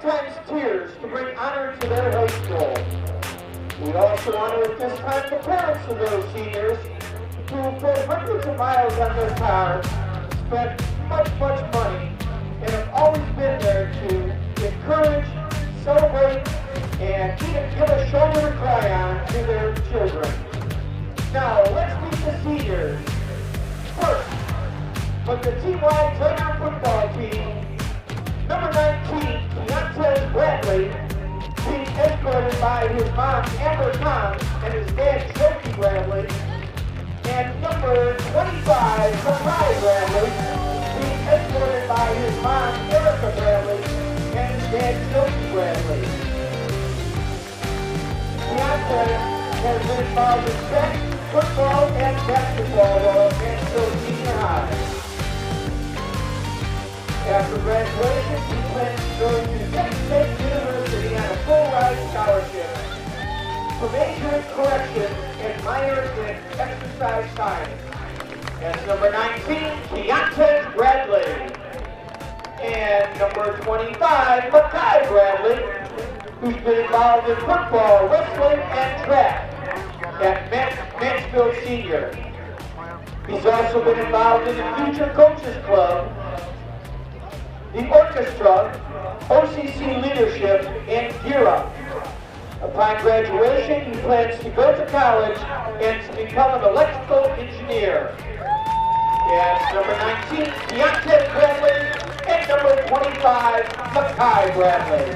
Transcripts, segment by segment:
sometimes tears to bring honor to their high school. We also honor at this time the parents of those seniors who put hundreds of miles on their car, spent much money, and have always been there to encourage, celebrate, and even give a shoulder to cry on to their children. Now, let's meet the seniors. First, but the team-wide Tiger football team, number 19, Keontae Bradley, being escorted by his mom, Amber Tom, and his dad, Shoki Bradley, and number 25, Makai Bradley, being escorted by his mom, Erica Bradley, and his dad, Shoki Bradley. Keontae has been involved in track, football, and basketball at Mansfield Senior High. After graduation, he plans to go to Texas State University on a full-ride scholarship for major in corrections and minor in exercise science. That's number 19, Keontae Bradley. And number 25, Makai Bradley, who's been involved in football, wrestling, and track at Mansfield Senior. He's also been involved in the Future Coaches Club, the orchestra, OCC leadership, and Gear Up. Upon graduation, he plans to go to college and to become an electrical engineer. That's number 19, Keontae Bradley, and number 25, Makai Bradley.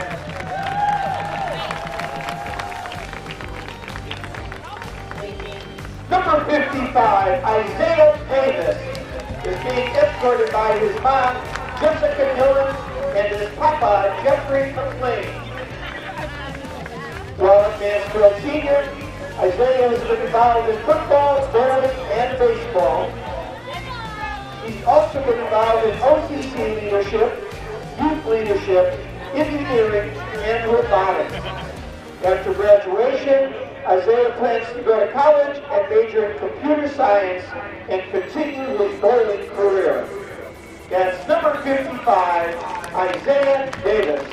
Number 55, Isaiah Davis, is being escorted by his mom, Jessica Dillon, and his papa, Jeffrey McLean. While at Mansfield Senior, Isaiah has been involved in football, bowling, and baseball. He's also been involved in OCC leadership, youth leadership, engineering, and robotics. After graduation, Isaiah plans to go to college and major in computer science and continue his bowling career. That's number 55, Isaiah Davis.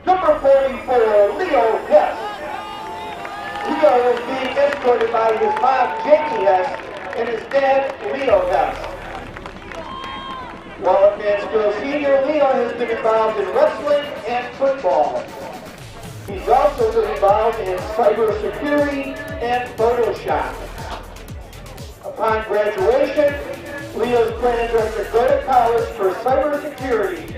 Number 44, Leo Hess. Leo is being escorted by his mom, Jamie Hess, and his dad, Leo Hess. While at Mansfield Senior, Leo has been involved in wrestling and football. He's also been involved in cybersecurity and Photoshop. Upon graduation, Leo's plans are to go to college for cybersecurity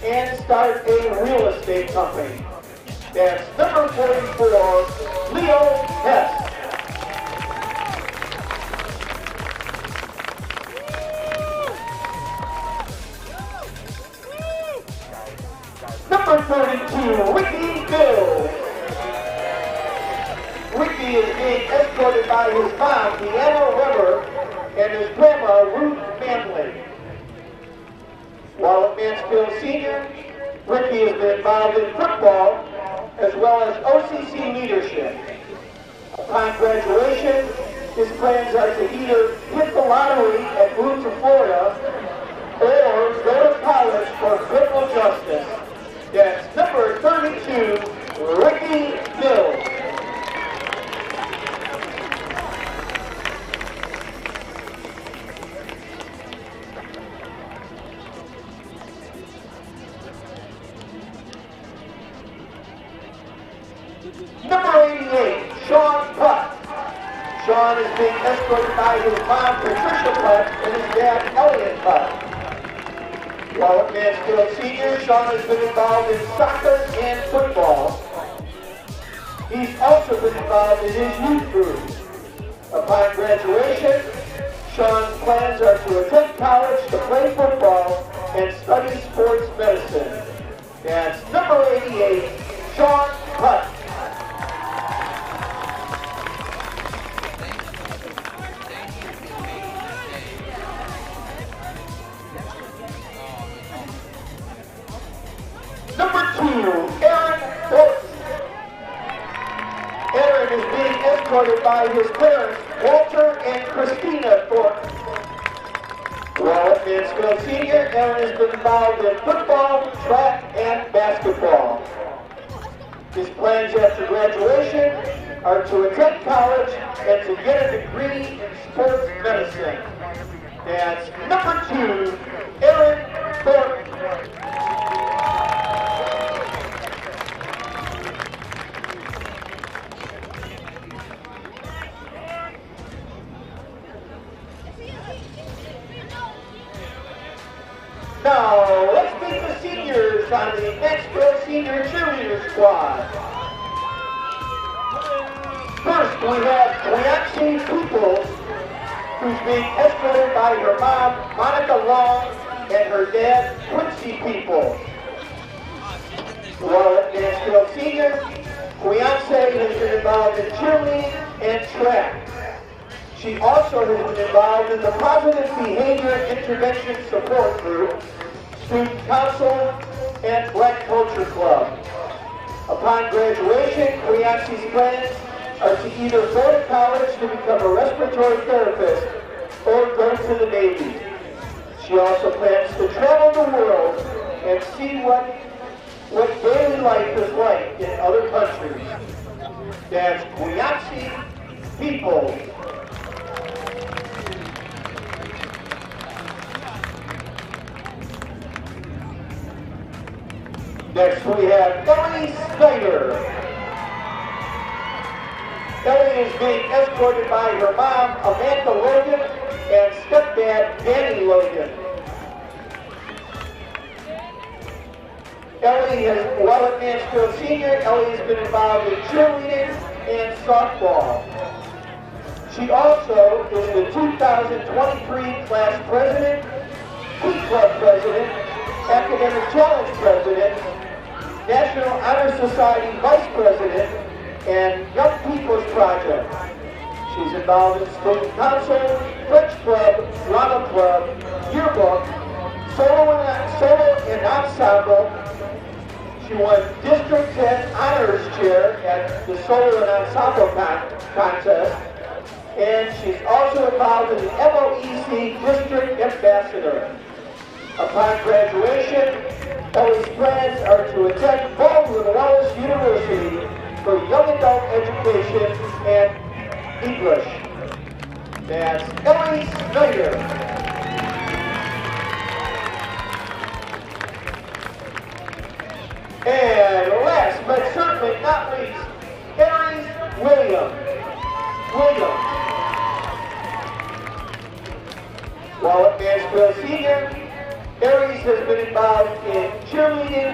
and start a real estate company. That's number 44, Leo Hess. Number 32, Ricky Bill. Ricky is being escorted by his mom, Deanna Weber, and his grandma, Ruth Manley. While at Mansfield Senior, Ricky has been involved in football as well as OCC leadership. Upon graduation, his plans are to either hit the lottery and move to Florida or go to college for criminal justice. That's number 32, Ricky Bill. Number 88, Sean Putt. Sean is being escorted by his mom, Patricia Putt, and his dad, Elliot Putt. While at Mansfield Senior, Sean has been involved in soccer and football. He's also been involved in his youth group. Upon graduation, Sean's plans are to attend college to play football and study sports medicine. That's number 88, Sean Putt. Number 2, Aaron Thornton. Aaron is being escorted by his parents, Walter and Christina Thornton. While at Mansfield Senior, Aaron has been involved in football, track, and basketball. His plans after graduation are to attend college and to get a degree in sports medicine. That's number 2, Aaron Thornton. Now, let's meet the seniors on the Mansfield Senior cheerleader squad. First, we have Weirich Peoples, who's being escorted by her mom, Monica Long, and her dad, Quincy Peoples. While at Mansfield Senior, Weirich has been involved in cheerleading and track. She also has been involved in the Positive Behavior Intervention Support Group, Student Council, and Black Culture Club. Upon graduation, Weirich's plans are to either go to college to become a respiratory therapist or go to the Navy. She also plans to travel the world and see what daily life is like in other countries. That's Weirich Peoples. Next we have Ellie Snyder. Ellie is being escorted by her mom, Amanda Logan, and stepdad, Danny Logan. While at Mansfield Senior, Ellie has been involved in cheerleading and softball. She also is the 2023 class president, Key Club president, Academic Challenge president, National Honor Society Vice President, and Young People's Project. She's involved in Student Council, French Club, Drama Club, Yearbook, Solo and Ensemble. She won District 10 Honors Chair at the Solo and Ensemble Contest, and she's also involved in the MOEC District Ambassador. Upon graduation, Ellie's plans are to attend Baldwin-Wallace University for young adult education and English. That's Ellie Snyder. And last but certainly not least, Aries Williams. While at Mansfield Senior, Aries has been involved in cheerleading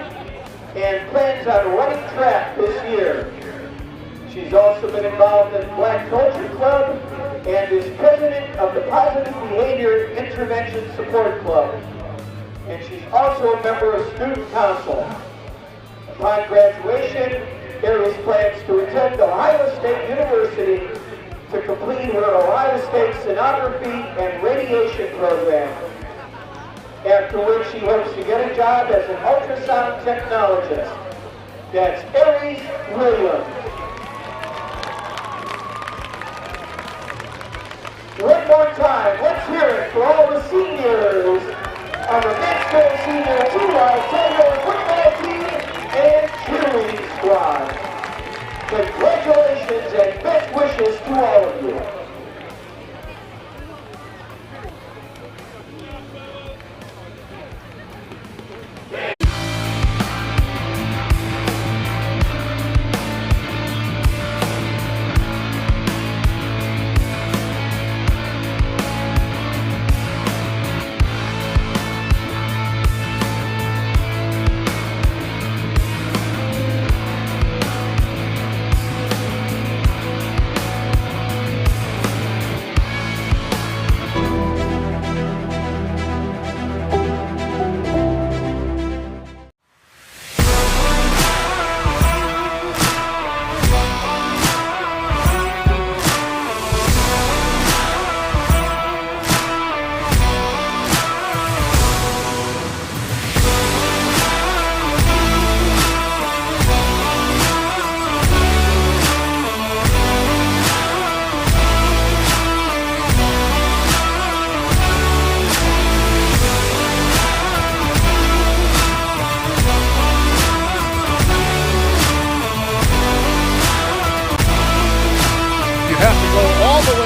and plans on running track this year. She's also been involved in Black Culture Club and is president of the Positive Behavior Intervention Support Club. And she's also a member of Student Council. Upon graduation, Aries plans to attend Ohio State University to complete her Ohio State Sonography and Radiation program, after which she hopes to get a job as an ultrasound technologist. That's Aries Williams. One more time, let's hear it for all the seniors on the Mansfield Senior 2Y Tiger football team and cheerleading squad. Congratulations and best wishes to all of you.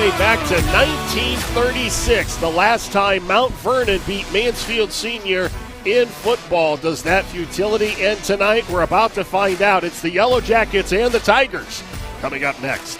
date back to 1936, the last time Mount Vernon beat Mansfield Senior in football. Does that futility end tonight? We're about to find out. It's the Yellow Jackets and the Tygers coming up next.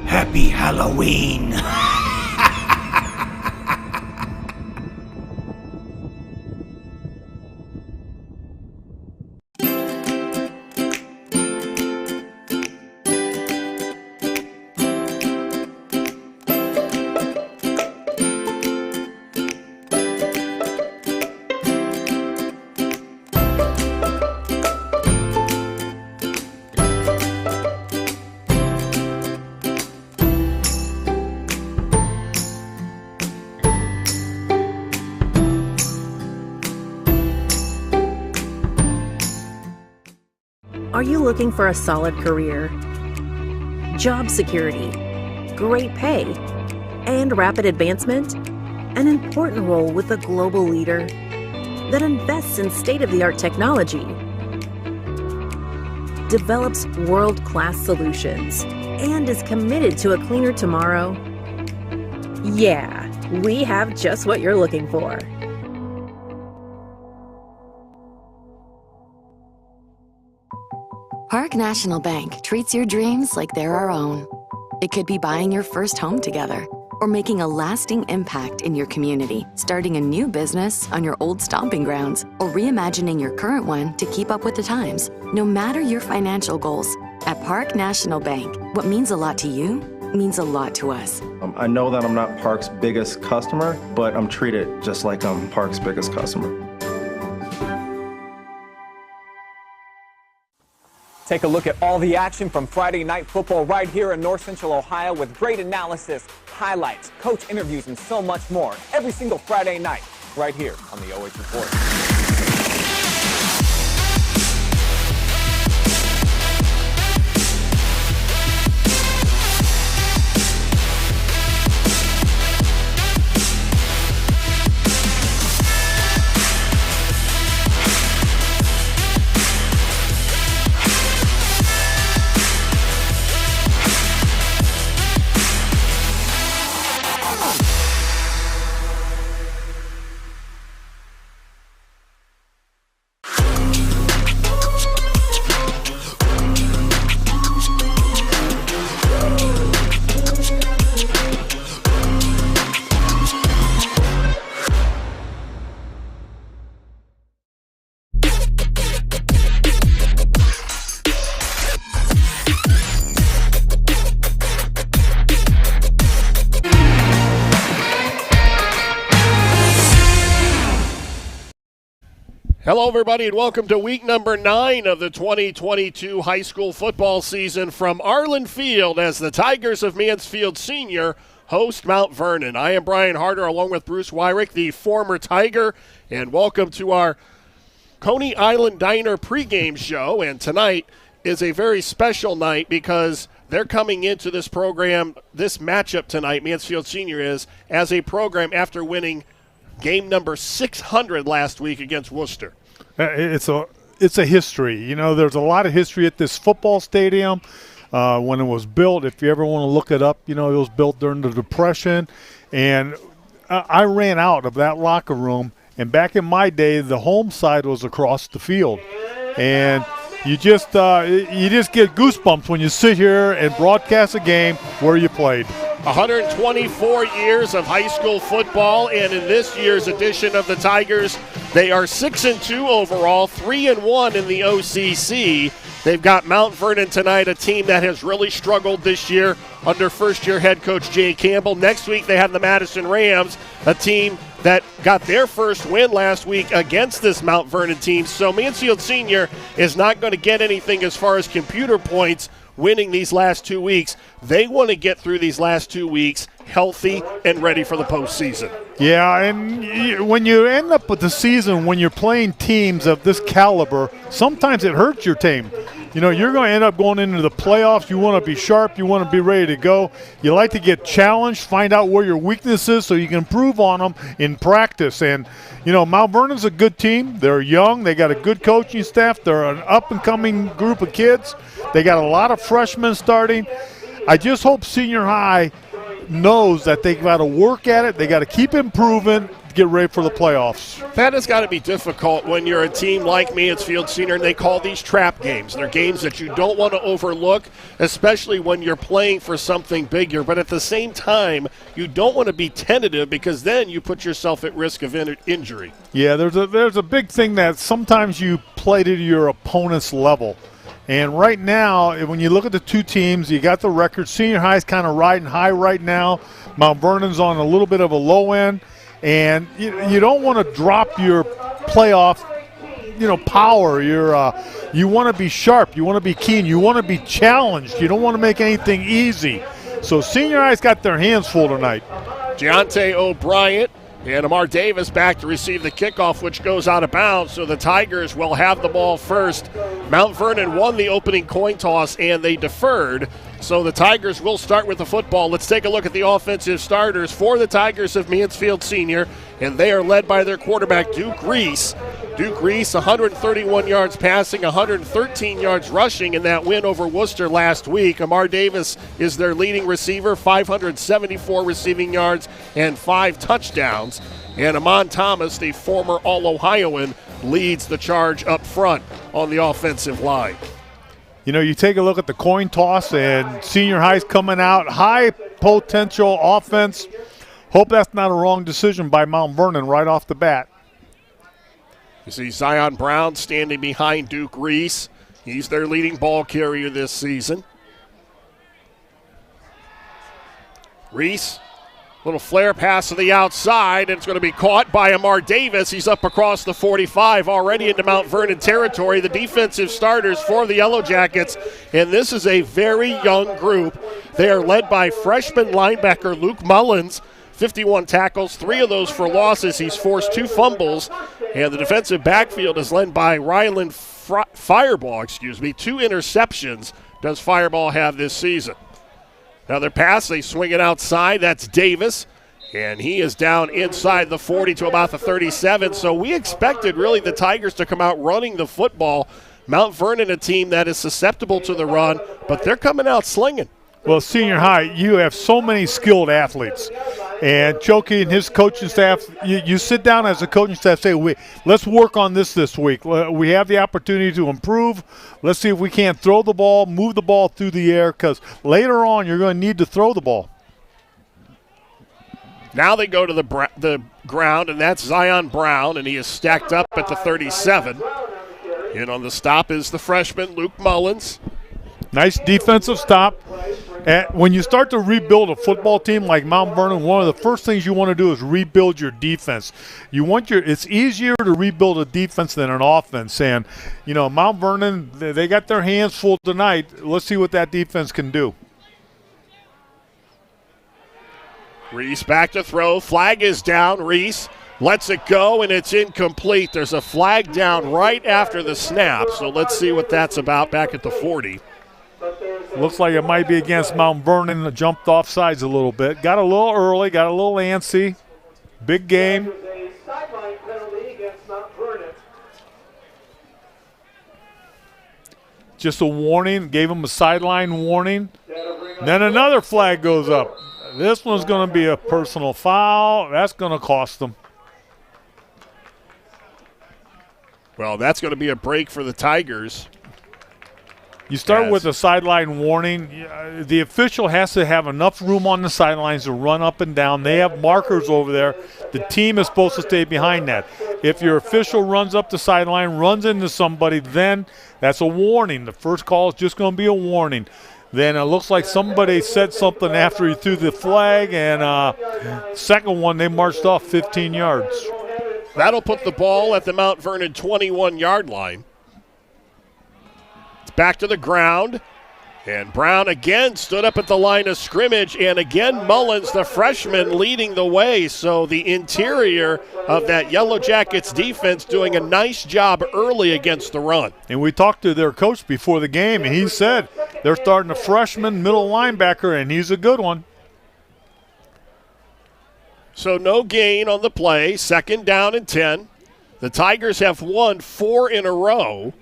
Happy Halloween! Are you looking for a solid career, job security, great pay, and rapid advancement? An important role with a global leader that invests in state-of-the-art technology, develops world-class solutions, and is committed to a cleaner tomorrow? Yeah, we have just what you're looking for. Park National Bank treats your dreams like they're our own. It could be buying your first home together, or making a lasting impact in your community, starting a new business on your old stomping grounds, or reimagining your current one to keep up with the times. No matter your financial goals, at Park National Bank, what means a lot to you means a lot to us. I know that I'm not Park's biggest customer, but I'm treated just like I'm Park's biggest customer. Take a look at all the action from Friday Night Football right here in North Central Ohio with great analysis, highlights, coach interviews, and so much more every single Friday night right here on the OH Report. Hello, everybody, and welcome to week number 9 of the 2022 high school football season from Arlin Field as the Tygers of Mansfield Senior host Mount Vernon. I am Brian Harter along with Bruce Weirich, the former Tiger, and welcome to our Coney Island Diner pregame show. And tonight is a very special night because they're coming into this program, this matchup tonight, Mansfield Senior is, as a program after winning game number 600 last week against Worcester. It's a history. You know, there's a lot of history at this football stadium. When it was built, if you ever want to look it up, you know, it was built during the Depression. And I ran out of that locker room, and back in my day, the home side was across the field. And you just get goosebumps when you sit here and broadcast a game where you played. 124 years of high school football, and in this year's edition of the Tigers, they are 6-2 overall, 3-1 in the OCC, They've got Mount Vernon tonight, a team that has really struggled this year under first-year head coach Jay Campbell. Next week they have the Madison Rams, a team that got their first win last week against this Mount Vernon team. So Mansfield Senior is not going to get anything as far as computer points winning these last 2 weeks. They want to get through these last 2 weeks healthy and ready for the postseason. Yeah, and when you end up with the season, when you're playing teams of this caliber, sometimes it hurts your team. You know, you're going to end up going into the playoffs. You want to be sharp. You want to be ready to go. You like to get challenged, find out where your weakness is so you can improve on them in practice. And, you know, Mount Vernon's a good team. They're young. They got a good coaching staff. They're an up-and-coming group of kids. They got a lot of freshmen starting. I just hope senior high knows that they got to work at it. They got to keep improving to get ready for the playoffs. That has got to be difficult when you're a team like Mansfield Senior, and they call these trap games. They're games that you don't want to overlook, especially when you're playing for something bigger. But at the same time, you don't want to be tentative because then you put yourself at risk of injury. Yeah, there's a big thing that sometimes you play to your opponent's level. And right now, when you look at the two teams, you got the record. Senior high is kind of riding high right now. Mount Vernon's on a little bit of a low end. And you don't want to drop your playoff, power. You want to be sharp. You want to be keen. You want to be challenged. You don't want to make anything easy. So senior high's got their hands full tonight. Deontay O'Brien and Amar Davis back to receive the kickoff, which goes out of bounds, so the Tigers will have the ball first. Mount Vernon won the opening coin toss, and they deferred, so the Tigers will start with the football. Let's take a look at the offensive starters for the Tigers of Mansfield Senior, and they are led by their quarterback, Duke Reese. Duke Reese, 131 yards passing, 113 yards rushing in that win over Worcester last week. Amar Davis is their leading receiver, 574 receiving yards and 5 touchdowns. And Amon Thomas, the former All-Ohioan, leads the charge up front on the offensive line. You know, you take a look at the coin toss, and senior high's coming out, high potential offense. Hope that's not a wrong decision by Mount Vernon right off the bat. You see Zion Brown standing behind Duke Reese. He's their leading ball carrier this season. Reese, little flare pass to the outside, and it's going to be caught by Amar Davis. He's up across the 45, already into Mount Vernon territory. The defensive starters for the Yellow Jackets, and this is a very young group. They are led by freshman linebacker Luke Mullins, 51 tackles, 3 of those for losses. He's forced 2 fumbles, and the defensive backfield is led by Rylan Fireball, 2 interceptions does Fireball have this season. Another pass, they swing it outside. That's Davis, and he is down inside the 40 to about the 37. So we expected really the Tigers to come out running the football. Mount Vernon, a team that is susceptible to the run, but they're coming out slinging. Well, senior high, you have so many skilled athletes. And Choki and his coaching staff, you sit down as a coaching staff, say, let's work on this week. We have the opportunity to improve. Let's see if we can't throw the ball, move the ball through the air, because later on you're going to need to throw the ball. Now they go to the ground, and that's Zion Brown, and he is stacked up at the 37. And on the stop is the freshman, Luke Mullins. Nice defensive stop. And when you start to rebuild a football team like Mount Vernon, one of the first things you want to do is rebuild your defense. It's easier to rebuild a defense than an offense. And, Mount Vernon, they got their hands full tonight. Let's see what that defense can do. Reese back to throw. Flag is down. Reese lets it go, and it's incomplete. There's a flag down right after the snap, so let's see what that's about back at the 40. Looks like it might be against Mount Vernon. Jumped off sides a little bit. Got a little early, got a little antsy. Big game. Just a warning, gave him a sideline warning. Then another flag goes up. This one's going to be a personal foul. That's going to cost them. Well, that's going to be a break for the Tigers. You start with a sideline warning. The official has to have enough room on the sidelines to run up and down. They have markers over there. The team is supposed to stay behind that. If your official runs up the sideline, runs into somebody, then that's a warning. The first call is just going to be a warning. Then it looks like somebody said something after he threw the flag, and second one, they marched off 15 yards. That'll put the ball at the Mount Vernon 21-yard line. It's back to the ground. And Brown again stood up at the line of scrimmage, and again Mullins, the freshman, leading the way. So the interior of that Yellow Jackets defense doing a nice job early against the run. And we talked to their coach before the game, and he said they're starting a freshman middle linebacker, and he's a good one. So no gain on the play, 2nd down and 10. The Tigers have won 4 in a row.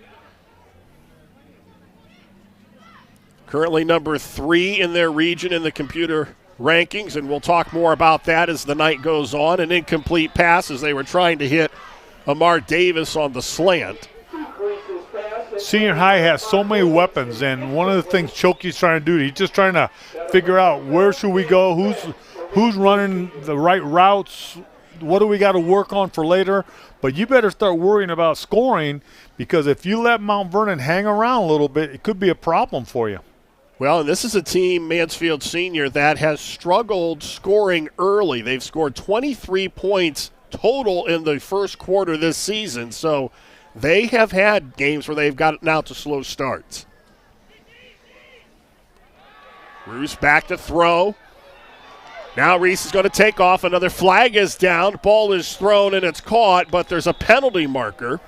Currently number 3 in their region in the computer rankings, and we'll talk more about that as the night goes on. An incomplete pass as they were trying to hit Amar Davis on the slant. Senior high has so many weapons, and one of the things Chokey's trying to do, he's just trying to figure out where should we go, who's running the right routes, what do we got to work on for later. But you better start worrying about scoring, because if you let Mount Vernon hang around a little bit, it could be a problem for you. Well, and this is a team, Mansfield Senior, that has struggled scoring early. They've scored 23 points total in the first quarter this season, so they have had games where they've gotten out to slow starts. Roos back to throw. Now Reese is going to take off. Another flag is down. Ball is thrown and it's caught, but there's a penalty marker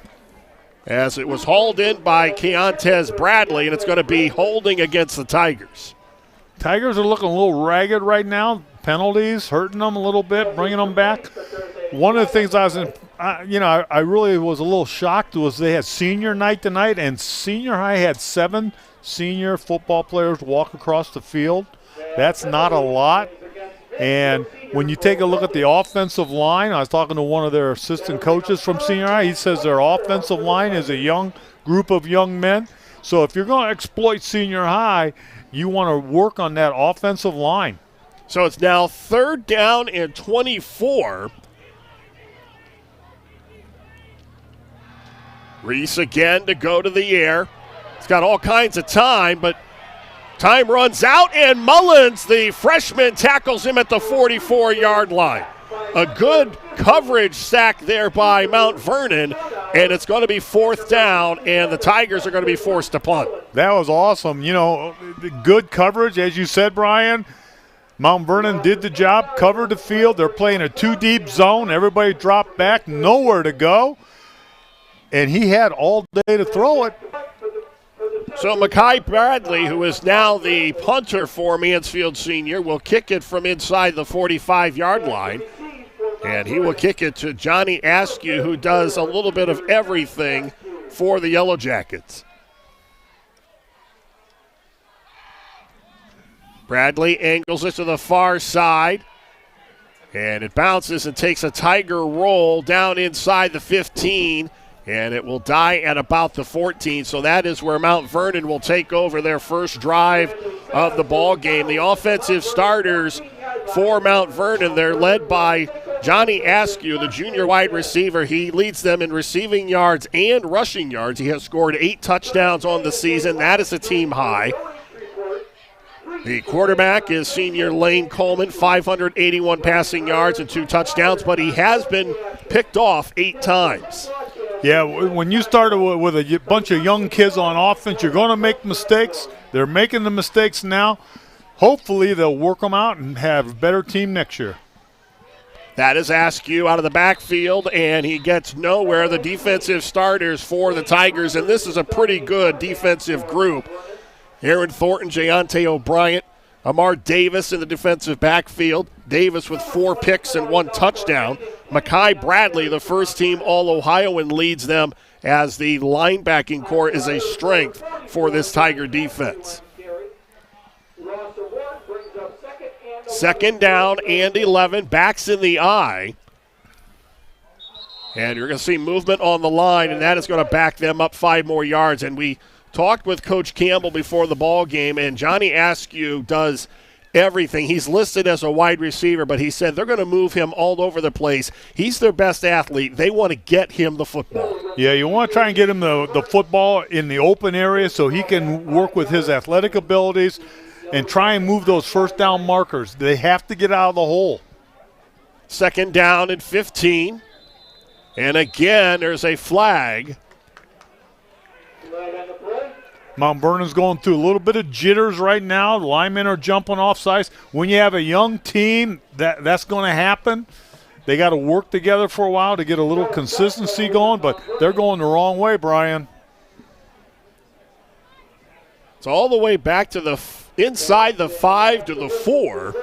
as it was hauled in by Keontae Bradley, and it's going to be holding against the Tigers. Tigers are looking a little ragged right now. Penalties hurting them a little bit, bringing them back. One of the things I really was a little shocked was they had senior night tonight, and senior high had 7 senior football players walk across the field. That's not a lot. And when you take a look at the offensive line, I was talking to one of their assistant coaches from senior high. He says their offensive line is a young group of young men. So if you're going to exploit senior high, you want to work on that offensive line. So it's now 3rd down and 24. Reese again to go to the air. He's got all kinds of time, but time runs out, and Mullins, the freshman, tackles him at the 44-yard line. A good coverage sack there by Mount Vernon, and it's going to be 4th down, and the Tigers are going to be forced to punt. That was awesome. You know, good coverage, as you said, Brian. Mount Vernon did the job, covered the field. They're playing a 2-deep zone. Everybody dropped back, nowhere to go, and he had all day to throw it. So Mekhi Bradley, who is now the punter for Mansfield Senior, will kick it from inside the 45-yard line. And he will kick it to Johnny Askew, who does a little bit of everything for the Yellow Jackets. Bradley angles it to the far side. And it bounces and takes a Tiger roll down inside the 15. And it will die at about the 14, so that is where Mount Vernon will take over their first drive of the ball game. The offensive starters for Mount Vernon, they're led by Johnny Askew, the junior wide receiver. He leads them in receiving yards and rushing yards. He has scored 8 touchdowns on the season. That is a team high. The quarterback is senior Lane Coleman, 581 passing yards and 2 touchdowns, but he has been picked off 8 times. Yeah, when you start with a bunch of young kids on offense, you're going to make mistakes. They're making the mistakes now. Hopefully they'll work them out and have a better team next year. That is Askew out of the backfield, and he gets nowhere. The defensive starters for the Tigers, and this is a pretty good defensive group. Aaron Thornton, Jayante O'Brien, Amar Davis in the defensive backfield. Davis with 4 picks and 1 touchdown. Mekhi Bradley, the first-team All-Ohioan, leads them as the linebacking core is a strength for this Tiger defense. 2nd down and 11. Backs in the eye. And you're going to see movement on the line, and that is going to back them up 5 more yards. And we talked with Coach Campbell before the ball game, and Johnny Askew does everything. He's listed as a wide receiver, but he said they're going to move him all over the place. He's their best athlete. They want to get him the football. Yeah, you want to try and get him the football in the open area so he can work with his athletic abilities and try and move those first down markers. They have to get out of the hole. 2nd down and 15. And again, there's a flag. Mount Vernon's going through a little bit of jitters right now. The linemen are jumping off sides. When you have a young team, that's going to happen. They got to work together for a while to get a little consistency going, but they're going the wrong way, Brian. It's all the way back to the inside the 5 to the 4.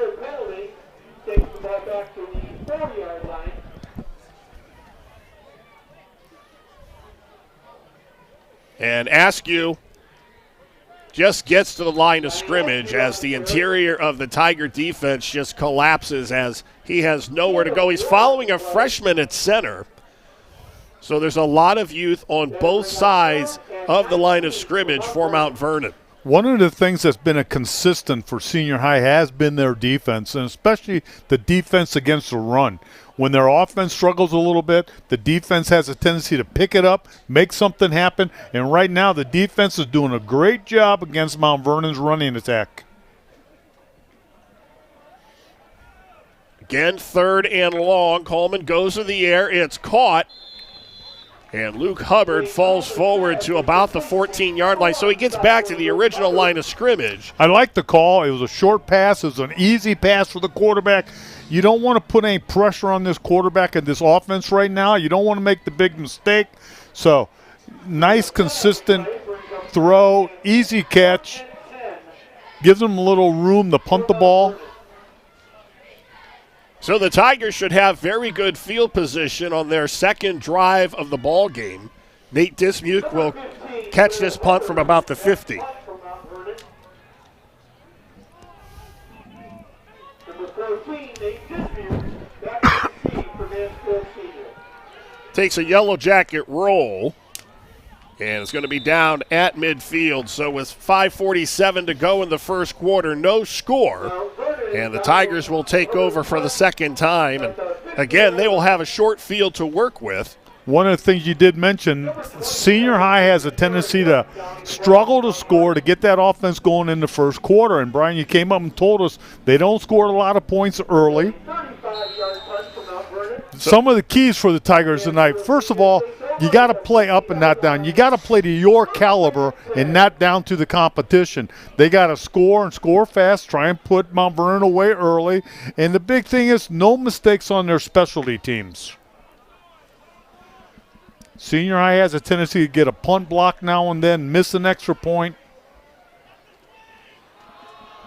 And Askew just gets to the line of scrimmage as the interior of the Tiger defense just collapses as he has nowhere to go. He's following a freshman at center. So there's a lot of youth on both sides of the line of scrimmage for Mount Vernon. One of the things that's been a consistent for senior high has been their defense, and especially the defense against the run. When their offense struggles a little bit, the defense has a tendency to pick it up, make something happen, and right now the defense is doing a great job against Mount Vernon's running attack. Again, 3rd and long. Coleman goes to the air. It's caught. And Luke Hubbard falls forward to about the 14-yard line, so he gets back to the original line of scrimmage. I like the call. It was a short pass. It was an easy pass for the quarterback. You don't want to put any pressure on this quarterback and this offense right now. You don't want to make the big mistake. So, nice, consistent throw, easy catch. Gives them a little room to punt the ball. So the Tigers should have very good field position on their second drive of the ball game. Nate Dismuke will catch this punt from about the 50. Takes a yellow jacket roll, and it's going to be down at midfield. So with 5:47 to go in the first quarter, no score. And the Tigers will take over for the second time. And again, they will have a short field to work with. One of the things you did mention, senior high has a tendency to struggle to score to get that offense going in the first quarter. And, Brian, you came up and told us they don't score a lot of points early. Some of the keys for the Tigers tonight, first of all, you got to play up and not down. You got to play to your caliber and not down to the competition. They got to score and score fast, try and put Mount Vernon away early. And the big thing is no mistakes on their specialty teams. Senior high has a tendency to get a punt block now and then, miss an extra point.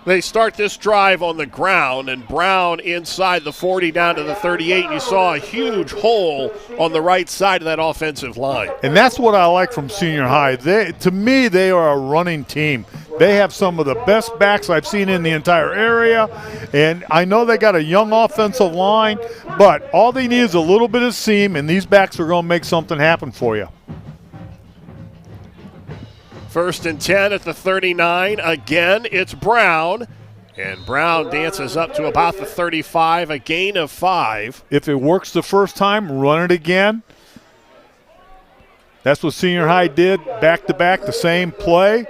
They start this drive on the ground, and Brown inside the 40 down to the 38. You saw a huge hole on the right side of that offensive line. And that's what I like from senior high. To me, they are a running team. They have some of the best backs I've seen in the entire area. And I know they got a young offensive line, but all they need is a little bit of seam, and these backs are going to make something happen for you. 1st and 10 at the 39. Again, it's Brown. And Brown dances up to about the 35, a gain of 5. If it works the first time, run it again. That's what senior high did, back-to-back, the same play.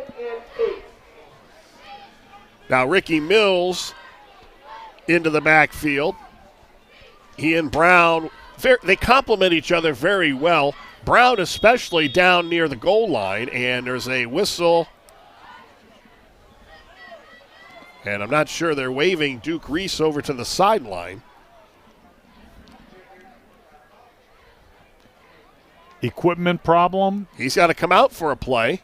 Now Ricky Mills into the backfield. He and Brown, they complement each other very well. Brown especially down near the goal line, and there's a whistle. And I'm not sure they're waving Duke Reese over to the sideline. Equipment problem. He's got to come out for a play.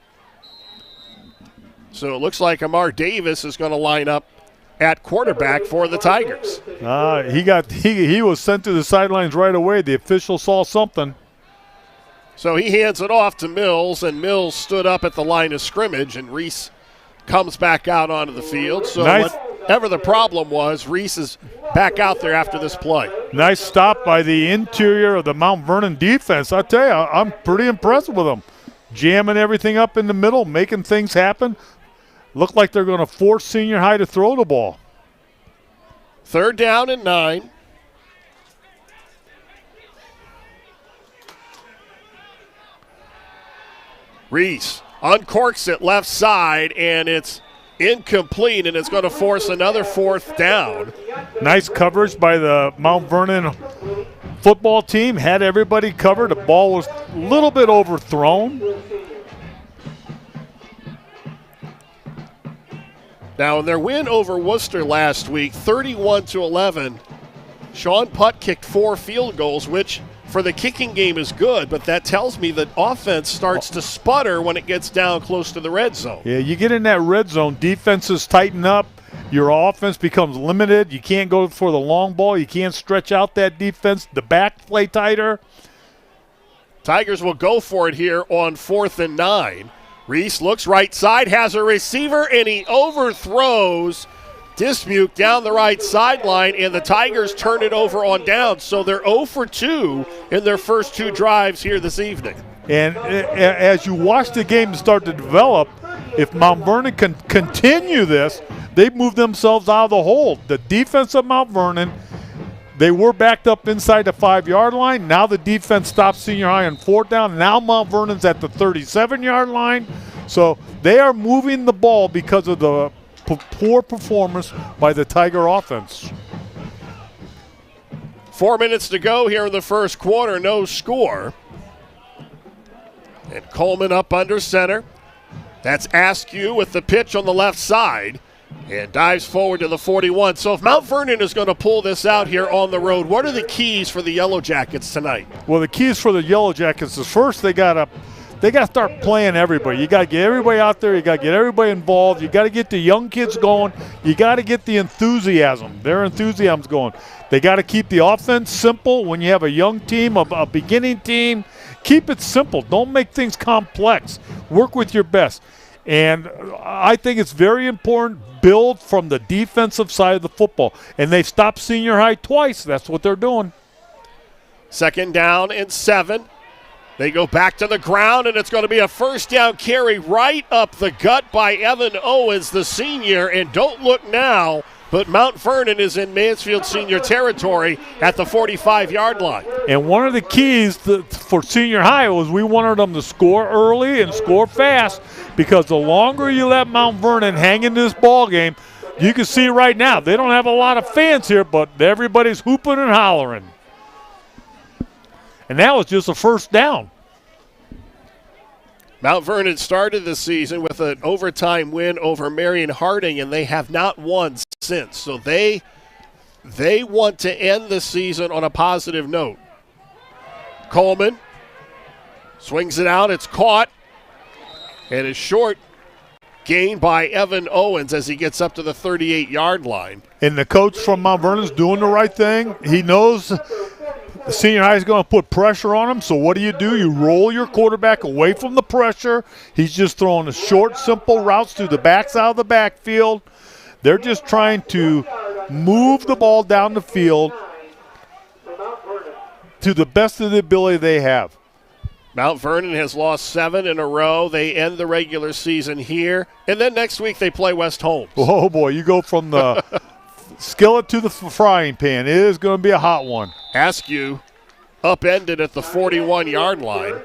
So it looks like Amar Davis is going to line up at quarterback for the Tigers. He was sent to the sidelines right away. The official saw something. So he hands it off to Mills, and Mills stood up at the line of scrimmage, and Reese comes back out onto the field. So whatever the problem was, Reese is back out there after this play. Nice stop by the interior of the Mount Vernon defense. I tell you, I'm pretty impressed with them. jamming everything up in the middle, making things happen. Look like they're going to force Senior High to throw the ball. 3rd down and 9. Reese uncorks it left side, and it's incomplete, and it's going to force another 4th down. Nice coverage by the Mount Vernon football team. Had everybody covered. The ball was a little bit overthrown. Now, in their win over Worcester last week, 31-11, Sean Putt kicked 4 field goals, which for the kicking game is good, but that tells me that offense starts to sputter when it gets down close to the red zone. Yeah, you get in that red zone, defenses tighten up, your offense becomes limited. You can't go for the long ball. You can't stretch out that defense. The back play tighter. Tigers will go for it here on 4th and 9. Reese looks right side, has a receiver, and he overthrows Dismuke down the right sideline, and the Tigers turn it over on down. So they're 0 for 2 in their first 2 drives here this evening. And as you watch the game start to develop, if Mount Vernon can continue this, they move themselves out of the hole. The defense of Mount Vernon, they were backed up inside the 5-yard line. Now the defense stops Senior High on 4th down. Now Mount Vernon's at the 37-yard line. So they are moving the ball because of the poor performance by the Tiger offense. 4 minutes to go here in the first quarter, no score. And Coleman up under center. That's Askew with the pitch on the left side and dives forward to the 41. So if Mount Vernon is going to pull this out here on the road, what are the keys for the Yellow Jackets tonight? Well, the keys for the Yellow Jackets is first they got to start playing everybody. You got to get everybody out there. You got to get everybody involved. You got to get the young kids going. You got to get the enthusiasm. Their enthusiasm's going. They got to keep the offense simple. When you have a young team, a beginning team, keep it simple. Don't make things complex. Work with your best. And I think it's very important, build from the defensive side of the football. And they've stopped Senior High twice. That's what they're doing. 2nd down and 7. They go back to the ground, and it's going to be a 1st down carry right up the gut by Evan Owens, the senior. And don't look now, but Mount Vernon is in Mansfield Senior territory at the 45-yard line. And one of the keys for Senior High was we wanted them to score early and score fast, because the longer you let Mount Vernon hang in this ball game, you can see right now they don't have a lot of fans here, but everybody's hooping and hollering. And that was just a 1st down. Mount Vernon started the season with an overtime win over Marion Harding, and they have not won since. So they want to end the season on a positive note. Coleman swings it out. It's caught. And is short, gained by Evan Owens as he gets up to the 38-yard line. And the coach from Mount Vernon's doing the right thing. He knows the Senior High is going to put pressure on him. So what do? You roll your quarterback away from the pressure. He's just throwing the short, simple routes to the backside of the backfield. They're just trying to move the ball down the field to the best of the ability they have. Mount Vernon has lost 7 in a row. They end the regular season here. And then next week they play West Holmes. Oh, boy, you go from the skillet to the frying pan. It is going to be a hot one. Askew upended at the 41-yard line.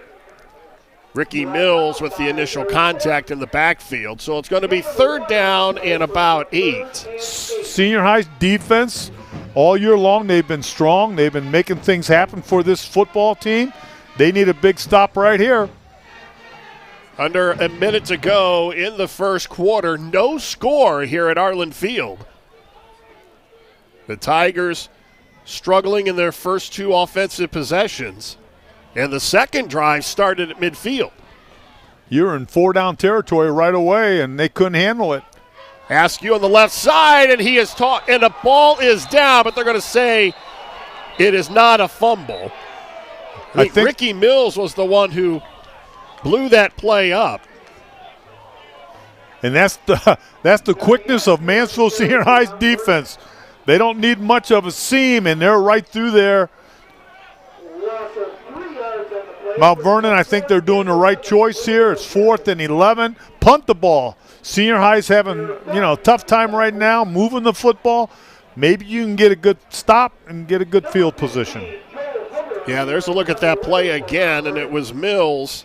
Ricky Mills with the initial contact in the backfield. So it's going to be 3rd down and about 8. Senior High's defense, all year long, they've been strong. They've been making things happen for this football team. They need a big stop right here. Under a minute to go in the first quarter. No score here at Arlin Field. The Tigers struggling in their first 2 offensive possessions. And the second drive started at midfield. You're in 4-down territory right away, and they couldn't handle it. Askew on the left side, and he is taught, and the ball is down, but they're going to say it is not a fumble. I think Ricky Mills was the one who blew that play up. And that's the quickness of Mansfield Senior High's defense. They don't need much of a seam, and they're right through there. Mount Vernon, I think they're doing the right choice here. It's 4th and 11. Punt the ball. Senior High's having, a tough time right now moving the football. Maybe you can get a good stop and get a good field position. Yeah, there's a look at that play again, and it was Mills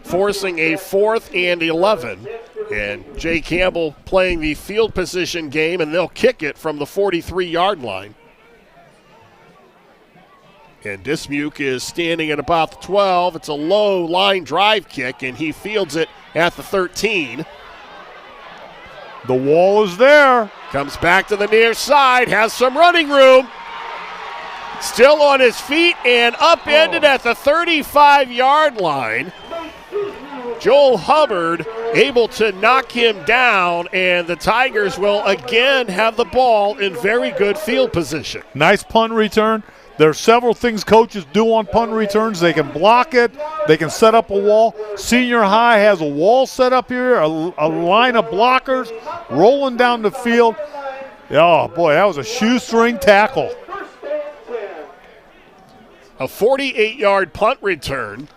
forcing a 4th and 11. And Jay Campbell playing the field position game, and they'll kick it from the 43-yard line. And Dismuke is standing at about the 12. It's a low line drive kick, and he fields it at the 13. The wall is there. Comes back to the near side, has some running room. Still on his feet and upended at the 35-yard line. Joel Hubbard able to knock him down, and the Tigers will again have the ball in very good field position. Nice punt return. There are several things coaches do on punt returns. They can block it. They can set up a wall. Senior High has a wall set up here, a line of blockers rolling down the field. Oh, boy, that was a shoestring tackle. A 48-yard punt return.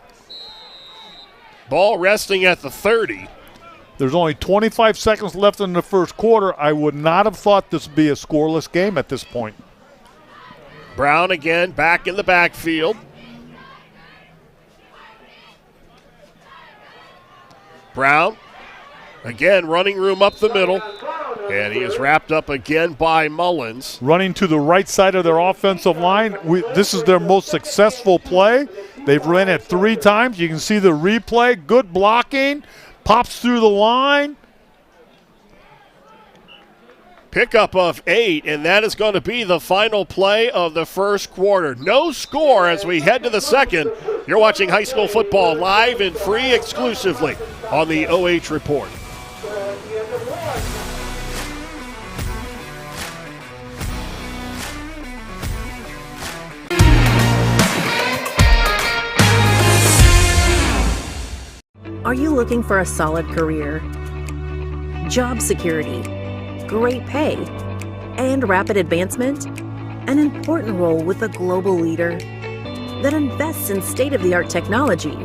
Ball resting at the 30. There's only 25 seconds left in the first quarter. I would not have thought this would be a scoreless game at this point. Brown again back in the backfield. Brown again running room up the middle. And he is wrapped up again by Mullins. Running to the right side of their offensive line. This is their most successful play. They've ran it 3 times. You can see the replay. Good blocking. Pops through the line. Pickup of 8, and that is going to be the final play of the first quarter. No score as we head to the second. You're watching high school football live and free exclusively on the OH Report. Are you looking for a solid career, job security, great pay, and rapid advancement? An important role with a global leader that invests in state-of-the-art technology,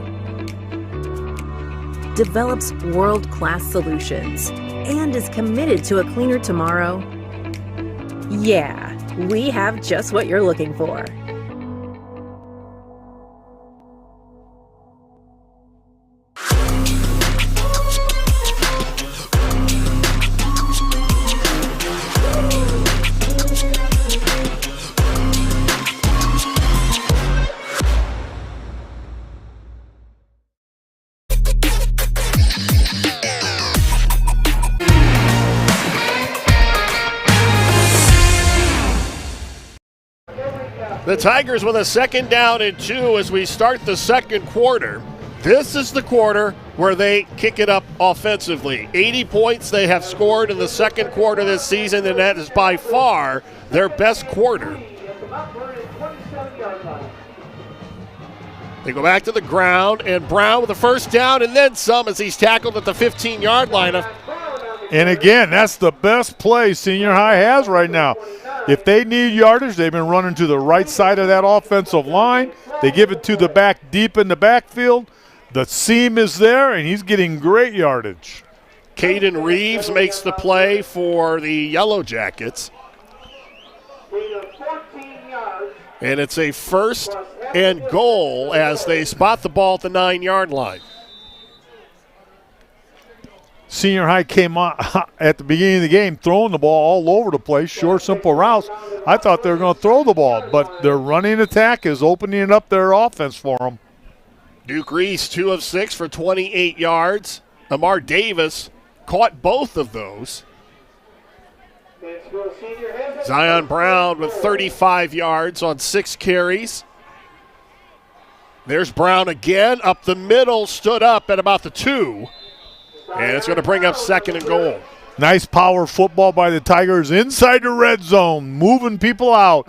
develops world-class solutions, and is committed to a cleaner tomorrow? Yeah, we have just what you're looking for. The Tigers with a 2nd down and 2 as we start the second quarter. This is the quarter where they kick it up offensively. 80 points they have scored in the second quarter this season, and that is by far their best quarter. They go back to the ground, and Brown with a 1st down and then some as he's tackled at the 15-yard line. And again, that's the best play Senior High has right now. If they need yardage, they've been running to the right side of that offensive line. They give it to the back deep in the backfield. The seam is there, and he's getting great yardage. Caden Reeves makes the play for the Yellow Jackets. And it's a 1st and goal as they spot the ball at the 9-yard line. Senior High came on at the beginning of the game throwing the ball all over the place, short, simple routes. I thought they were going to throw the ball, but their running attack is opening up their offense for them. Duke Reese, 2 of 6 for 28 yards. Amar Davis caught both of those. Zion Brown with 35 yards on 6 carries. There's Brown again, up the middle, stood up at about the 2. And it's going to bring up 2nd and goal. Nice power football by the Tigers inside the red zone, moving people out.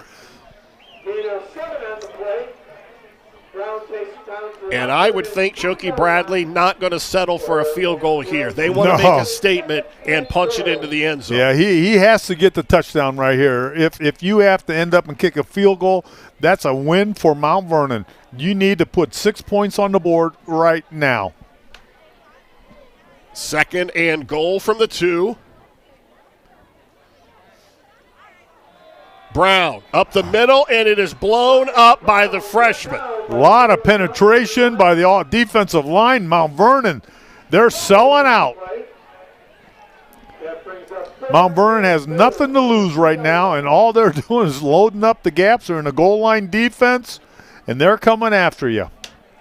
And I would think Choki Bradley not going to settle for a field goal here. They want to make a statement and punch it into the end zone. Yeah, he has to get the touchdown right here. If you have to end up and kick a field goal, that's a win for Mount Vernon. You need to put 6 points on the board right now. 2nd and goal from the 2. Brown up the middle, and it is blown up by the freshman. A lot of penetration by the defensive line. Mount Vernon, they're selling out. Mount Vernon has nothing to lose right now, and all they're doing is loading up the gaps. They're in the goal line defense, and they're coming after you.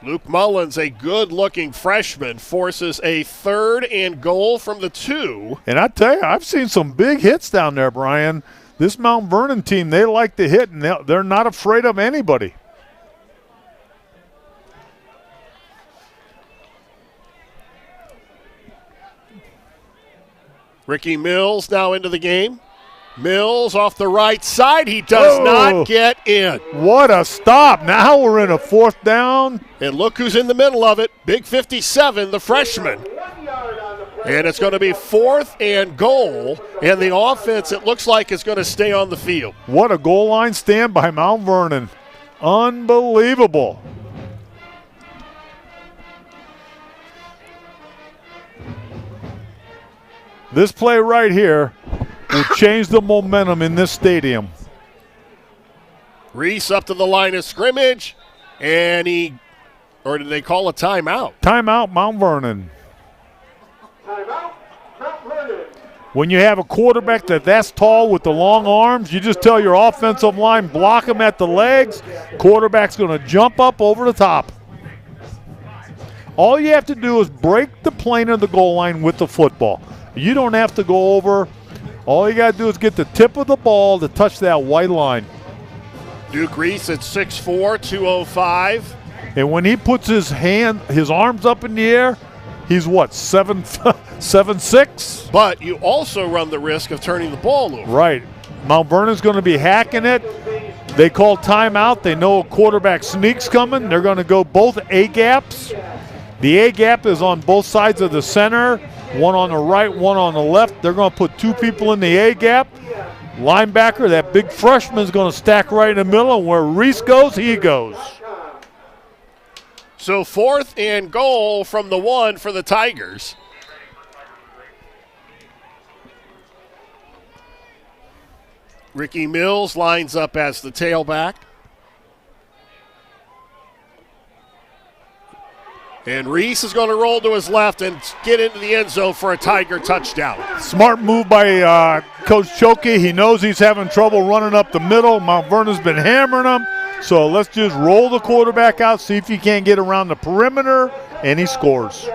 Luke Mullins, a good-looking freshman, forces a 3rd and goal from the 2. And I tell you, I've seen some big hits down there, Brian. This Mount Vernon team, they like to hit, and they're not afraid of anybody. Ricky Mills now into the game. Mills off the right side. He does not get in. What a stop. Now we're in a 4th down. And look who's in the middle of it. Big 57, the freshman. And it's going to be 4th and goal. And the offense, it looks like, is going to stay on the field. What a goal line stand by Mount Vernon. Unbelievable. This play right here will change the momentum in this stadium. Reese up to the line of scrimmage, and or did they call a timeout? Timeout, Mount Vernon. Timeout, Mount Vernon. When you have a quarterback that's tall with the long arms, you just tell your offensive line, block him at the legs. Quarterback's going to jump up over the top. All you have to do is break the plane of the goal line with the football. You don't have to go over. All you got to do is get the tip of the ball to touch that white line. Duke Reese at 6'4", 205. And when he puts his arms up in the air, he's what, 7'6"? But you also run the risk of turning the ball over. Right. Mount Vernon's going to be hacking it. They call timeout. They know a quarterback sneak's coming. They're going to go both A-gaps. The A-gap is on both sides of the center. One on the right, one on the left. They're going to put 2 people in the A-gap. Linebacker, that big freshman, is going to stack right in the middle, and where Reese goes, he goes. So 4th and goal from the 1 for the Tigers. Ricky Mills lines up as the tailback. And Reese is going to roll to his left and get into the end zone for a Tiger touchdown. Smart move by Coach Choki. He knows he's having trouble running up the middle. Mount Vernon's been hammering him. So let's just roll the quarterback out, see if he can't get around the perimeter, and he scores.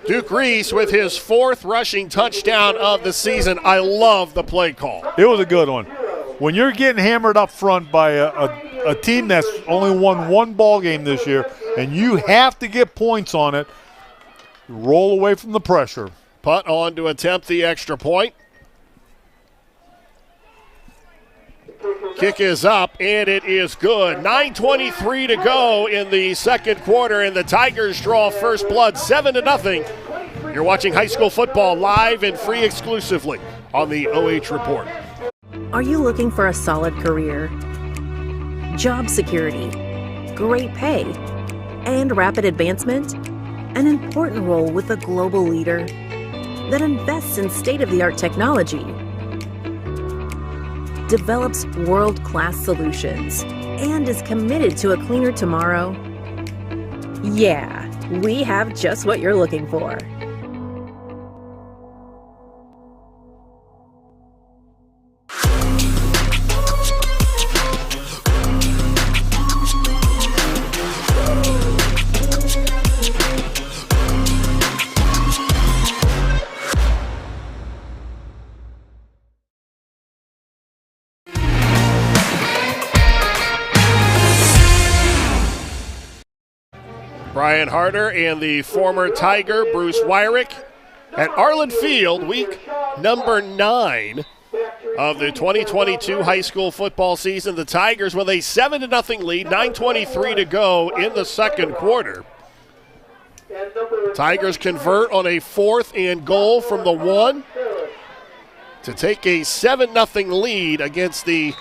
Duke Reese with his 4th rushing touchdown of the season. I love the play call. It was a good one. When you're getting hammered up front by a team that's only won 1 ball game this year, and you have to get points on it, roll away from the pressure. Punt on to attempt the extra point. Kick is up, and it is good. 9:23 to go in the 2nd quarter, and the Tigers draw first blood 7-0. You're watching high school football live and free exclusively on the OH Report. Are you looking for a solid career, job security, great pay, and rapid advancement? An important role with a global leader that invests in state-of-the-art technology, develops world-class solutions, and is committed to a cleaner tomorrow? Yeah, we have just what you're looking for. Brian Harter and the former Tiger, Bruce Weirich, at Arlin Field, week number 9 of the 2022 high school football season. The Tigers with a 7-0 lead, 9:23 to go in the second quarter. Tigers convert on a 4th and goal from the 1 to take a 7-0 lead against the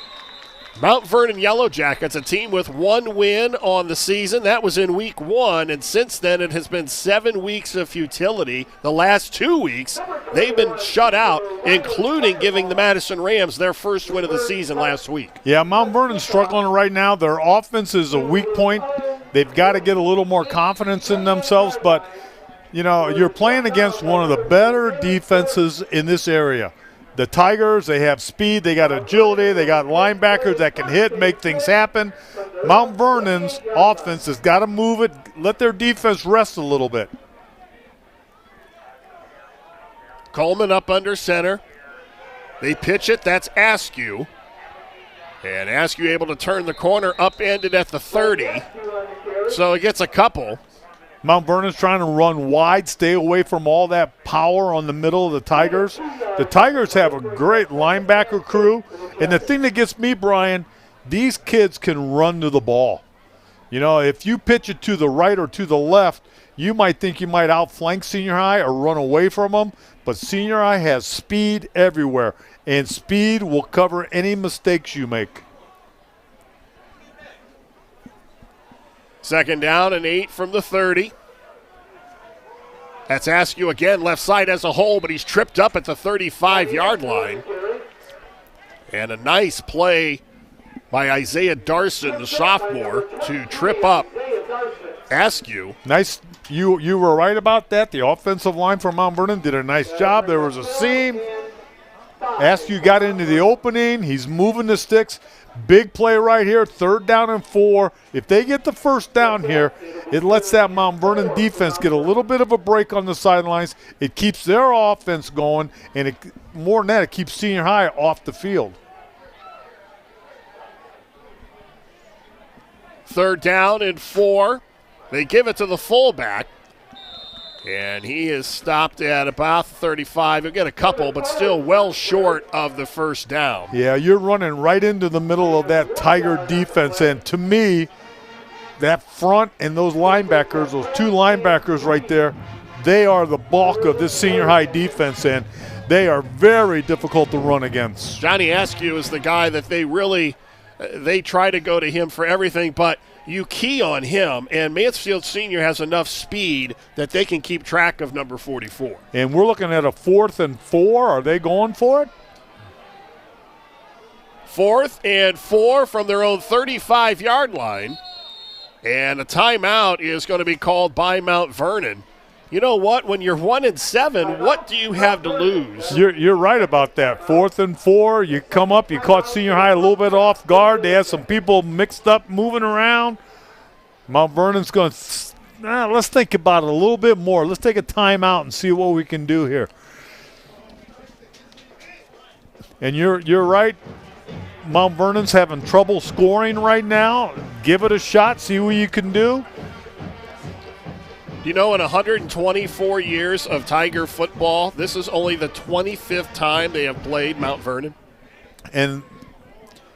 Mount Vernon Yellow Jackets, a team with 1 win on the season. That was in week 1, and since then it has been 7 weeks of futility. The last 2 weeks, they've been shut out, including giving the Madison Rams their first win of the season last week. Yeah, Mount Vernon's struggling right now. Their offense is a weak point. They've got to get a little more confidence in themselves, but, you know, you're playing against one of the better defenses in this area. The Tigers, they have speed, they got agility, they got linebackers that can hit, make things happen. Mount Vernon's offense has got to move it, let their defense rest a little bit. Coleman up under center. They pitch it, that's Askew. And Askew able to turn the corner, upended at the 30. So he gets a couple. Mount Vernon's trying to run wide, stay away from all that power on the middle of the Tigers. The Tigers have a great linebacker crew. And the thing that gets me, Brian, these kids can run to the ball. You know, if you pitch it to the right or to the left, you might think you might outflank Senior High or run away from them. But Senior High has speed everywhere, and speed will cover any mistakes you make. 2nd down and 8 from the 30. That's Askew again, left side as a whole, but he's tripped up at the 35-yard line. And a nice play by Isaiah Darson, the sophomore, to trip up Askew. Nice. You were right about that. The offensive line for Mount Vernon did a nice job. There was a seam. Askew got into the opening. He's moving the sticks. Big play right here, 3rd down and 4. If they get the first down here, it lets that Mount Vernon defense get a little bit of a break on the sidelines. It keeps their offense going, and more than that, it keeps Senior High off the field. 3rd down and 4. They give it to the fullback. And he is stopped at about 35. He'll get a couple, but still well short of the first down. Yeah, you're running right into the middle of that Tiger defense. And to me, that front and those linebackers, those 2 linebackers right there, they are the bulk of this Senior High defense, and they are very difficult to run against. Johnny Askew is the guy that they try to go to him for everything, but you key on him, and Mansfield Senior has enough speed that they can keep track of number 44. And we're looking at a 4th and 4. Are they going for it? 4th and 4 from their own 35-yard line. And a timeout is going to be called by Mount Vernon. You know what? When you're 1-7, what do you have to lose? You're right about that. 4th and 4, you come up, you caught Senior High a little bit off guard. They had some people mixed up, moving around. Mount Vernon's going, let's think about it a little bit more. Let's take a timeout and see what we can do here. And you're right. Mount Vernon's having trouble scoring right now. Give it a shot, see what you can do. You know, in 124 years of Tiger football, this is only the 25th time they have played Mount Vernon. And,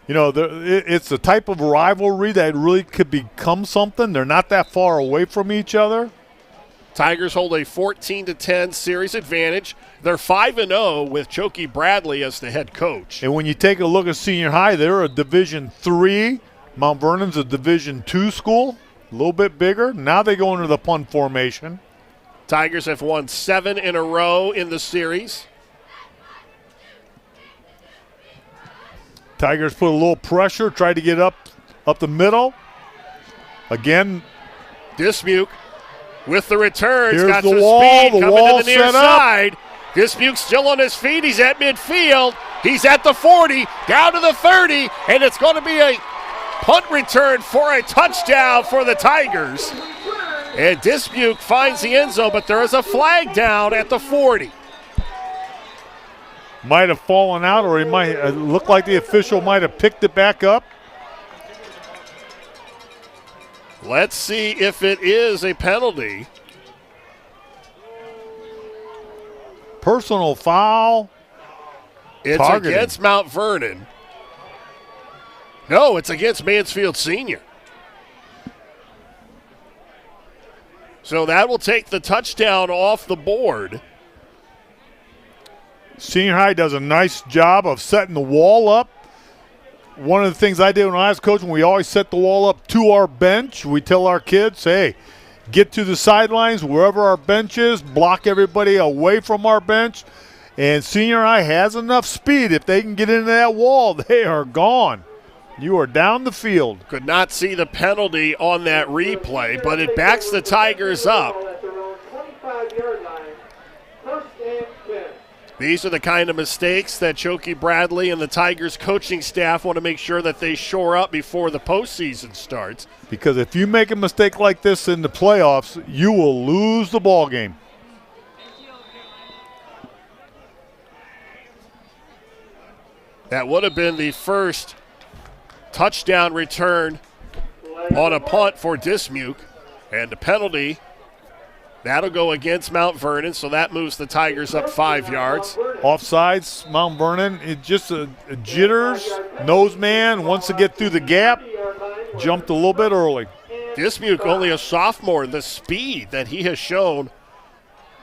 you know, it's the type of rivalry that really could become something. They're not that far away from each other. Tigers hold a 14-10 series advantage. They're 5-0 with Chokey Bradley as the head coach. And when you take a look at Senior High, they're a Division III. Mount Vernon's a Division II school. A little bit bigger. Now they go into the punt formation. Tigers have won 7 in a row in the series. Tigers put a little pressure, tried to get up the middle. Again. Dismuke with the returns. Here's got the some wall, speed the coming wall to the near set side. Dismuke's still on his feet. He's at midfield. He's at the 40, down to the 30, and it's going to be a punt return for a touchdown for the Tigers. And Dismuke finds the end zone, but there is a flag down at the 40. Might have fallen out, or he might look like the official might have picked it back up. Let's see if it is a penalty. Personal foul. It's targeting. Against Mount Vernon. No, it's against Mansfield Senior. So that will take the touchdown off the board. Senior High does a nice job of setting the wall up. One of the things I did when I was coaching, we always set the wall up to our bench. We tell our kids, hey, get to the sidelines wherever our bench is, block everybody away from our bench. And Senior High has enough speed. If they can get into that wall, they are gone. You are down the field. Could not see the penalty on that replay, but it backs the Tigers up. These are the kind of mistakes that Chokey Bradley and the Tigers coaching staff want to make sure that they shore up before the postseason starts. Because if you make a mistake like this in the playoffs, you will lose the ball game. That would have been the first touchdown return on a punt for Dismuke. And the penalty, that'll go against Mount Vernon, so that moves the Tigers up 5 yards. Offsides, Mount Vernon, it just a jitters, nose man, wants to get through the gap, jumped a little bit early. Dismuke, only a sophomore, the speed that he has shown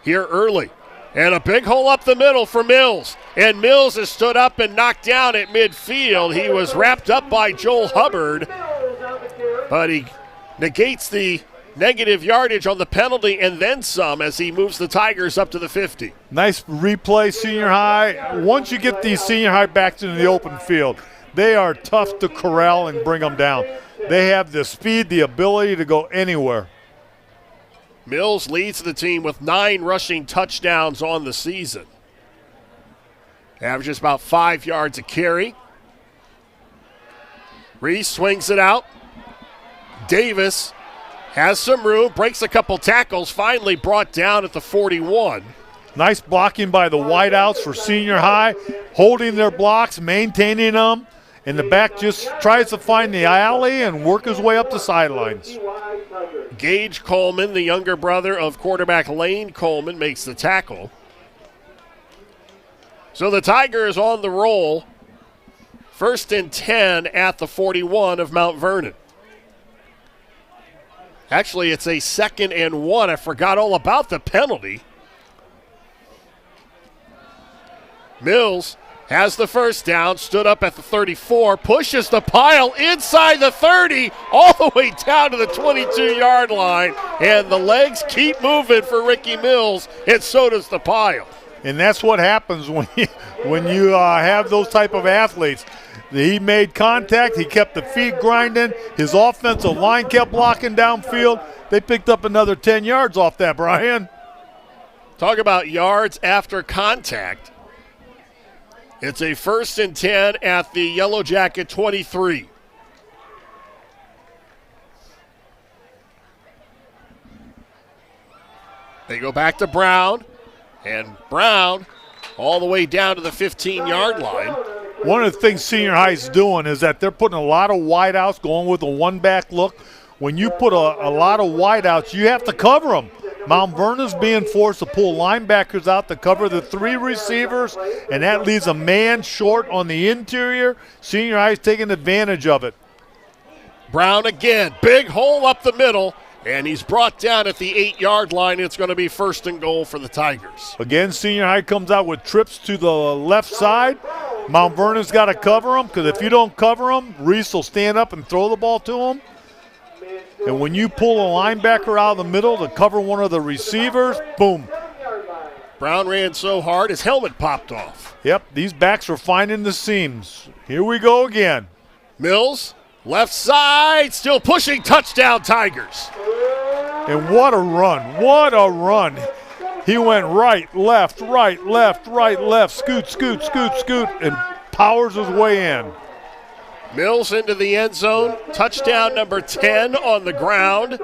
here early. And a big hole up the middle for Mills. And Mills has stood up and knocked down at midfield. He was wrapped up by Joel Hubbard, but he negates the negative yardage on the penalty and then some as he moves the Tigers up to the 50. Nice replay, Senior High. Once you get these Senior High back into the open field, they are tough to corral and bring them down. They have the speed, the ability to go anywhere. Mills leads the team with 9 rushing touchdowns on the season. Averages about 5 yards a carry. Reese swings it out. Davis has some room, breaks a couple tackles, finally brought down at the 41. Nice blocking by the wideouts for Senior High, holding their blocks, maintaining them, and the back just tries to find the alley and work his way up the sidelines. Gage Coleman, the younger brother of quarterback Lane Coleman, makes the tackle. So the Tigers on the roll. 1st and 10 at the 41 of Mount Vernon. Actually, it's a 2nd and 1. I forgot all about the penalty. Mills has the first down, stood up at the 34, pushes the pile inside the 30, all the way down to the 22-yard line, and the legs keep moving for Ricky Mills, and so does the pile. And that's what happens when you have those type of athletes. He made contact. He kept the feet grinding. His offensive line kept blocking downfield. They picked up another 10 yards off that, Brian. Talk about yards after contact. It's a 1st and 10 at the Yellow Jacket 23. They go back to Brown, and Brown all the way down to the 15-yard line. One of the things Senior High is doing is that they're putting a lot of wideouts, going with a one-back look. When you put a lot of wideouts, you have to cover them. Mount Vernon's being forced to pull linebackers out to cover the 3 receivers, and that leaves a man short on the interior. Senior High's taking advantage of it. Brown again, big hole up the middle, and he's brought down at the 8-yard line. It's going to be 1st and goal for the Tigers. Again, Senior High comes out with trips to the left side. Mount Vernon's got to cover them, because if you don't cover them, Reese will stand up and throw the ball to them. And when you pull a linebacker out of the middle to cover one of the receivers, boom. Brown ran so hard his helmet popped off. Yep, these backs are finding the seams. Here we go again. Mills, left side, still pushing, touchdown Tigers. And what a run, what a run. He went right, left, scoot, scoot, scoot, scoot, and powers his way in. Mills into the end zone, touchdown number 10 on the ground.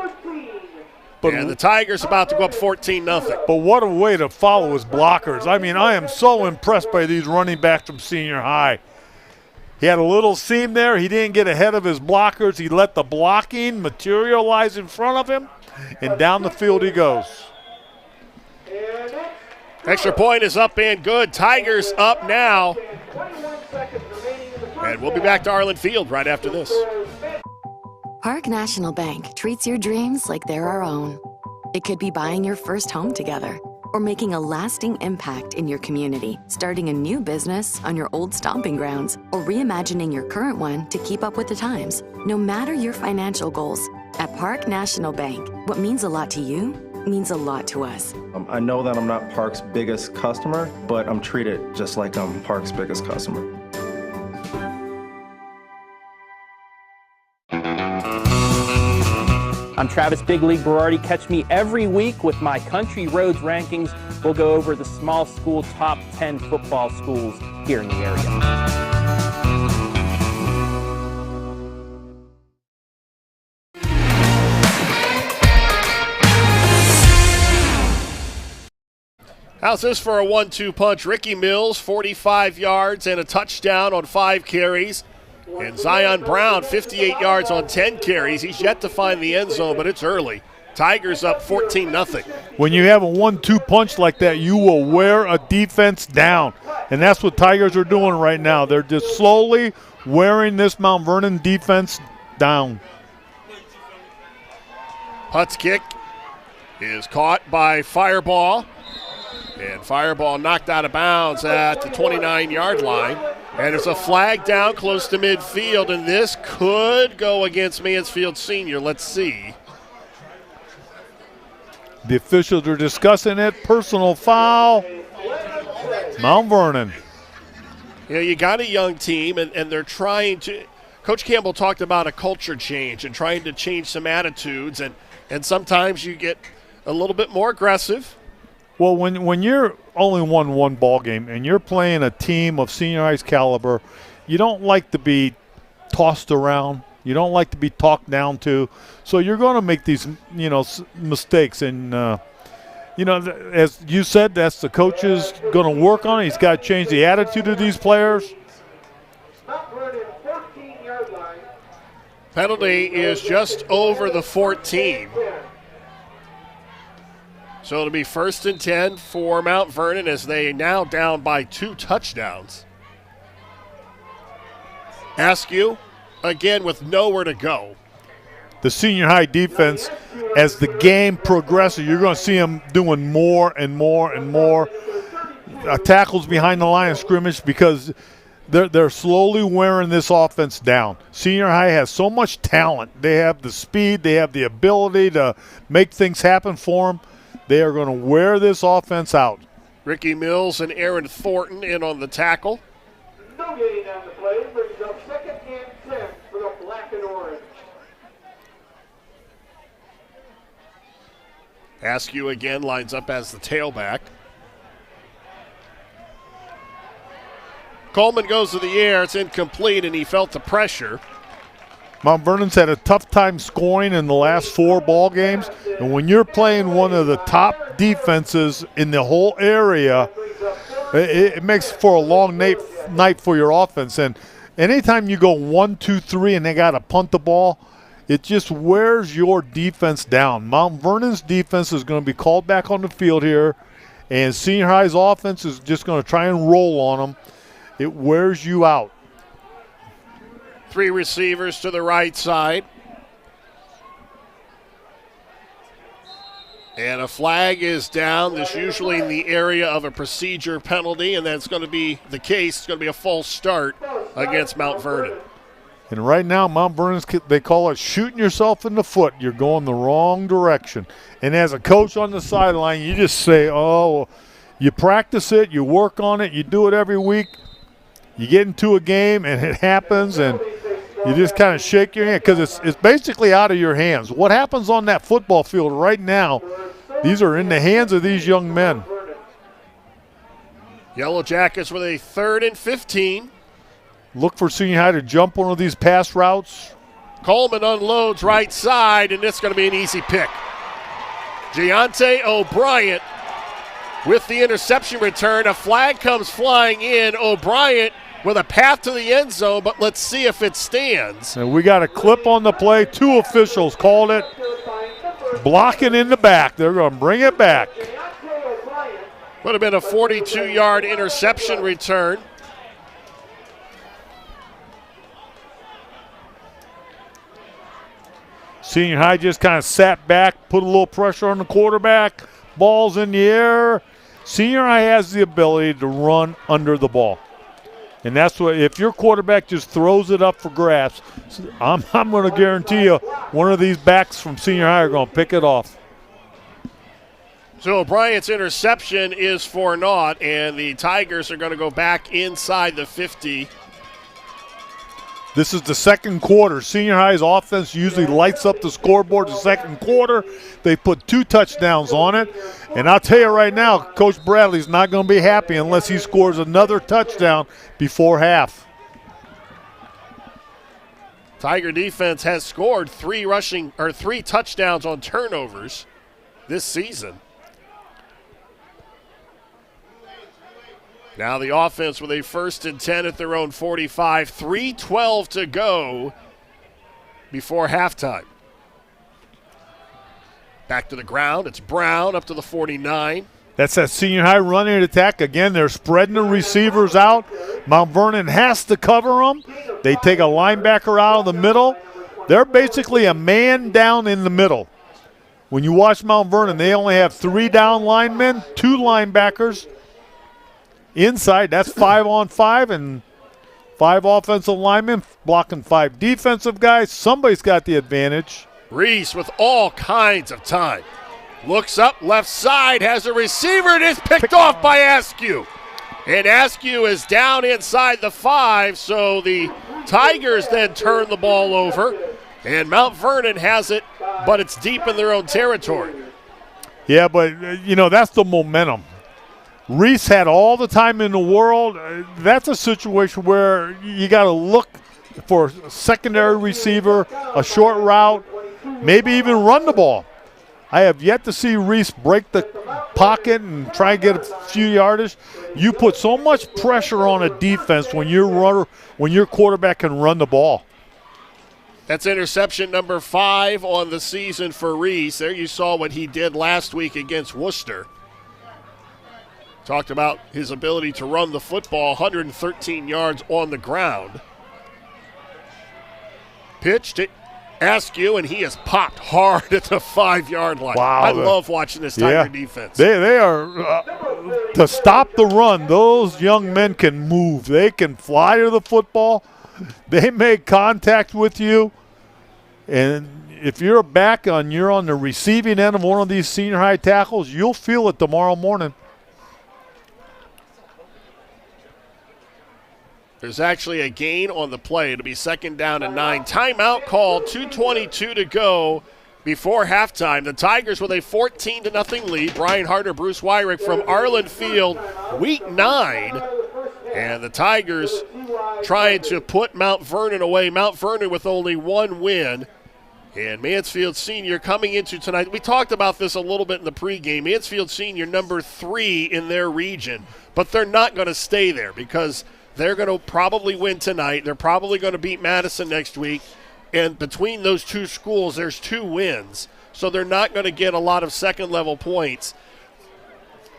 And the Tigers about to go up 14-0. But what a way to follow his blockers. I mean, I am so impressed by these running backs from Senior High. He had a little seam there. He didn't get ahead of his blockers. He let the blocking materialize in front of him, and down the field he goes. Extra point is up and good. Tigers up now 21 seconds remaining in the first And we'll be back to Arlin Field right after this. Park National Bank treats your dreams like they're our own. It could be buying your first home together or making a lasting impact in your community, starting a new business on your old stomping grounds, or reimagining your current one to keep up with the times. No matter your financial goals, at Park National Bank, what means a lot to you means a lot to us. I know that I'm not Park's biggest customer, but I'm treated just like I'm Park's biggest customer. I'm Travis Big League Berardi. Catch me every week with my Country Roads rankings. We'll go over the small school top 10 football schools here in the area. How's this for a 1-2 punch? Ricky Mills, 45 yards and a touchdown on 5 carries. And Zion Brown, 58 yards on 10 carries. He's yet to find the end zone, but it's early. Tigers up 14-0. When you have a 1-2 punch like that, you will wear a defense down. And that's what Tigers are doing right now. They're just slowly wearing this Mount Vernon defense down. Putz kick is caught by Fireball. And Fireball knocked out of bounds at the 29-yard line. And there's a flag down close to midfield, and this could go against Mansfield Senior. Let's see. The officials are discussing it. Personal foul. Mount Vernon. You know, you got a young team, and they're trying to – Coach Campbell talked about a culture change and trying to change some attitudes, and sometimes you get a little bit more aggressive. Well, when you're only won one ball game and you're playing a team of senior high's caliber, you don't like to be tossed around. You don't like to be talked down to. So you're going to make these, mistakes. And, as you said, that's the coach is going to work on it. He's got to change the attitude of these players. Penalty is just over the 14. So it'll be 1st and 10 for Mount Vernon as they now down by 2 touchdowns. Askew, again with nowhere to go. The senior high defense, as the game progresses, you're going to see them doing more and more and more tackles behind the line of scrimmage because they're slowly wearing this offense down. Senior high has so much talent. They have the speed. They have the ability to make things happen for them. They are going to wear this offense out. Ricky Mills and Aaron Thornton in on the tackle. No gain on the play, brings up 2nd and 10 for the black and orange. Askew again lines up as the tailback. Coleman goes to the air. It's incomplete, and he felt the pressure. Mount Vernon's had a tough time scoring in the last 4 ball games, and when you're playing one of the top defenses in the whole area, it makes for a long night for your offense. And anytime you go 1, 2, 3 and they got to punt the ball, it just wears your defense down. Mount Vernon's defense is going to be called back on the field here, and Senior High's offense is just going to try and roll on them. It wears you out. 3 receivers to the right side. And a flag is down. This usually in the area of a procedure penalty, and that's going to be the case. It's going to be a false start against Mount Vernon. And right now, Mount Vernon's, they call it shooting yourself in the foot. You're going the wrong direction. And as a coach on the sideline, you just say, oh, you practice it, you work on it, you do it every week. You get into a game, and it happens, and you just kind of shake your hand because it's basically out of your hands. What happens on that football field right now, these are in the hands of these young men. Yellow Jackets with a 3rd and 15. Look for Senior High to jump one of these pass routes. Coleman unloads right side, and it's going to be an easy pick. Giante O'Brien with the interception return. A flag comes flying in. O'Brien with a path to the end zone, but let's see if it stands. And we got a clip on the play. 2 officials called it blocking in the back. They're going to bring it back. Would have been a 42-yard interception return. Senior High just kind of sat back, put a little pressure on the quarterback, ball's in the air. Senior High has the ability to run under the ball. And that's what, if your quarterback just throws it up for grabs, I'm going to guarantee you one of these backs from Senior High are going to pick it off. So Bryant's interception is for naught, and the Tigers are going to go back inside the 50. This is the second quarter. Senior High's offense usually lights up the scoreboard the second quarter. They put 2 touchdowns on it. And I'll tell you right now, Coach Bradley's not going to be happy unless he scores another touchdown before half. Tiger defense has scored 3 touchdowns on turnovers this season. Now the offense with a 1st and 10 at their own 45, 3:12 to go before halftime. Back to the ground, it's Brown up to the 49. That's that Senior High running attack. Again, they're spreading the receivers out. Mount Vernon has to cover them. They take a linebacker out of the middle. They're basically a man down in the middle. When you watch Mount Vernon, they only have 3 down linemen, 2 linebackers. Inside, that's 5 on 5 and 5 offensive linemen blocking 5 defensive guys. Somebody's got the advantage. Reese with all kinds of time. Looks up, left side, has a receiver, and is picked off by Askew. And Askew is down inside the 5, so the Tigers then turn the ball over. And Mount Vernon has it, but it's deep in their own territory. Yeah, but, that's the momentum. Reese had all the time in the world. That's a situation where you got to look for a secondary receiver, a short route, maybe even run the ball. I have yet to see Reese break the pocket and try and get a few yardage. You put so much pressure on a defense when your quarterback can run the ball. That's interception number 5 on the season for Reese. There you saw what he did last week against Worcester. Talked about his ability to run the football, 113 yards on the ground. Pitch to Askew, and he is popped hard at the 5-yard line. Wow. I love watching this Tiger defense. They are, to stop the run, those young men can move. They can fly to the football. They make contact with you. And if you're back you're on the receiving end of one of these Senior High tackles, you'll feel it tomorrow morning. There's actually a gain on the play. It'll be 2nd down and 9. Timeout called, 2:22 to go before halftime. The Tigers with a 14-0 lead. Brian Harter, Bruce Weirich from Arlin Field, Week 9. And the Tigers trying to put Mount Vernon away. Mount Vernon with only 1 win. And Mansfield Senior coming into tonight. We talked about this a little bit in the pregame. Mansfield Senior number 3 in their region. But they're not going to stay there because they're going to probably win tonight. They're probably going to beat Madison next week. And between those 2 schools, there's 2 wins. So they're not going to get a lot of second-level points.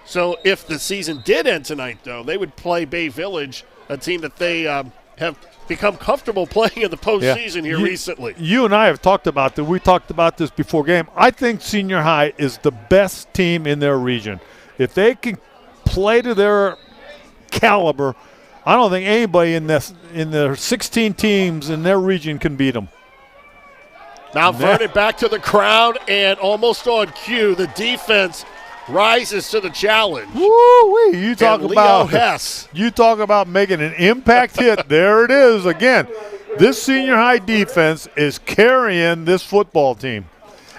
So if the season did end tonight, though, they would play Bay Village, a team that they have become comfortable playing in the postseason here recently. You and I have talked about this. We talked about this before game. I think Senior High is the best team in their region. If they can play to their caliber, I don't think anybody in the 16 teams in their region can beat them. Mount Vernon back to the crowd, and almost on cue, the defense rises to the challenge. Woo-wee. You talk about making an impact hit. There it is again. This Senior High defense is carrying this football team.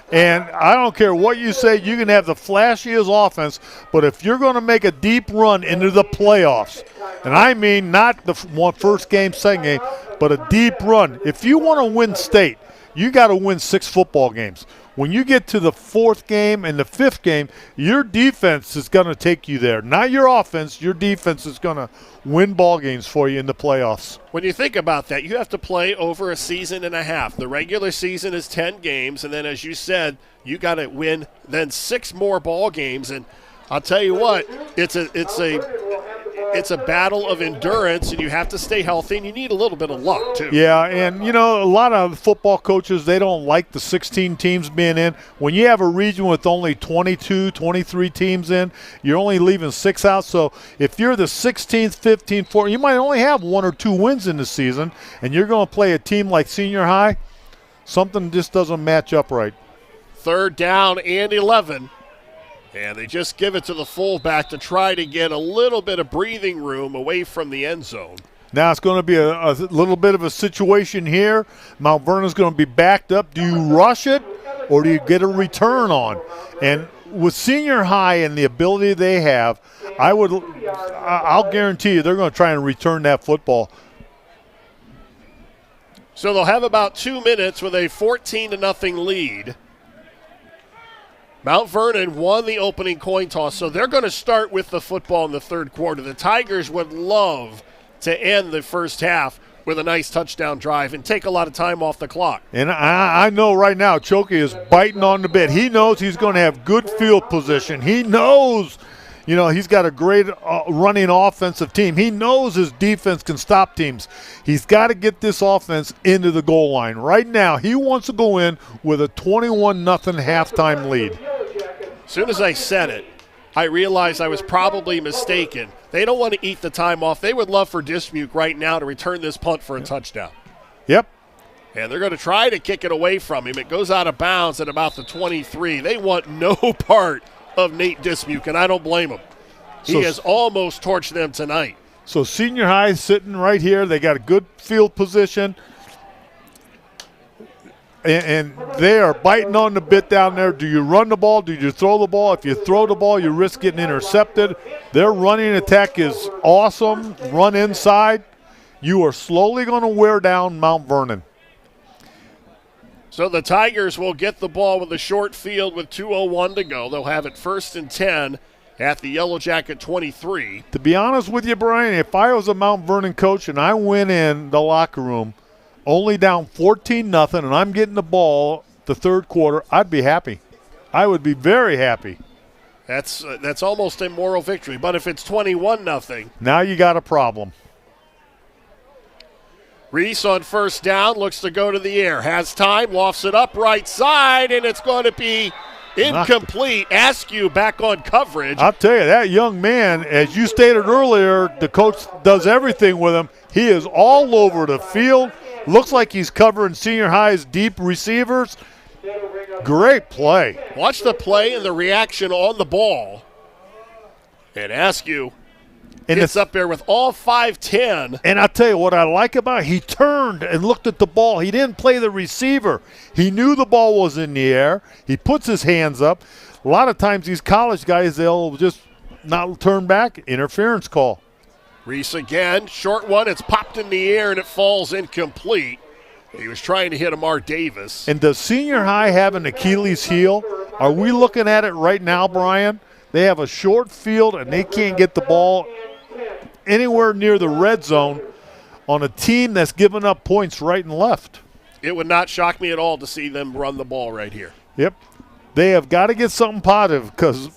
And I don't care what you say, you can have the flashiest offense, but if you're going to make a deep run into the playoffs, and I mean not the first game, second game, but a deep run. If you want to win state, you got to win 6 football games. When you get to the 4th game and the 5th game, your defense is going to take you there. Not your offense. Your defense is going to win ball games for you in the playoffs. When you think about that, you have to play over a season and a half. The regular season is 10 games, and then as you said, you got to win then 6 more ball games. And I'll tell you what, it's it's a battle of endurance, and you have to stay healthy, and you need a little bit of luck, too. Yeah, and, a lot of football coaches, they don't like the 16 teams being in. When you have a region with only 22, 23 teams in, you're only leaving 6 out. So if you're the 16th, 15th, 14th, you might only have 1 or 2 wins in the season, and you're going to play a team like Senior High, something just doesn't match up right. 3rd down and 11. And they just give it to the fullback to try to get a little bit of breathing room away from the end zone. Now it's going to be a little bit of a situation here. Mount Vernon's going to be backed up. Do you rush it or do you get a return on? And with Senior High and the ability they have, I'll guarantee you they're going to try and return that football. So they'll have about 2 minutes with a 14-0 lead. Mount Vernon won the opening coin toss, so they're going to start with the football in the 3rd quarter. The Tigers would love to end the first half with a nice touchdown drive and take a lot of time off the clock. And I know right now Choke is biting on the bit. He knows he's going to have good field position. He knows, he's got a great running offensive team. He knows his defense can stop teams. He's got to get this offense into the goal line. Right now, he wants to go in with a 21-0 halftime lead. As soon as I said it, I realized I was probably mistaken. They don't want to eat the time off. They would love for Dismuke right now to return this punt for a touchdown. Yep. And they're going to try to kick it away from him. It goes out of bounds at about the 23. They want no part of Nate Dismuke, and I don't blame him. He has almost torched them tonight. So Senior High sitting right here. They got a good field position. And they are biting on the bit down there. Do you run the ball? Do you throw the ball? If you throw the ball, you risk getting intercepted. Their running attack is awesome. Run inside. You are slowly going to wear down Mount Vernon. So the Tigers will get the ball with a short field with 2:01 to go. They'll have it 1st and 10 at the Yellow Jacket 23. To be honest with you, Brian, if I was a Mount Vernon coach and I went in the locker room only down 14-0 and I'm getting the ball the 3rd quarter, I'd be happy. I would be very happy. That's almost a moral victory. But if it's 21-0. Now you got a problem. Reese on 1st down, looks to go to the air. Has time, lofts it up right side, and it's going to be incomplete. Askew back on coverage. I'll tell you, that young man, as you stated earlier, the coach does everything with him. He is all over the field. Looks like he's covering Senior High's deep receivers. Great play. Watch the play and the reaction on the ball. And Askew gets up there with all 5'10". And I'll tell you what I like about it, he turned and looked at the ball. He didn't play the receiver. He knew the ball was in the air. He puts his hands up. A lot of times these college guys, they'll just not turn back. Interference call. Reese again, short one. It's popped in the air and it falls incomplete. He was trying to hit Amar Davis. And does Senior High have an Achilles heel? Are we looking at it right now, Brian? They have a short field and they can't get the ball anywhere near the red zone on a team that's giving up points right and left. It would not shock me at all to see them run the ball right here. Yep. They have got to get something positive because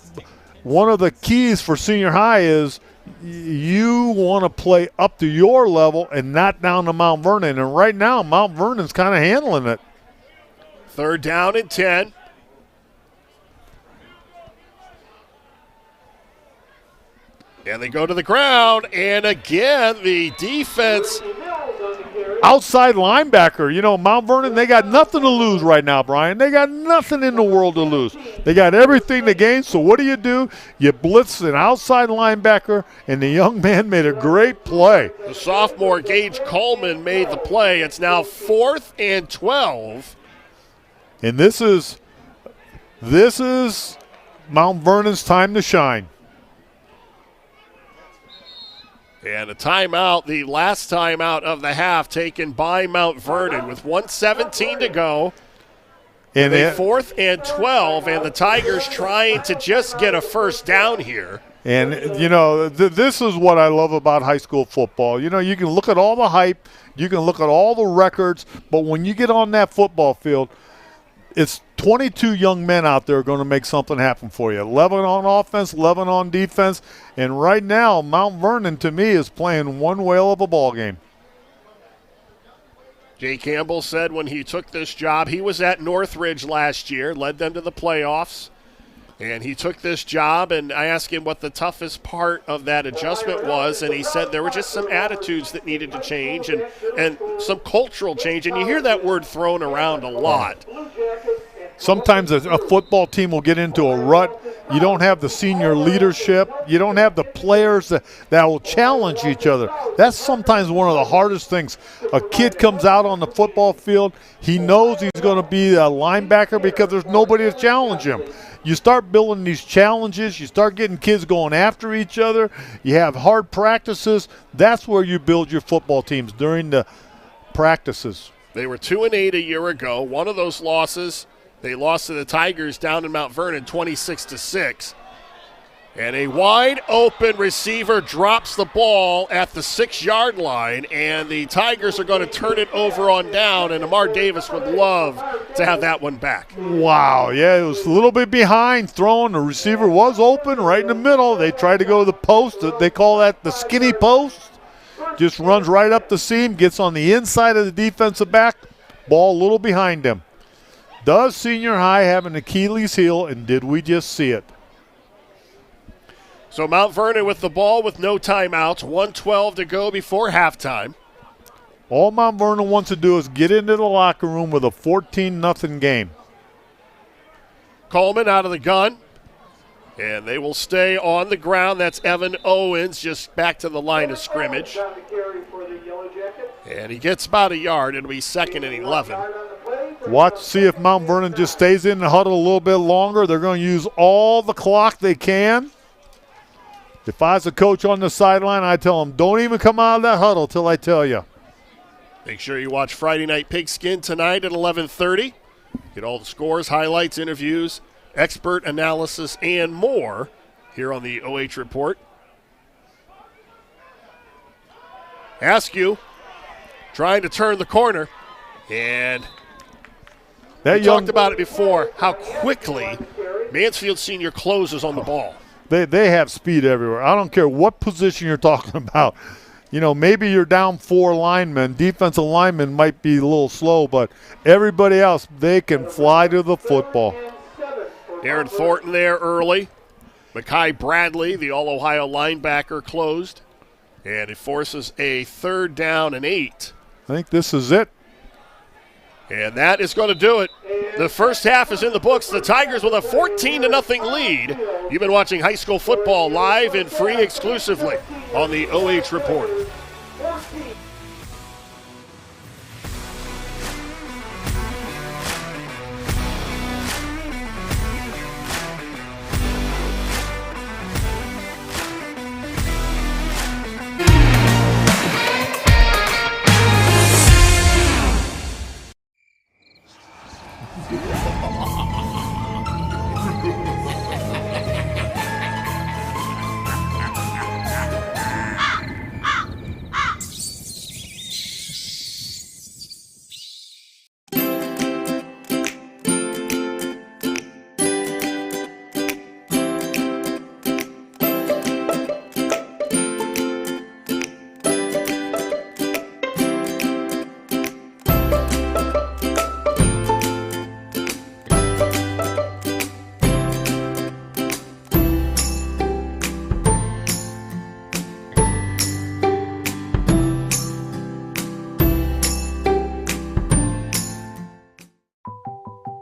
one of the keys for Senior High is you want to play up to your level and not down to Mount Vernon. And right now, Mount Vernon's kind of handling it. 3rd down and 10. And they go to the ground, and again, the defense. Outside linebacker. Mount Vernon, they got nothing to lose right now, Brian. They got nothing in the world to lose. They got everything to gain, so what do? You blitz an outside linebacker, and the young man made a great play. The sophomore Gage Coleman made the play. It's now 4th and 12. And this is Mount Vernon's time to shine. And a timeout, the last timeout of the half taken by Mount Vernon with 1:17 to go. And 4th and 12, and the Tigers trying to just get a first down here. And, this is what I love about high school football. You can look at all the hype, you can look at all the records, but when you get on that football field, it's 22 young men out there are going to make something happen for you. 11 on offense, 11 on defense. And right now, Mount Vernon, to me, is playing one whale of a ball game. Jay Campbell said when he took this job, he was at Northridge last year, led them to the playoffs. And he took this job, and I asked him what the toughest part of that adjustment was, and he said there were just some attitudes that needed to change and some cultural change. And you hear that word thrown around a lot. Sometimes a football team will get into a rut. You don't have the senior leadership. You don't have the players that will challenge each other. That's sometimes one of the hardest things. A kid comes out on the football field. He knows he's going to be a linebacker because there's nobody to challenge him. You start building these challenges. You start getting kids going after each other. You have hard practices. That's where you build your football teams, during the practices. They were 2-8 a year ago. One of those losses, they lost to the Tygers down in Mount Vernon 26-6. And a wide-open receiver drops the ball at the 6-yard line, and the Tigers are going to turn it over on down, and Amar Davis would love to have that one back. Wow, yeah, it was a little bit behind throwing. The receiver was open right in the middle. They tried to go to the post. They call that the skinny post. Just runs right up the seam, gets on the inside of the defensive back, ball a little behind him. Does senior high have an Achilles heel, and did we just see it? So Mount Vernon with the ball with no timeouts, 1:12 to go before halftime. All Mount Vernon wants to do is get into the locker room with a 14-0 game. Coleman out of the gun, and they will stay on the ground. That's Evan Owens just back to the line of scrimmage. And he gets about a yard. It'll be 2nd and 11. Watch, see if Mount Vernon just stays in the huddle a little bit longer. They're going to use all the clock they can. If I was a coach on the sideline, I'd tell them, don't even come out of that huddle till I tell you. Make sure you watch Friday Night Pigskin tonight at 11:30. Get all the scores, highlights, interviews, expert analysis, and more here on the OH Report. Askew trying to turn the corner, and we talked about it before, how quickly Mansfield Senior closes on the ball. They have speed everywhere. I don't care what position you're talking about. You know, maybe you're down 4 linemen. Defensive linemen might be a little slow, but everybody else, they can fly to the football. Aaron Thornton there early. Mekhi Bradley, the All-Ohio linebacker, closed. And it forces a 3rd down and 8. I think this is it. And that is going to do it. The first half is in the books. The Tigers with a 14-0 lead. You've been watching high school football live and free exclusively on the OH Report.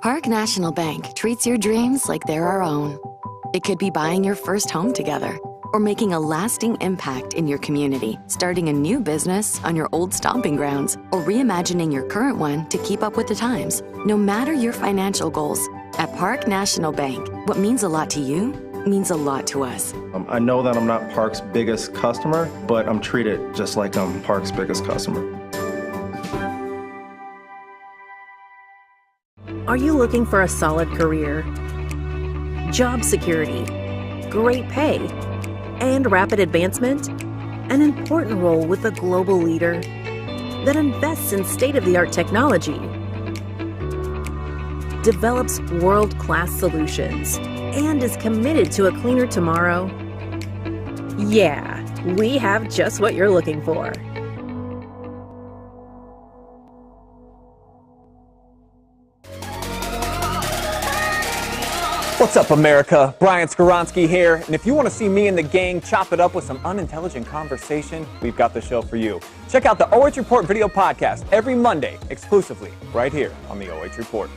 Park National Bank treats your dreams like they're our own. It could be buying your first home together or making a lasting impact in your community, starting a new business on your old stomping grounds, or reimagining your current one to keep up with the times. No matter your financial goals, at Park National Bank, what means a lot to you means a lot to us. I know that I'm not Park's biggest customer, but I'm treated just like I'm Park's biggest customer. Are you looking for a solid career, job security, great pay, and rapid advancement? An important role with a global leader that invests in state-of-the-art technology? develops world-class solutions, and is committed to a cleaner tomorrow? Yeah, we have just what you're looking for. What's up, America? Brian Skoronsky here, and if you want to see me and the gang chop it up with some unintelligent conversation, we've got the show for you. Check out the OH Report video podcast every Monday, exclusively right here on the OH Report.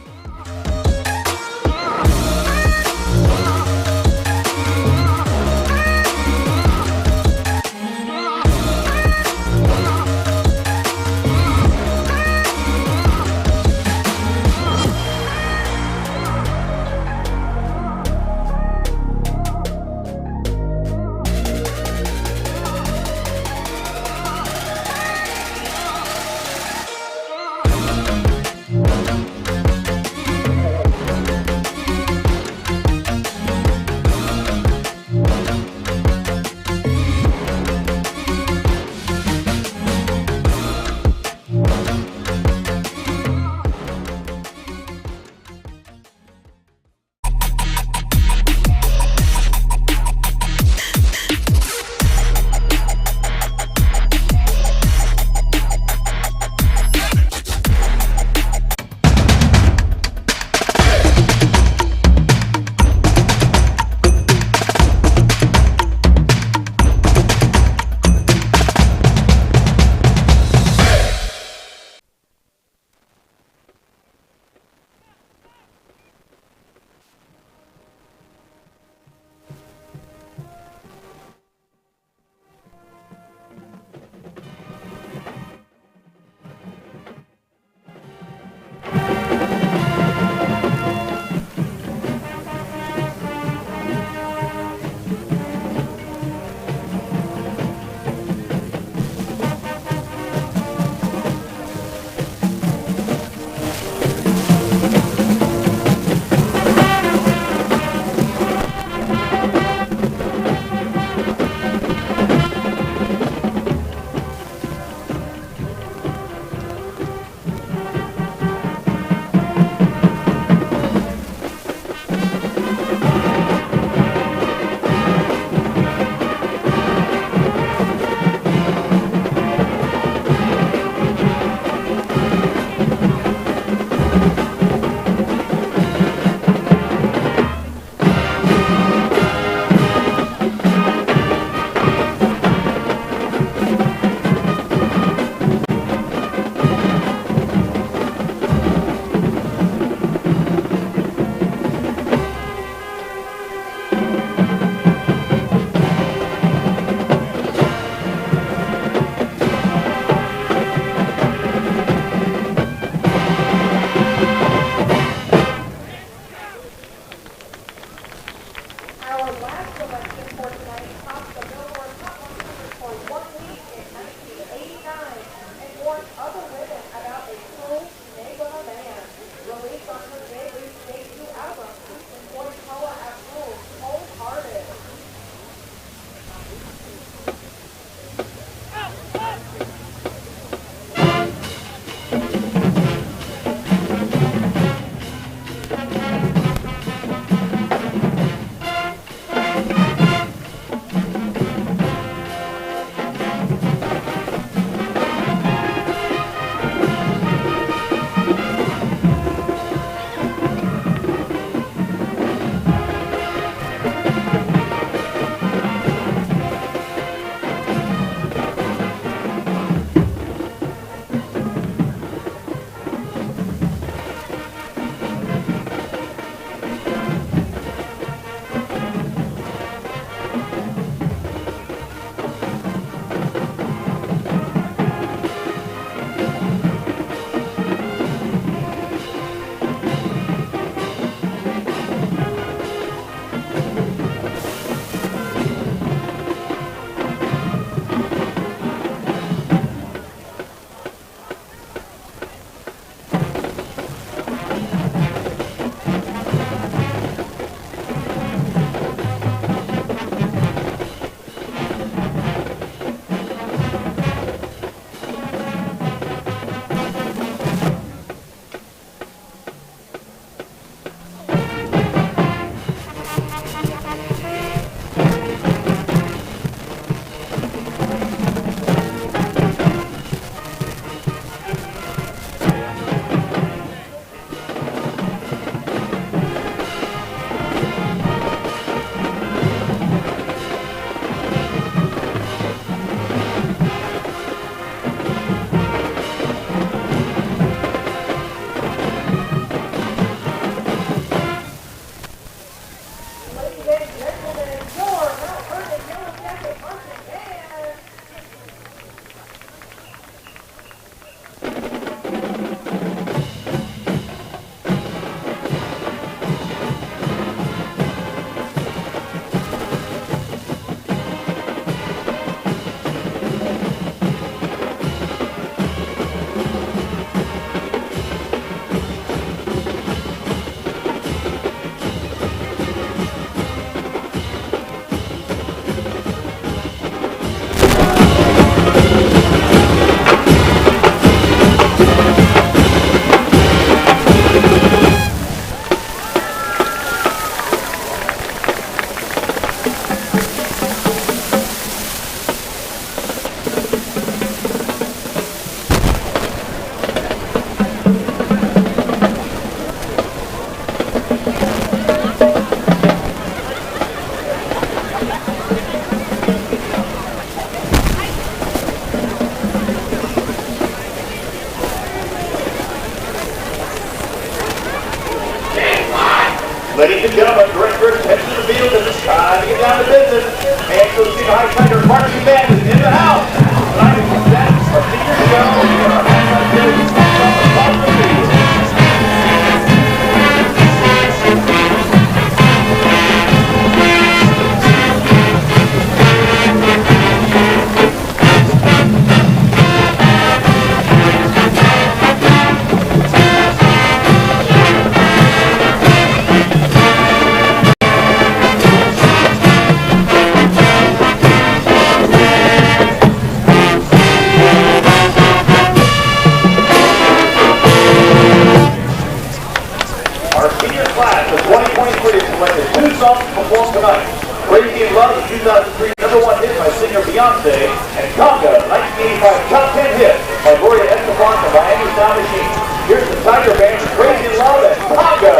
Ladies and gentlemen, directors, head to the field, and it's time to get down to business. Mansfield Senior High Tiger marching band is in the house. Tonight we present our senior show here on Mansfield Senior across the field. Performed tonight. Crazy in Love, the 2003 #1 hit by singer Beyonce, and Conga, 1985 top 10 hit by Gloria Estefan and Miami Sound Machine. Here's the Tiger Band's Crazy in Love and Conga.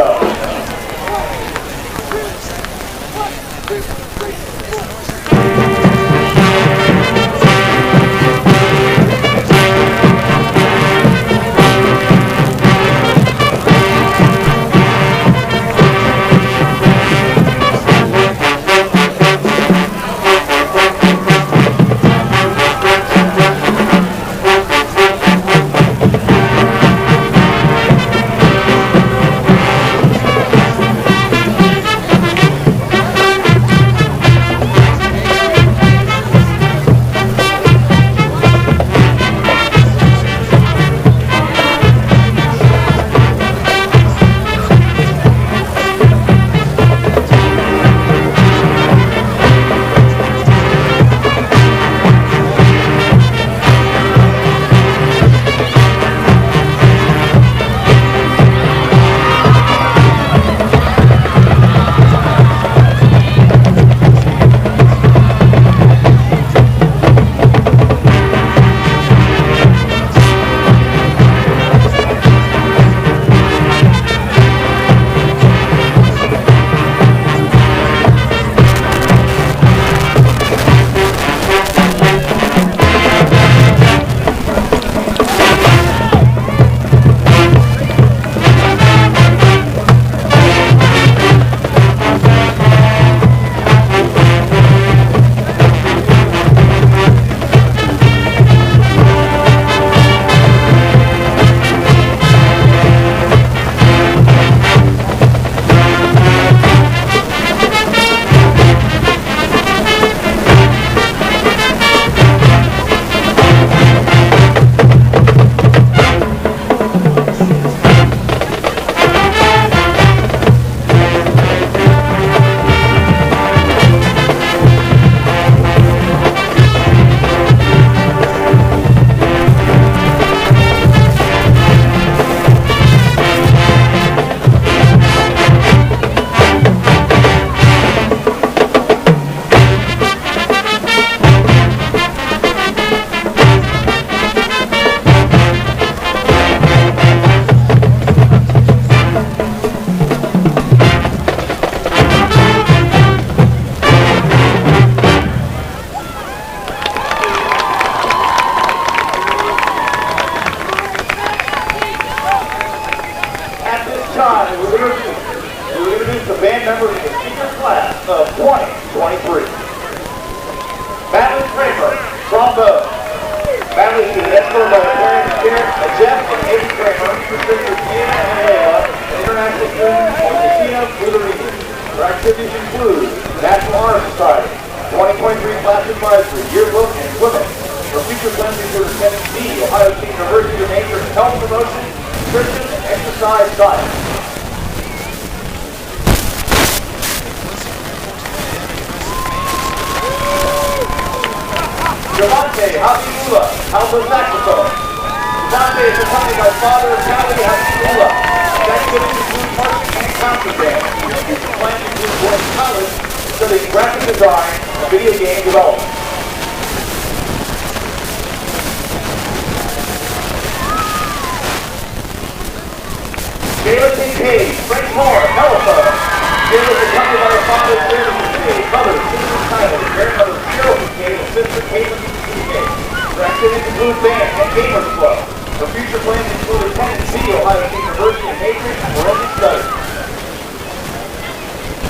For future plans include attending Ohio State University and Matrix and forensic studies.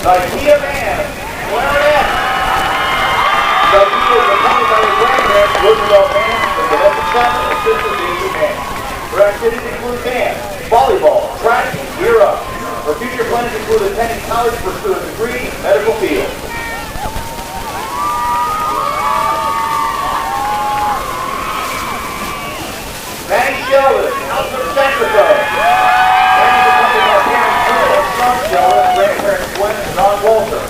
Ikea van, clarinet. Ikea is accompanied by his grandparents, Roosevelt band, the Vanessa Chapman, and sister Daisy band. Her activities include band, volleyball, track, and gear up. Her future plans include attending college to pursue a degree in medical field. Maddie Sheldon, outfit saxophone. Maddie's accompanied by parents Bill and son Sheldon, grandparents Gwen and Don Walter.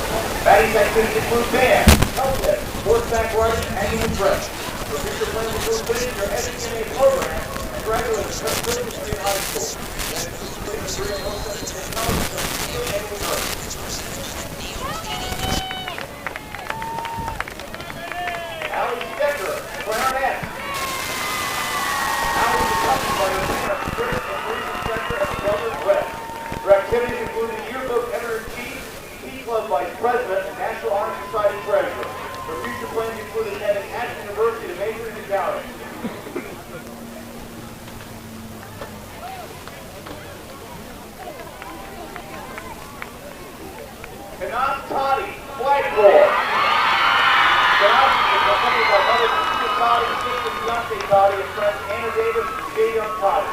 Maddie's activities include band, outfit, horseback riding, and human dress. Her future plans include finishing her SEMA program and graduating from Trimble High School. Then anticipating a career in most technology and dress. Allie Stecker, clarinet. Allie is accompanied by her parents, Chris and Teresa Stecker, and brother Brett. Her activities include the yearbook editor-in-chief, Tea Club vice president, and National Honor Society treasurer. Her future plans include attending Ashton University to major in accounting. Kanat Toddy, flagpole. Kanat is accompanied by mother Cecilia Toddy, sister Beyonce Toddy, and friends Anna Davis and Jay Young Toddy.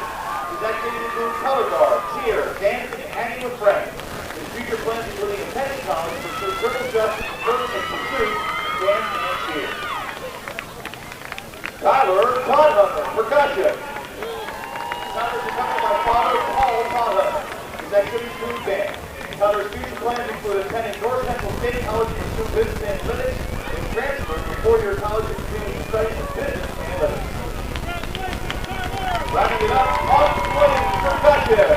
His activities include color guard, cheer, dancing, and hanging with friends. His future plans including attending college to pursue criminal justice, serving and pursuit, dance, and cheer. Tyler Toddhunter, percussion. Tyler is accompanied by father Paul Toddhunter. His activities include band. Tyler's future plans include attending North Central State College to pursue business analytics and transfer to a four-year college to continue studies in business analytics. Rounding it up, Austin Williams, percussion.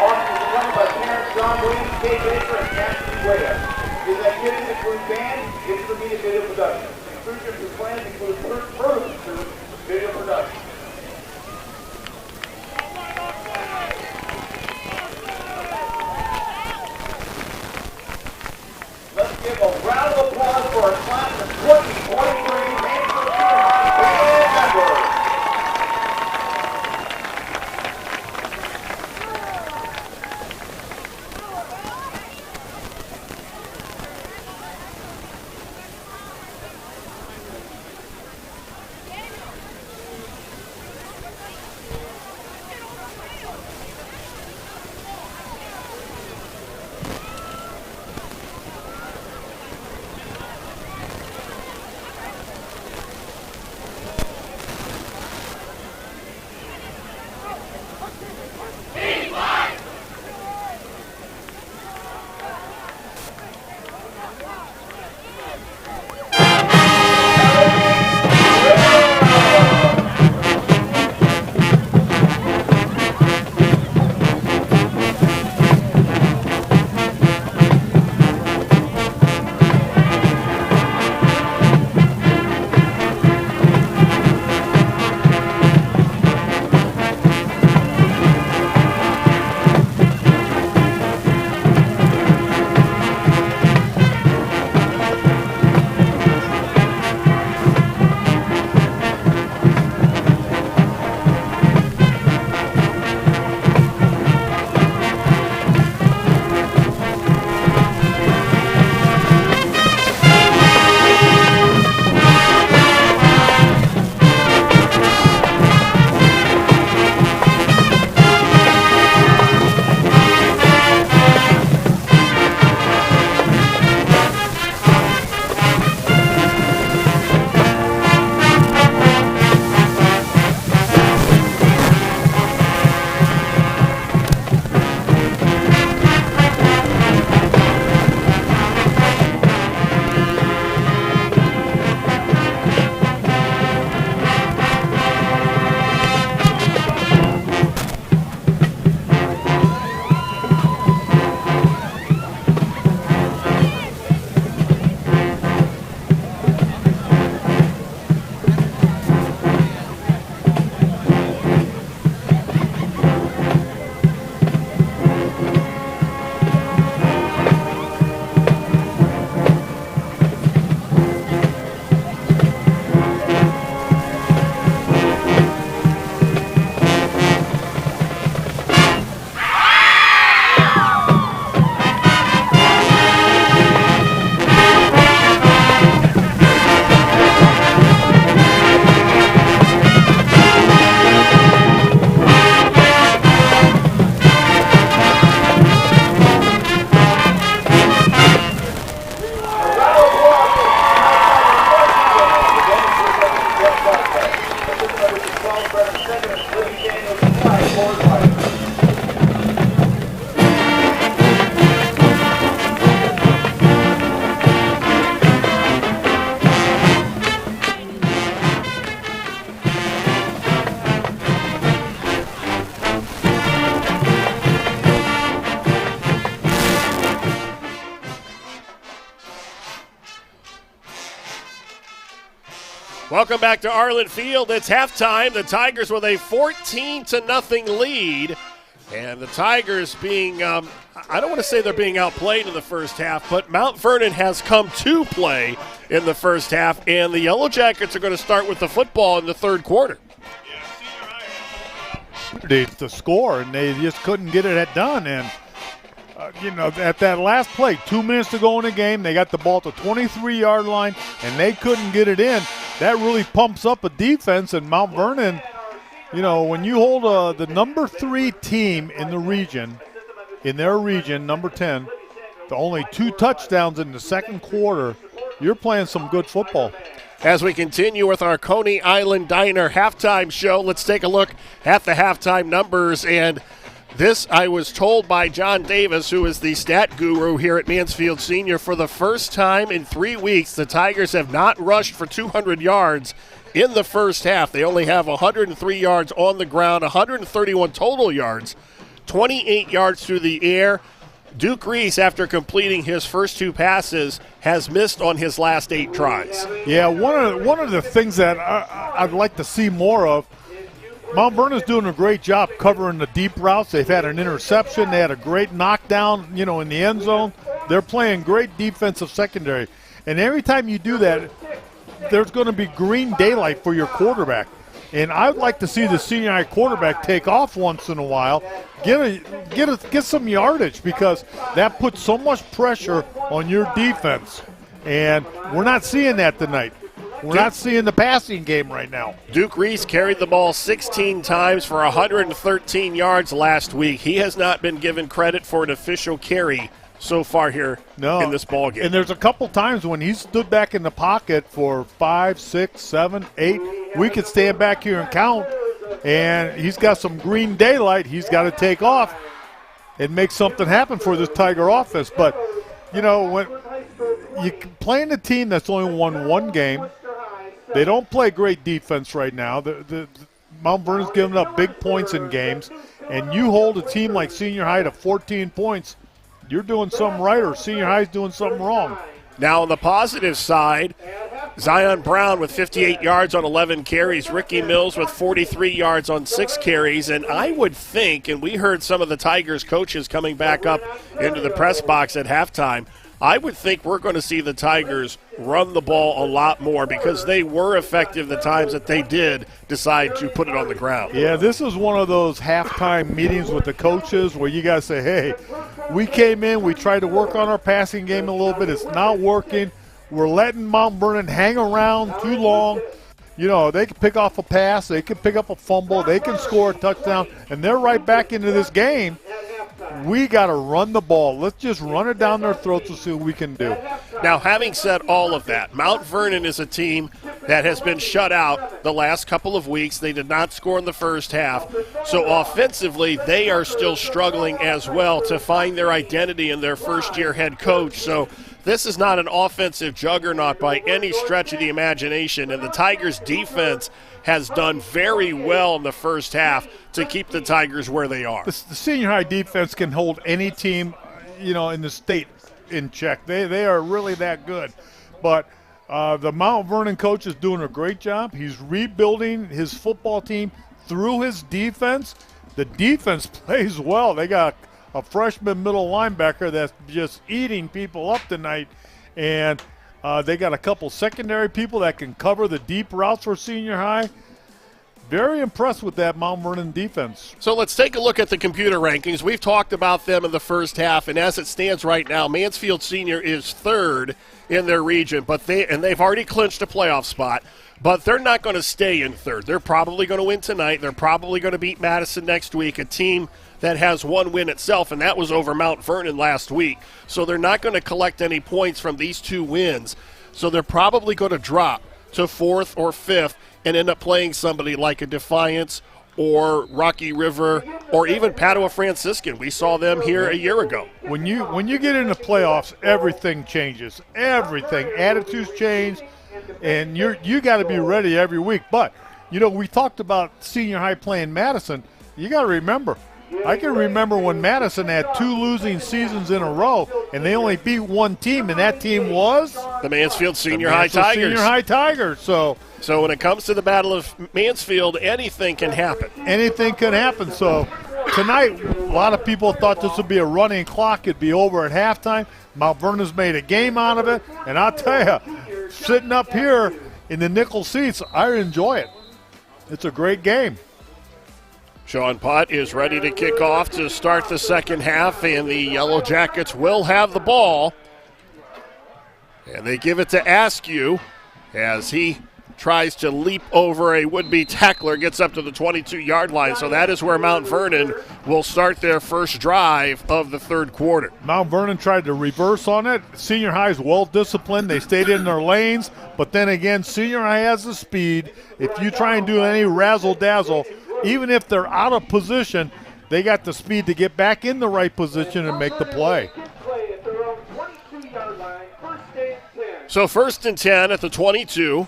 Austin is accompanied by parents John Williams, Kay Baker, and Cassidy Williams. His activities include band, intermediate video production. His future plans include further pursuit video production. Let's give a round of applause for our class of 2023 Mansfield Welcome back to Arlin Field. It's halftime. The Tigers with a 14-0 lead. And the Tigers being, I don't want to say they're being outplayed in the first half, but Mount Vernon has come to play in the first half, and the Yellow Jackets are going to start with the football in the third quarter. To score, and they just couldn't get it done. And, at that last play, 2 minutes to go in the game, they got the ball at the 23-yard line, and they couldn't get it in. That really pumps up a defense, and Mount Vernon, when you hold the number 3 team in the region, number 10, to only 2 touchdowns in the second quarter, you're playing some good football. As we continue with our Coney Island Diner halftime show, let's take a look at the halftime numbers. And this, I was told by John Davis, who is the stat guru here at Mansfield Senior, for the first time in 3 weeks, the Tigers have not rushed for 200 yards in the first half. They only have 103 yards on the ground, 131 total yards, 28 yards through the air. Duke Reese, after completing his first 2 passes, has missed on his last 8 tries. Yeah, one of the things that I'd like to see more of, Mount Vernon's doing a great job covering the deep routes. They've had an interception. They had a great knockdown, in the end zone. They're playing great defensive secondary. And every time you do that, there's going to be green daylight for your quarterback. And I'd like to see the senior high quarterback take off once in a while, get some yardage, because that puts so much pressure on your defense. And we're not seeing that tonight. We're not seeing the passing game right now. Duke Reese carried the ball 16 times for 113 yards last week. He has not been given credit for an official carry so far here in this ball game. And there's a couple times when he stood back in the pocket for 5, 6, 7, 8. We could stand back here and count, and he's got some green daylight. He's got to take off and make something happen for this Tiger offense. But, when you're playing a team that's only won 1 game, they don't play great defense right now. The Mount Vernon's giving up big points in games, and you hold a team like Senior High to 14 points, you're doing something right, or Senior High's doing something wrong. Now on the positive side, Zion Brown with 58 yards on 11 carries, Ricky Mills with 43 yards on 6 carries, and I would think, and we heard some of the Tigers coaches coming back up into the press box at halftime, I would think we're going to see the Tigers run the ball a lot more, because they were effective the times that they did decide to put it on the ground. Yeah, this is one of those halftime meetings with the coaches where you guys say, hey, we came in, we tried to work on our passing game a little bit. It's not working. We're letting Mount Vernon hang around too long. They can pick off a pass. They can pick up a fumble. They can score a touchdown, and they're right back into this game. We got to run the ball. Let's just run it down their throats and see what we can do. Now, having said all of that, Mount Vernon is a team that has been shut out the last couple of weeks. They did not score in the first half. So offensively, they are still struggling as well to find their identity in their first-year head coach. So this is not an offensive juggernaut by any stretch of the imagination, and the Tigers' defense has done very well in the first half to keep the Tigers where they are. The senior high defense can hold any team, in the state in check. They are really that good. But the Mount Vernon coach is doing a great job. He's rebuilding his football team through his defense. The defense plays well. They got a freshman middle linebacker that's just eating people up tonight. And they got a couple secondary people that can cover the deep routes for senior high. Very impressed with that Mount Vernon defense. So let's take a look at the computer rankings. We've talked about them in the first half, and as it stands right now, Mansfield Senior is third in their region, but they've already clinched a playoff spot. But they're not going to stay in third. They're probably going to win tonight. They're probably going to beat Madison next week, a team that has 1 win itself, and that was over Mount Vernon last week. So they're not going to collect any points from these 2 wins. So they're probably going to drop to 4th or 5th and end up playing somebody like a Defiance or Rocky River or even Padua Franciscan. We saw them here a year ago. When you get into playoffs, everything changes. Everything. Attitudes change, and you got to be ready every week. But, we talked about senior high playing Madison. You got to remember, I can remember when Madison had 2 losing seasons in a row, and they only beat 1 team, and that team was the Mansfield Senior High Tigers. Senior High Tigers. So So when it comes to the Battle of Mansfield, anything can happen. Anything can happen. So tonight, a lot of people thought this would be a running clock. It'd be over at halftime. Mount Vernon's made a game out of it. And I'll tell you, sitting up here in the nickel seats, I enjoy it. It's a great game. Sean Pott is ready to kick off to start the second half, and the Yellow Jackets will have the ball. And they give it to Askew as he tries to leap over a would-be tackler, gets up to the 22-yard line. So that is where Mount Vernon will start their first drive of the third quarter. Mount Vernon tried to reverse on it. Senior High is well-disciplined. They stayed in their lanes. But then again, Senior High has the speed. If you try and do any razzle-dazzle, even if they're out of position, they got the speed to get back in the right position and make the play. So 1st and 10 at the 22.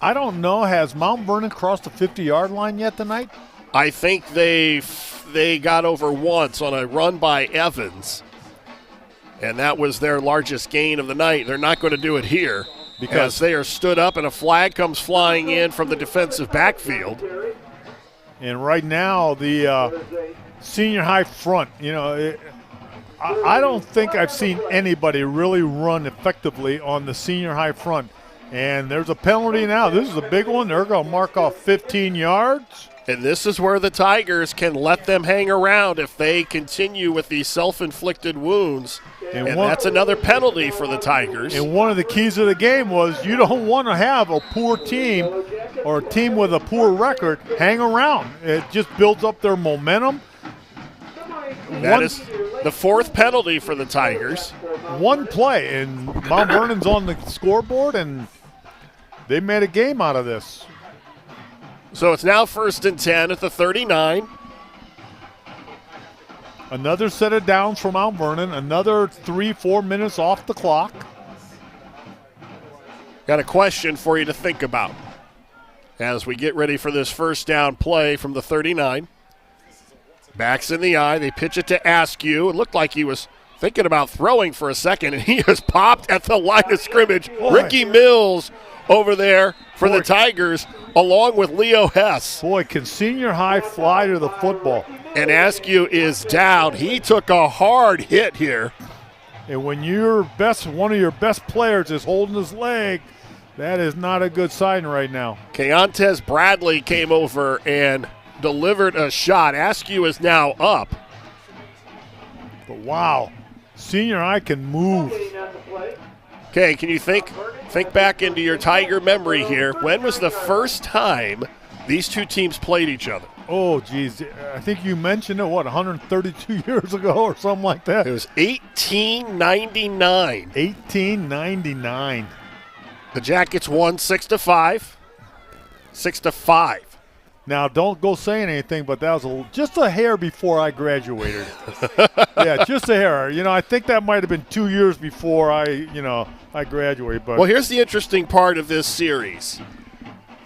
I don't know, has Mount Vernon crossed the 50-yard line yet tonight? I think they got over once on a run by Evans, and that was their largest gain of the night. They're not going to do it here because they are stood up and a flag comes flying in from the defensive backfield. And right now, the Senior High front, I don't think I've seen anybody really run effectively on the Senior High front. And there's a penalty now. This is a big one. They're going to mark off 15 yards. And this is where the Tigers can let them hang around if they continue with these self-inflicted wounds. And that's another penalty for the Tigers. And one of the keys of the game was you don't want to have a poor team or a team with a poor record hang around. It just builds up their momentum. That is the fourth penalty for the Tigers. One play, and Mount Vernon's on the scoreboard, and they made a game out of this. So it's now 1st and 10 at the 39. Another set of downs for Mount Vernon. Another 3-4 minutes off the clock. Got a question for you to think about as we get ready for this first down play from the 39. Backs in the eye. They pitch it to Askew. It looked like he was thinking about throwing for a second, and he has popped at the line of scrimmage. Ricky Mills over there for the Tigers, along with Leo Hess. Boy, can Senior High fly to the football. And Askew is down. He took a hard hit here. And when one of your best players is holding his leg, that is not a good sign right now. Keontae Bradley came over and delivered a shot. Askew is now up. But wow, Senior High can move. Okay, can you think back into your Tiger memory here? When was the first time these two teams played each other? Oh, geez. I think you mentioned it, 132 years ago or something like that? It was 1899. 1899. The Jackets won 6-5. 6-5. Now, don't go saying anything, but that was just a hair before I graduated. Yeah, just a hair. I think that might have been 2 years before I graduated. But well, here's the interesting part of this series.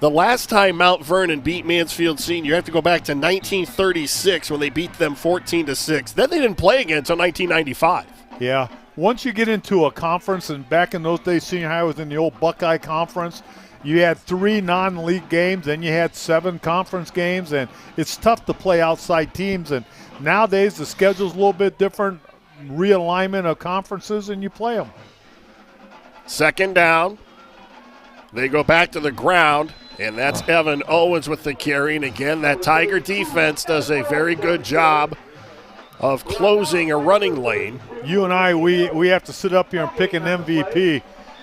The last time Mount Vernon beat Mansfield Senior, you have to go back to 1936 when they beat them 14-6. Then they didn't play again until 1995. Yeah. Once you get into a conference, and back in those days, Senior High was in the old Buckeye Conference, you had 3 non-league games, then you had 7 conference games, and it's tough to play outside teams. And nowadays the schedule's a little bit different, realignment of conferences, and you play them. Second down. They go back to the ground, and that's Evan Owens with the carry. And again, that Tiger defense does a very good job of closing a running lane. You and I, we have to sit up here and pick an MVP.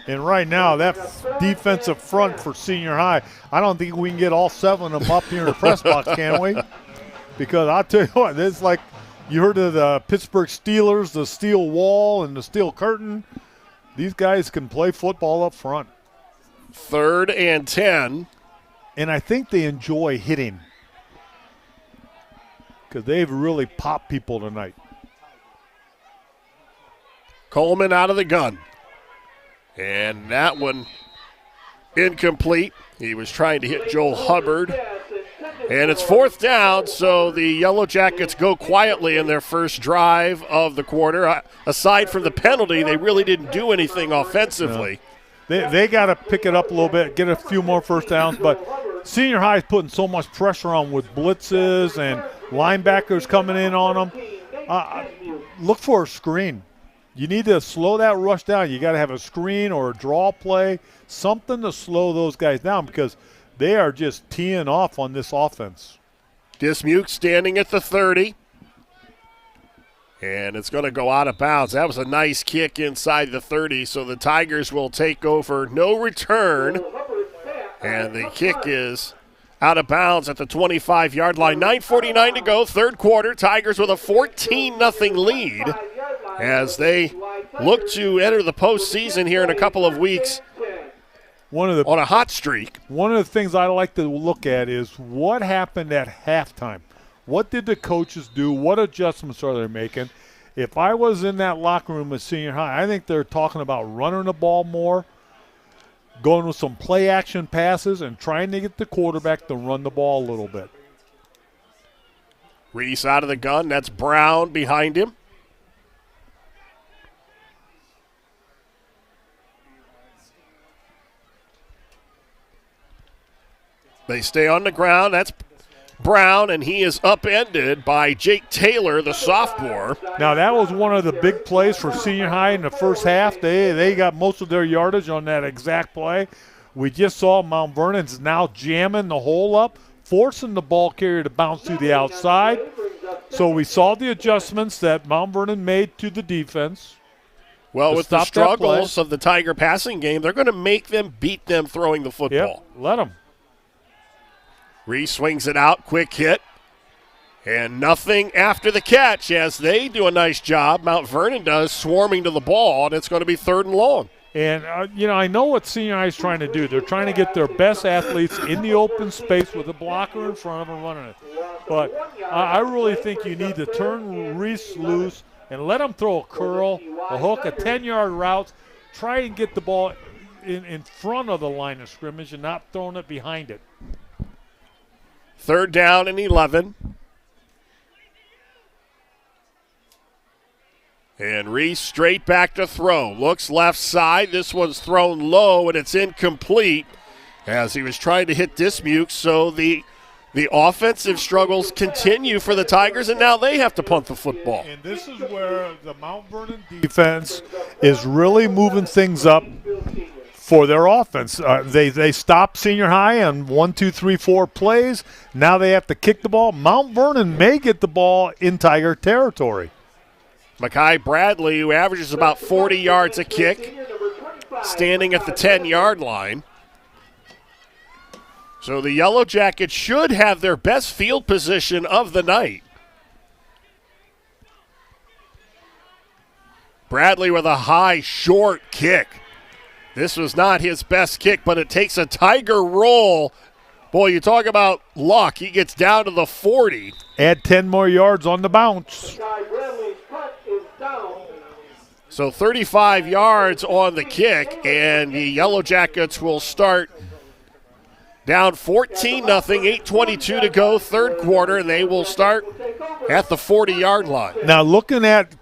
And right now, that defensive front for Senior High, I don't think we can get all 7 of them up here in the press box, can we? Because I'll tell you what, it's like you heard of the Pittsburgh Steelers, the steel wall and the steel curtain. These guys can play football up front. 3rd and 10. And I think they enjoy hitting because they've really popped people tonight. Coleman out of the gun. And that one incomplete. He was trying to hit Joel Hubbard. And it's 4th down, so the Yellow Jackets go quietly in their first drive of the quarter. Aside from the penalty, they really didn't do anything offensively. They got to pick it up a little bit, get a few more first downs. But Senior High is putting so much pressure on with blitzes and linebackers coming in on them. Look for a screen. You need to slow that rush down. You got to have a screen or a draw play, something to slow those guys down because they are just teeing off on this offense. Dismuke standing at the 30. And it's going to go out of bounds. That was a nice kick inside the 30, so the Tigers will take over. No return. And the kick is out of bounds at the 25-yard line. 9:49 to go, third quarter. Tigers with a 14-0 lead as they look to enter the postseason here in a couple of weeks on a hot streak. One of the things I like to look at is what happened at halftime. What did the coaches do? What adjustments are they making? If I was in that locker room at Senior High, I think they're talking about running the ball more, going with some play action passes, and trying to get the quarterback to run the ball a little bit. Reese out of the gun. That's Brown behind him. They stay on the ground. That's Brown, and he is upended by Jake Taylor, the sophomore. Now, that was one of the big plays for Senior High in the first half. They got most of their yardage on that exact play. We just saw Mount Vernon's now jamming the hole up, forcing the ball carrier to bounce to the outside. So we saw the adjustments that Mount Vernon made to the defense. Well, with the struggles of the Tiger passing game, they're going to make them beat them throwing the football. Yep, let them. Reese swings it out, quick hit, and nothing after the catch as they do a nice job. Mount Vernon does, swarming to the ball, and it's going to be 3rd and long. And, I know what Senior High is trying to do. They're trying to get their best athletes in the open space with a blocker in front of them running it. But I really think you need to turn Reese loose and let him throw a curl, a hook, a 10-yard route. Try and get the ball in front of the line of scrimmage and not throwing it behind it. 3rd down and 11. And Reese straight back to throw. Looks left side. This one's thrown low, and it's incomplete as he was trying to hit Dismuke. So the offensive struggles continue for the Tigers, and now they have to punt the football. And this is where the Mount Vernon defense is really moving things up for their offense. They stopped Senior High on 1, 2, 3, 4 plays. Now they have to kick the ball. Mount Vernon may get the ball in Tiger territory. Mackay Bradley, who averages about 40 yards a kick, standing at the 10-yard line. So the Yellow Jackets should have their best field position of the night. Bradley with a high, short kick. This was not his best kick, but it takes a Tiger roll. Boy, you talk about luck. He gets down to the 40. Add 10 more yards on the bounce. So 35 yards on the kick, and the Yellow Jackets will start down 14-0, 8:22 to go, third quarter, and they will start at the 40-yard line. Now, looking at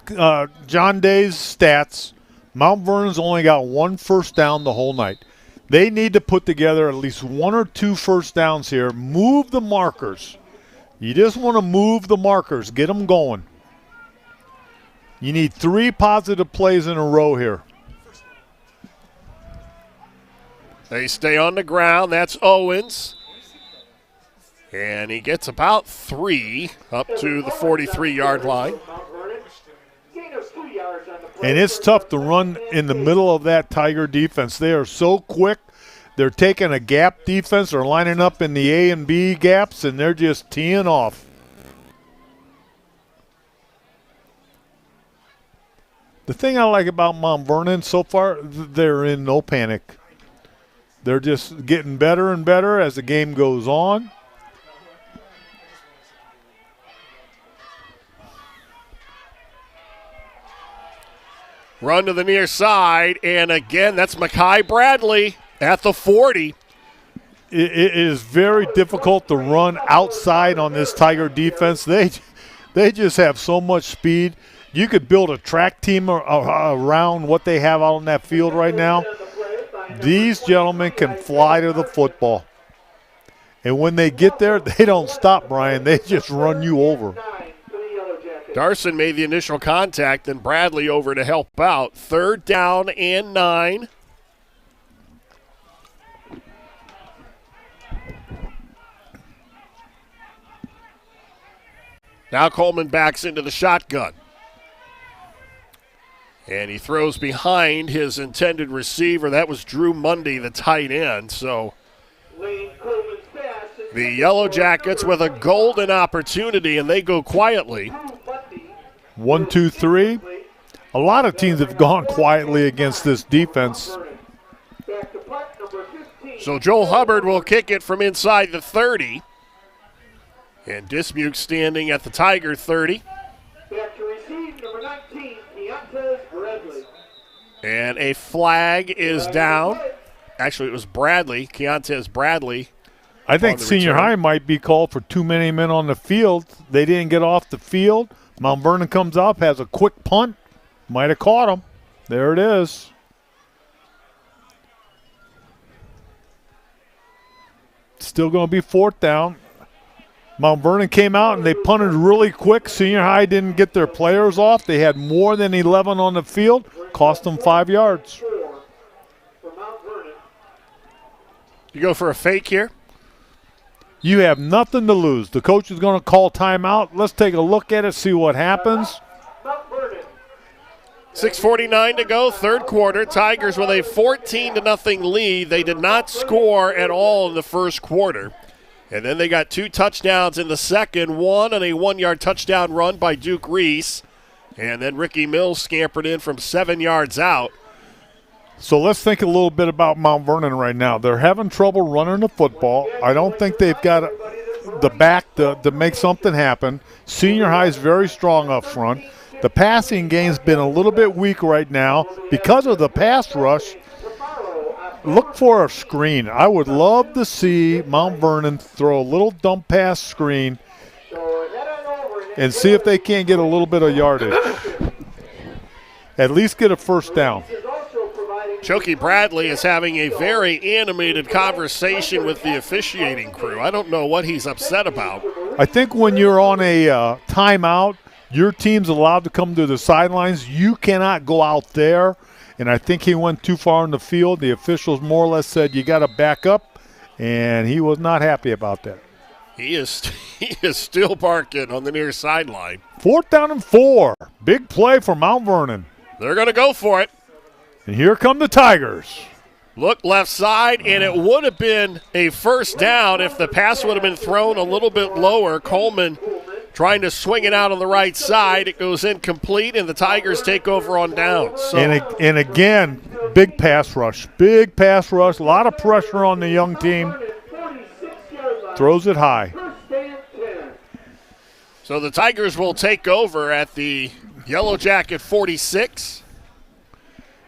John Day's stats, Mount Vernon's only got 1 first down the whole night. They need to put together at least 1 or 2 first downs here. Move the markers. You just want to move the markers. Get them going. You need 3 positive plays in a row here. They stay on the ground. That's Owens. And he gets about 3 up to the 43-yard line. And it's tough to run in the middle of that Tiger defense. They are so quick. They're taking a gap defense. They're lining up in the A and B gaps, and they're just teeing off. The thing I like about Mount Vernon so far, they're in no panic. They're just getting better and better as the game goes on. Run to the near side, and again, that's Mackay Bradley at the 40. It is very difficult to run outside on this Tiger defense. They just have so much speed. You could build a track team around what they have out on that field right now. These gentlemen can fly to the football. And when they get there, they don't stop, Brian. They just run you over. Darson made the initial contact, and Bradley over to help out. 3rd down and 9. Now Coleman backs into the shotgun. And he throws behind his intended receiver. That was Drew Mundy, the tight end. So the Yellow Jackets with a golden opportunity, and they go quietly. 1, 2, 3. A lot of teams have gone quietly against this defense. So Joel Hubbard will kick it from inside the 30. And Dismuke standing at the Tiger 30. And a flag is down. Actually, it was Bradley, Keontae Bradley. I think Senior High might be called for too many men on the field. They didn't get off the field. Mount Vernon comes up, has a quick punt. Might have caught him. There it is. Still going to be 4th down. Mount Vernon came out and they punted really quick. Senior High didn't get their players off. They had more than 11 on the field. Cost them 5 yards. You go for a fake here? You have nothing to lose. The coach is going to call timeout. Let's take a look at it, see what happens. 6:49 to go, 3rd quarter. Tigers with a 14-0 lead. They did not score at all in the 1st quarter. And then they got 2 touchdowns in the 2nd, one on a 1-yard touchdown run by Duke Reese. And then Ricky Mills scampered in from 7 yards out. So let's think a little bit about Mount Vernon right now. They're having trouble running the football. I don't think they've got the back to make something happen. Senior High is very strong up front. The passing game's been a little bit weak right now because of the pass rush. Look for a screen. I would love to see Mount Vernon throw a little dump pass screen and see if they can't get a little bit of yardage. At least get a 1st down. Chokey Bradley is having a very animated conversation with the officiating crew. I don't know what he's upset about. I think when you're on a timeout, your team's allowed to come to the sidelines. You cannot go out there. And I think he went too far in the field. The officials more or less said, you got to back up. And he was not happy about that. He is still barking on the near sideline. 4th down and 4. Big play for Mount Vernon. They're going to go for it. And here come the Tigers. Look left side, and it would have been a 1st down if the pass would have been thrown a little bit lower. Coleman trying to swing it out on the right side. It goes incomplete, and the Tigers take over on downs. So. And again, big pass rush. Big pass rush. A lot of pressure on the young team. Throws it high. So the Tigers will take over at the Yellow Jacket 46.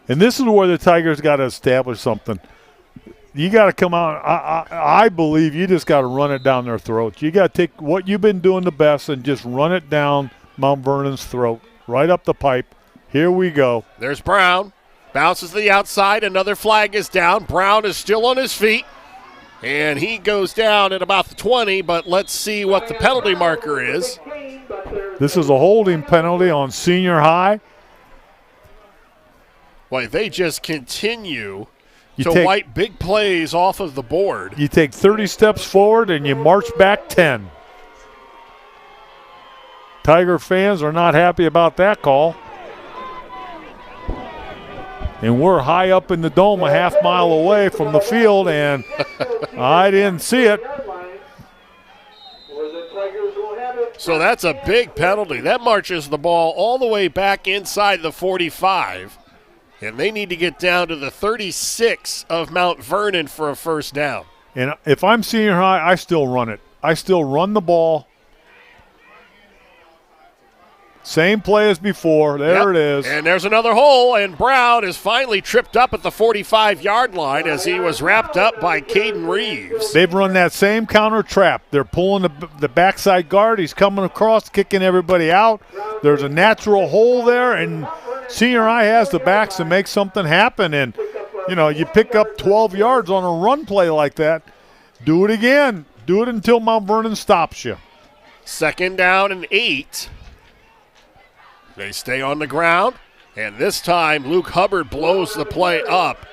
And this is where the Tigers got to establish something. You got to come out. I believe you just got to run it down their throats. You got to take what you've been doing the best and just run it down Mount Vernon's throat, right up the pipe. Here we go. There's Brown. Bounces to the outside. Another flag is down. Brown is still on his feet. And he goes down at about the 20, but let's see what the penalty marker is. This is a holding penalty on Senior High. Boy, they just continue to wipe big plays off of the board. You take 30 steps forward and you march back 10. Tiger fans are not happy about that call. And we're high up in the dome a half mile away from the field, and I didn't see it. So that's a big penalty. That marches the ball all the way back inside the 45. And they need to get down to the 36 of Mount Vernon for a 1st down. And if I'm Senior High, I still run it. I still run the ball. Same play as before. There it is. And there's another hole, and Brown is finally tripped up at the 45-yard line as he was wrapped up by Caden Reeves. They've run that same counter trap. They're pulling the backside guard. He's coming across, kicking everybody out. There's a natural hole there, and Senior High has the backs to make something happen. And You pick up 12 yards on a run play like that. Do it again. Do it until Mount Vernon stops you. 2nd down and 8. They stay on the ground, and this time Luke Hubbard blows the play up.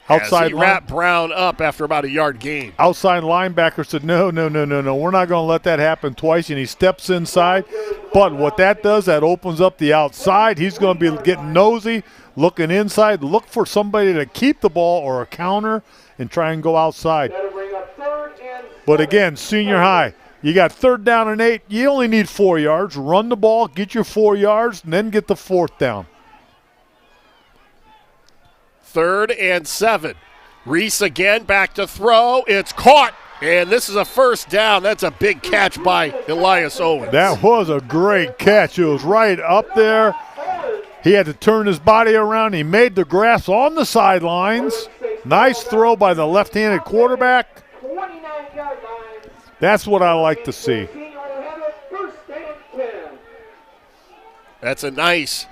Outside as he wrapped Brown up after about a yard gain. Outside linebacker said, no. We're not going to let that happen twice, and he steps inside. But what that does, that opens up the outside. He's going to be getting nosy, looking inside. Look for somebody to keep the ball or a counter and try and go outside. But again, senior high, you got 3rd down and 8. You only need 4 yards. Run the ball, get your 4 yards, and then get the 4th down. 3rd and 7. Reese again back to throw. It's caught, and this is a 1st down. That's a big catch by Elias Owens. That was a great catch. It was right up there. He had to turn his body around. He made the grasp on the sidelines. Nice throw by the left-handed quarterback. That's what I like to see. That's a nice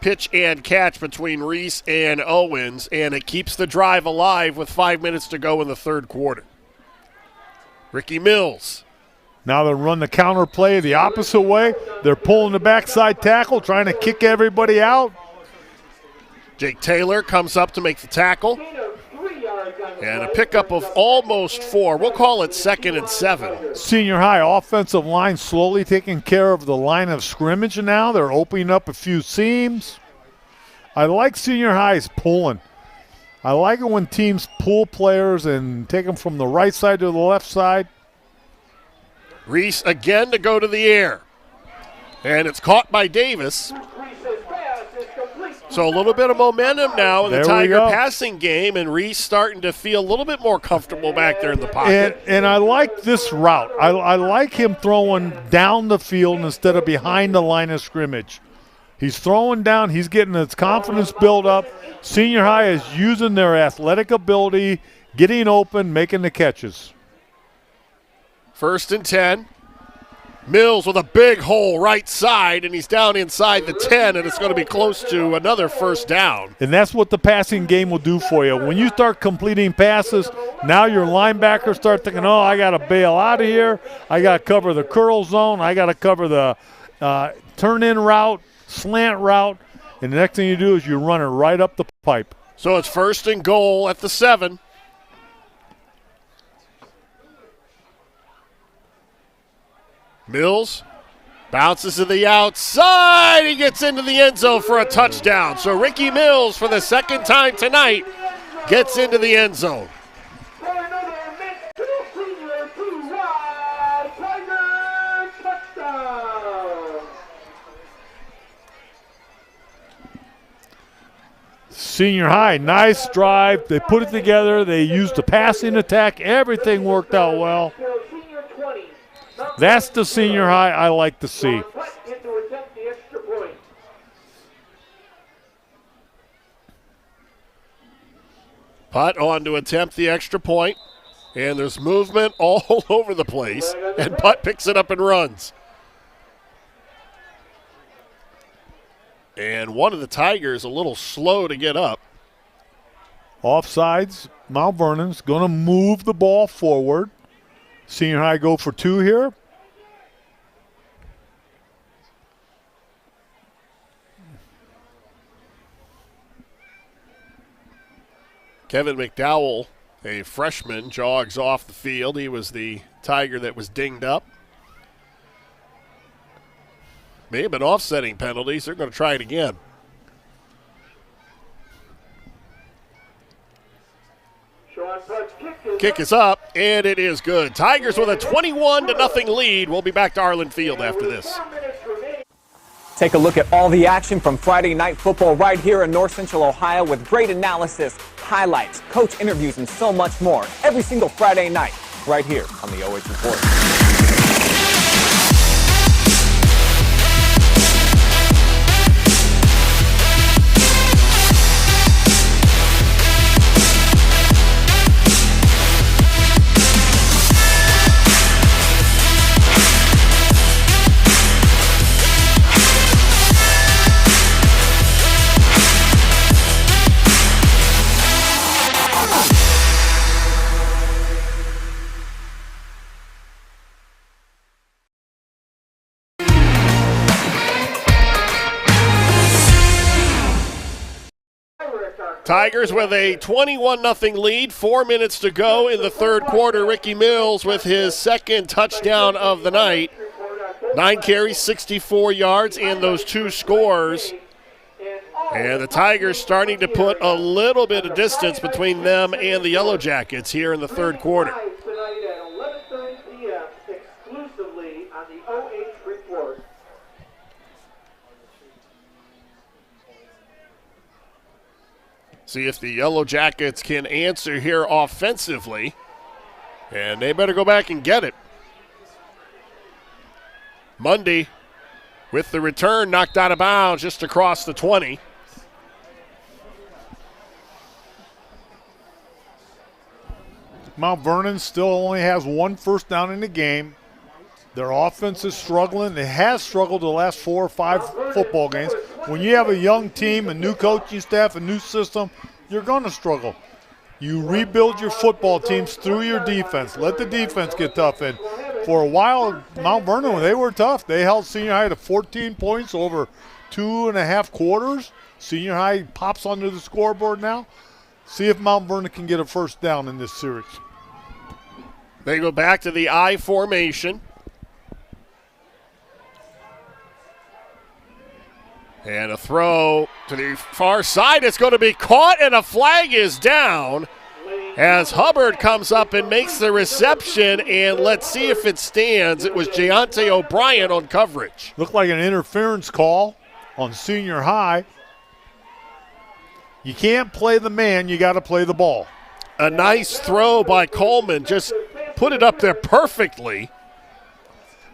pitch and catch between Reese and Owens, and it keeps the drive alive with 5 minutes to go in the 3rd quarter. Ricky Mills. Now they'll run the counter play the opposite way. They're pulling the backside tackle, trying to kick everybody out. Jake Taylor comes up to make the tackle. And a pickup of almost 4. We'll call it 2nd and 7. Senior high offensive line slowly taking care of the line of scrimmage now. They're opening up a few seams. I like senior high's pulling. I like it when teams pull players and take them from the right side to the left side. Reese again to go to the air. And it's caught by Davis. So a little bit of momentum now in the Tiger passing game, and Reese starting to feel a little bit more comfortable back there in the pocket. And I like this route. I like him throwing down the field instead of behind the line of scrimmage. He's throwing down. He's getting his confidence built up. Senior high is using their athletic ability, getting open, making the catches. 1st and 10. Mills with a big hole right side, and he's down inside the 10, and it's going to be close to another 1st down. And that's what the passing game will do for you. When you start completing passes, now your linebackers start thinking, oh, I got to bail out of here. I got to cover the curl zone. I got to cover the turn-in route, slant route. And the next thing you do is you run it right up the pipe. So it's 1st and goal at the 7. Mills bounces to the outside. He gets into the end zone for a touchdown. So Ricky Mills, for the 2nd time tonight, gets into the end zone. Senior high, nice drive. They put it together. They used the passing attack. Everything worked out well. That's the senior high I like to see. Putt on to attempt the extra point, and there's movement all over the place, and Putt picks it up and runs. And one of the Tigers a little slow to get up. Offsides, Mount Vernon's going to move the ball forward. Senior high go for 2 here. Kevin McDowell, a freshman, jogs off the field. He was the Tiger that was dinged up. May have been offsetting penalties. They're going to try it again. Kick is up, and it is good. Tigers with a 21-0 lead. We'll be back to Arlin Field after this. Take a look at all the action from Friday Night Football right here in North Central Ohio with great analysis, highlights, coach interviews, and so much more every single Friday night right here on the OH Report. Tigers with a 21-0 lead, 4 minutes to go in the third quarter. Ricky Mills with his second touchdown of the night. 9 carries, 64 yards, and those 2 scores. And the Tigers starting to put a little bit of distance between them and the Yellow Jackets here in the third quarter. Tonight at 11:30 p.m. exclusively on the OH Report. See if the Yellow Jackets can answer here offensively. And they better go back and get it. Mundy with the return knocked out of bounds just across the 20. Mount Vernon still only has 1 first down in the game. Their offense is struggling. It has struggled the last 4 or 5 football games. When you have a young team, a new coaching staff, a new system, you're going to struggle. You rebuild your football teams through your defense. Let the defense get tough. And for a while, Mount Vernon, they were tough. They held Senior High to 14 points over 2.5 quarters. Senior High pops onto the scoreboard now. See if Mount Vernon can get a first down in this series. They go back to the I formation. And a throw to the far side. It's going to be caught, and a flag is down as Hubbard comes up and makes the reception. And let's see if it stands. It was Jayante O'Brien on coverage. Looked like an interference call on Senior High. You can't play the man, you got to play the ball. A nice throw by Coleman. Just put it up there perfectly.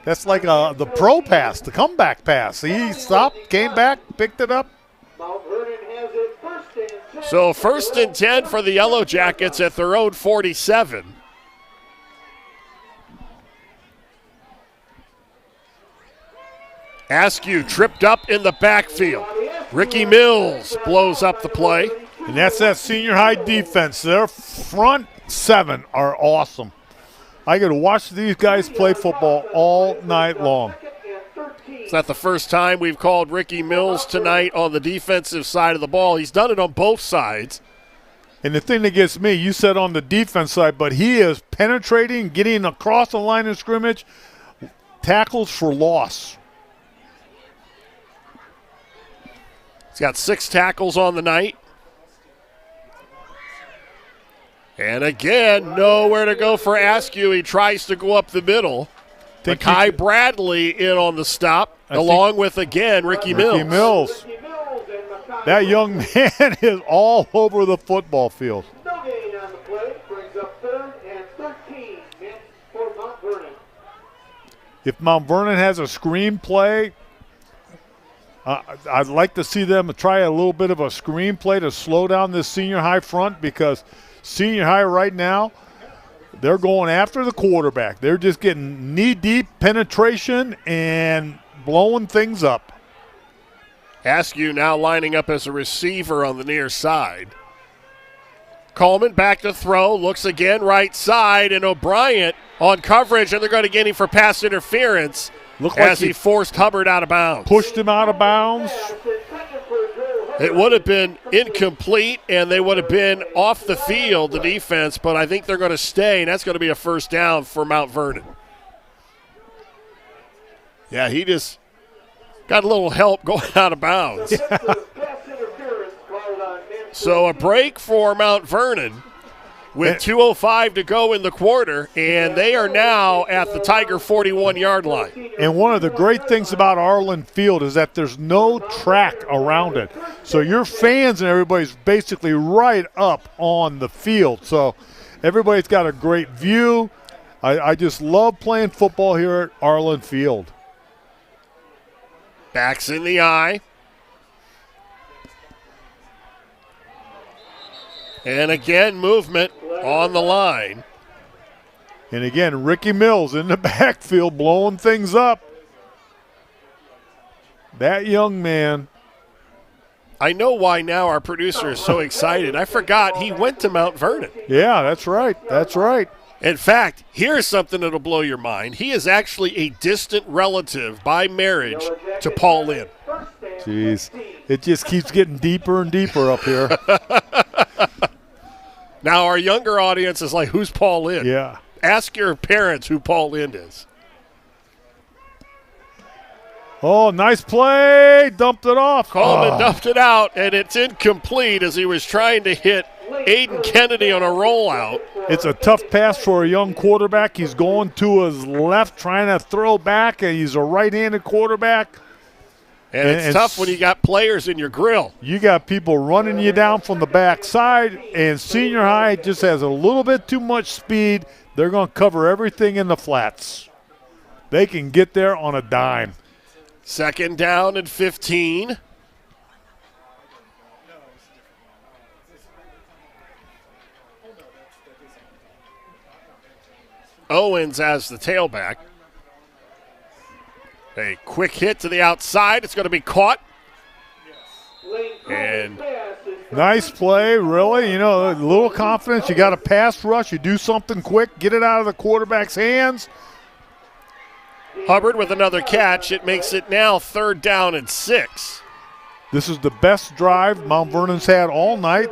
That's like the pro pass, the comeback pass. He stopped, came back, picked it up. Mount Vernon has it first and 10. So 1st and 10 for the Yellow Jackets at their own 47. Askew tripped up in the backfield. Ricky Mills blows up the play. And that's that Senior High defense. Their front 7 are awesome. I could watch these guys play football all night long. It's not the first time we've called Ricky Mills tonight on the defensive side of the ball. He's done it on both sides. And the thing that gets me, you said on the defense side, but he is penetrating, getting across the line of scrimmage, tackles for loss. He's got 6 tackles on the night. And again, nowhere to go for Askew. He tries to go up the middle. Makai Bradley in on the stop, along with, again, Ricky Mills. That young man is all over the football field. No gain on the play, brings up 3rd and 13 for Mount Vernon. If Mount Vernon has a screen play, I'd like to see them try a little bit of a screen play to slow down this Senior High front, because Senior High right now, they're going after the quarterback. They're just getting knee-deep penetration and blowing things up. Askew now lining up as a receiver on the near side. Coleman back to throw, looks again right side, and O'Brien on coverage, and they're going to get him for pass interference as he forced Hubbard out of bounds. Pushed him out of bounds. It would have been incomplete, and they would have been off the field, the defense, but I think they're going to stay, and that's going to be a first down for Mount Vernon. Yeah, he just got a little help going out of bounds. Yeah. So a break for Mount Vernon with 2:05 to go in the quarter, and they are now at the Tiger 41-yard line. And one of the great things about Arlin Field is that there's no track around it. So your fans and everybody's basically right up on the field. So everybody's got a great view. I just love playing football here at Arlin Field. Backs in the eye. And again, movement on the line. And again, Ricky Mills in the backfield blowing things up. That young man. I know why now our producer is so excited. I forgot he went to Mount Vernon. Yeah, that's right. That's right. In fact, here's something that'll blow your mind. He is actually a distant relative by marriage to Paul Lynn. Jeez. It just keeps getting deeper and deeper up here. Now, our younger audience is like, who's Paul Lind? Yeah. Ask your parents who Paul Lind is. Oh, nice play. Dumped it off. Coleman dumped it out, and it's incomplete as he was trying to hit Aiden Kennedy on a rollout. It's a tough pass for a young quarterback. He's going to his left, trying to throw back, and he's a right-handed quarterback. And it's tough when you got players in your grill. You got people running you down from the backside, and senior high just has a little bit too much speed. They're going to cover everything in the flats. They can get there on a dime. 2nd down and 15. Owens as the tailback. A quick hit to the outside. It's going to be caught. And nice play, really. You know, a little confidence. You got a pass rush. You do something quick. Get it out of the quarterback's hands. Hubbard with another catch. It makes it now 3rd down and 6. This is the best drive Mount Vernon's had all night.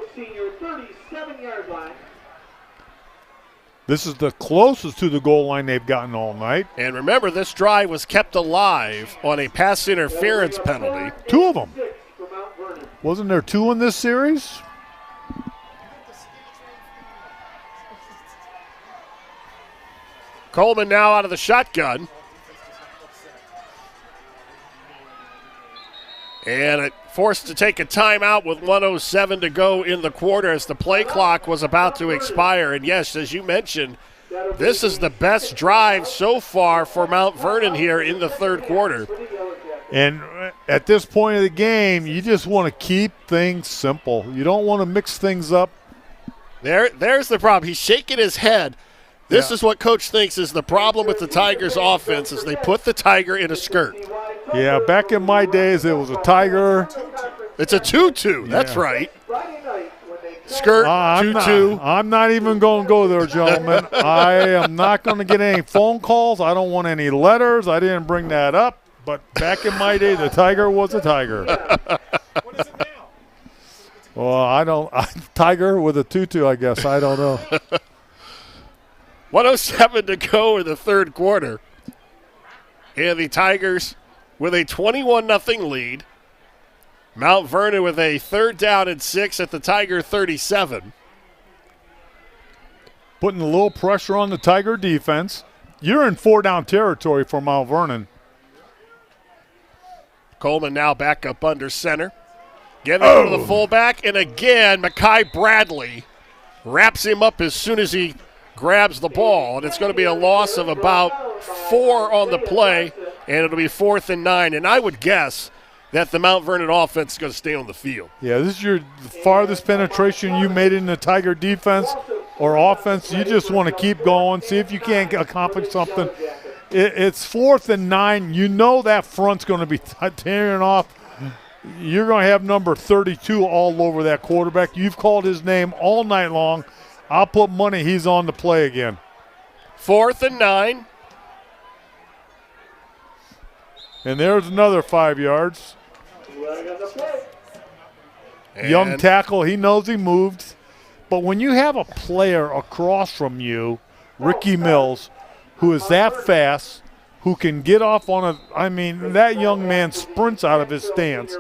This is the closest to the goal line they've gotten all night. And remember, this drive was kept alive on a pass interference penalty. 2 of them. Wasn't there 2 in this series? Coleman now out of the shotgun. And forced to take a timeout with 1:07 to go in the quarter as the play clock was about to expire. And yes, as you mentioned, this is the best drive so far for Mount Vernon here in the 3rd quarter. And at this point of the game, you just want to keep things simple. You don't want to mix things up. There's the problem. He's shaking his head. This is what Coach thinks is the problem with the Tigers' offense is they put the Tiger in a skirt. Yeah, back in my days, it was a Tiger. It's a tutu. That's right. Skirt, tutu. I'm not even going to go there, gentlemen. I am not going to get any phone calls. I don't want any letters. I didn't bring that up. But back in my day, the Tiger was a Tiger. What is it now? Well, I don't. Tiger with a tutu, I guess. I don't know. 1:07 to go in the 3rd quarter. And the Tigers with a 21-0 lead. Mount Vernon with a 3rd down and 6 at the Tiger 37. Putting a little pressure on the Tiger defense. You're in 4-down territory for Mount Vernon. Coleman now back up under center. Getting to the fullback, and again, Mekhi Bradley wraps him up as soon as he grabs the ball, and it's going to be a loss of about 4 on the play, and it'll be 4th and 9. And I would guess that the Mount Vernon offense is going to stay on the field. Yeah, this is your farthest penetration you made in the Tiger defense or offense. You just want to keep going, see if you can't accomplish something. It's 4th and 9. You know that front's going to be tearing off. You're going to have number 32 all over that quarterback. You've called his name all night long. I'll put money he's on the play again. 4th and 9. And there's another 5 yards. Young tackle, he knows he moved. But when you have a player across from you, Ricky Mills, who is that fast, who can get off on that young man sprints out of his stance.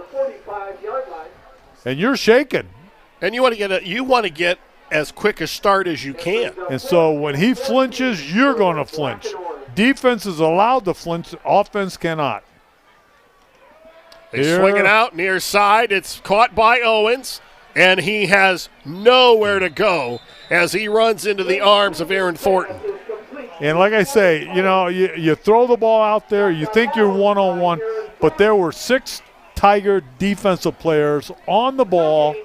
And you're shaking. And you want to get as quick a start as you can. And so when he flinches, you're going to flinch. Defense is allowed to flinch. Offense cannot. They swing it out near side. It's caught by Owens, and he has nowhere to go as he runs into the arms of Aaron Thornton. And like I say, you throw the ball out there, you think you're one-on-one, but there were 6 Tiger defensive players on the ball,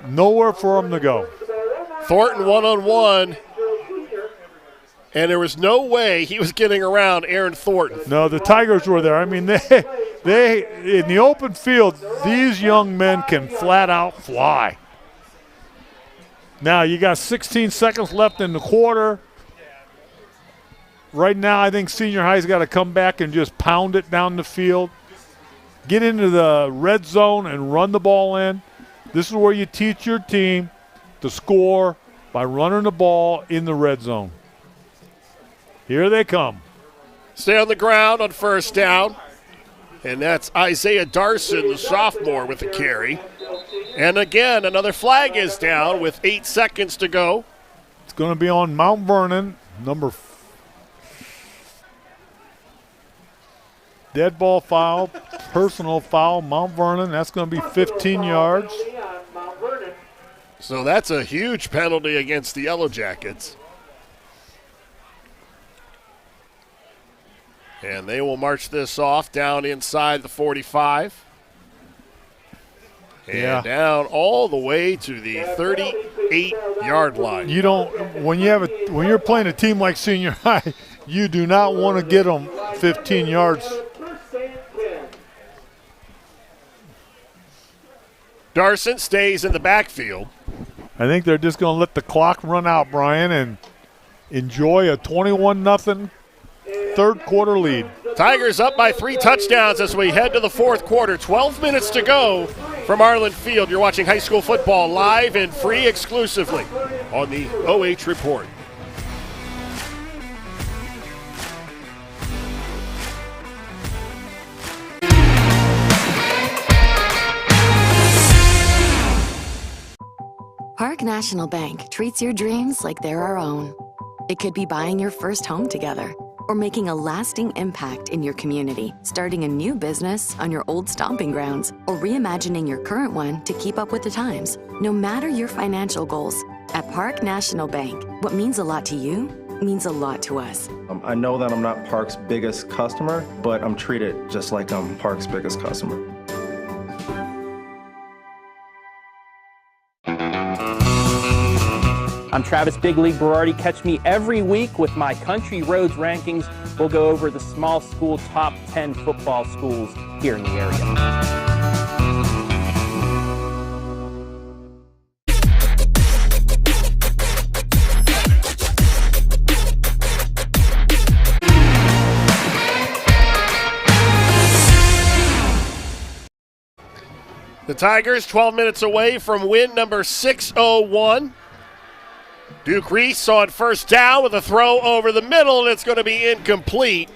nowhere for them to go. Thornton one-on-one, and there was no way he was getting around Aaron Thornton. No, the Tigers were there. I mean, they in the open field, these young men can flat out fly. Now, you got 16 seconds left in the quarter. Right now, I think senior high's got to come back and just pound it down the field. Get into the red zone and run the ball in. This is where you teach your team to score by running the ball in the red zone. Here they come. Stay on the ground on first down. And that's Isaiah Darson, the sophomore, with the carry. And again, another flag is down with 8 seconds to go. It's going to be on Mount Vernon, dead ball foul, personal foul, Mount Vernon. That's going to be 15 yards. So that's a huge penalty against the Yellow Jackets. And they will march this off down inside the 45. And down all the way to the 38-yard line. You don't when you're playing a team like Senior High, you do not want to get them 15 yards. Darson stays in the backfield. I think they're just going to let the clock run out, Brian, and enjoy a 21-0 third quarter lead. Tigers up by 3 touchdowns as we head to the fourth quarter. 12 minutes to go from Arlin Field. You're watching high school football live and free exclusively on the OH Report. Park National Bank treats your dreams like they're our own. It could be buying your first home together, or making a lasting impact in your community, starting a new business on your old stomping grounds, or reimagining your current one to keep up with the times. No matter your financial goals, at Park National Bank, what means a lot to you means a lot to us. I know that I'm not Park's biggest customer, but I'm treated just like I'm Park's biggest customer. I'm Travis Big League Berardi. Catch me every week with my Country Roads rankings. We'll go over the small school top 10 football schools here in the area. The Tigers 12 minutes away from win number 601. Duke Reese on first down with a throw over the middle, and it's going to be incomplete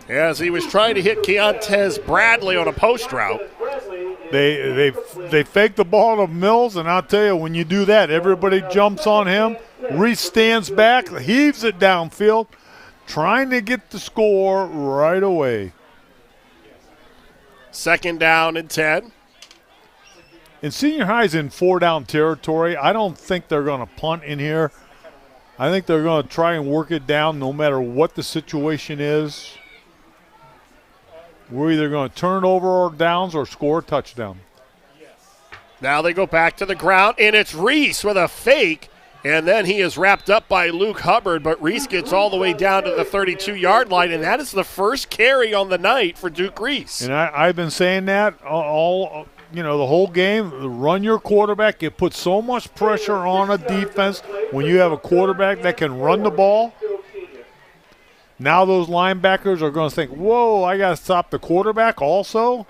as he was trying to hit Keontae Bradley on a post route. They fake the ball to Mills, and I'll tell you, when you do that, everybody jumps on him. Reese stands back, heaves it downfield, trying to get the score right away. Second down and 10. And Senior High's in 4-down territory. I don't think they're going to punt in here. I think they're going to try and work it down no matter what the situation is. We're either going to turn over our downs or score a touchdown. Now they go back to the ground, and it's Reese with a fake, and then he is wrapped up by Luke Hubbard, but Reese gets all the way down to the 32-yard line, and that is the first carry on the night for Duke Reese. And I've been saying that all the whole game. Run your quarterback. It puts so much pressure on a defense when you have a quarterback that can run the ball. Now those linebackers are going to think, whoa, I got to stop the quarterback also.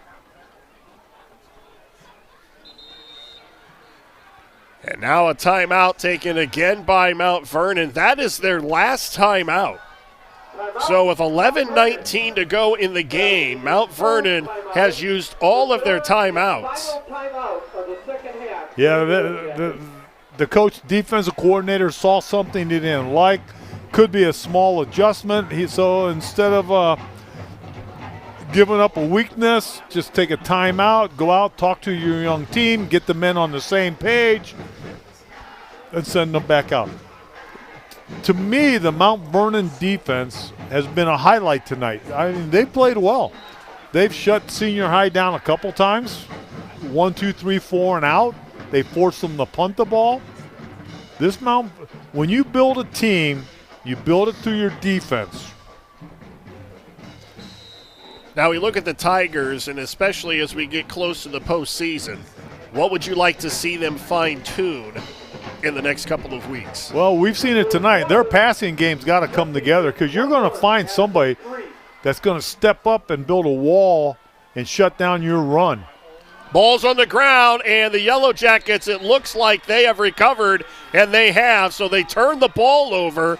And now a timeout taken again by Mount Vernon. That is their last timeout. So with 11:19 to go in the game, Mount Vernon has used all of their timeouts. Yeah, the coach, defensive coordinator saw something he didn't like. Could be a small adjustment. So instead of giving up a weakness, just take a timeout, go out, talk to your young team, get the men on the same page, and send them back out. To me, the Mount Vernon defense has been a highlight tonight. I mean, they played well. They've shut Senior High down a couple times. 1, 2, 3, 4, and out. They forced them to punt the ball. When you build a team, you build it through your defense. Now we look at the Tigers, and especially as we get close to the postseason, what would you like to see them fine-tune in the next couple of weeks? Well, we've seen it tonight. Their passing game's got to come together because you're going to find somebody that's going to step up and build a wall and shut down your run. Ball's on the ground, and the Yellow Jackets, it looks like they have recovered, and they have. So they turn the ball over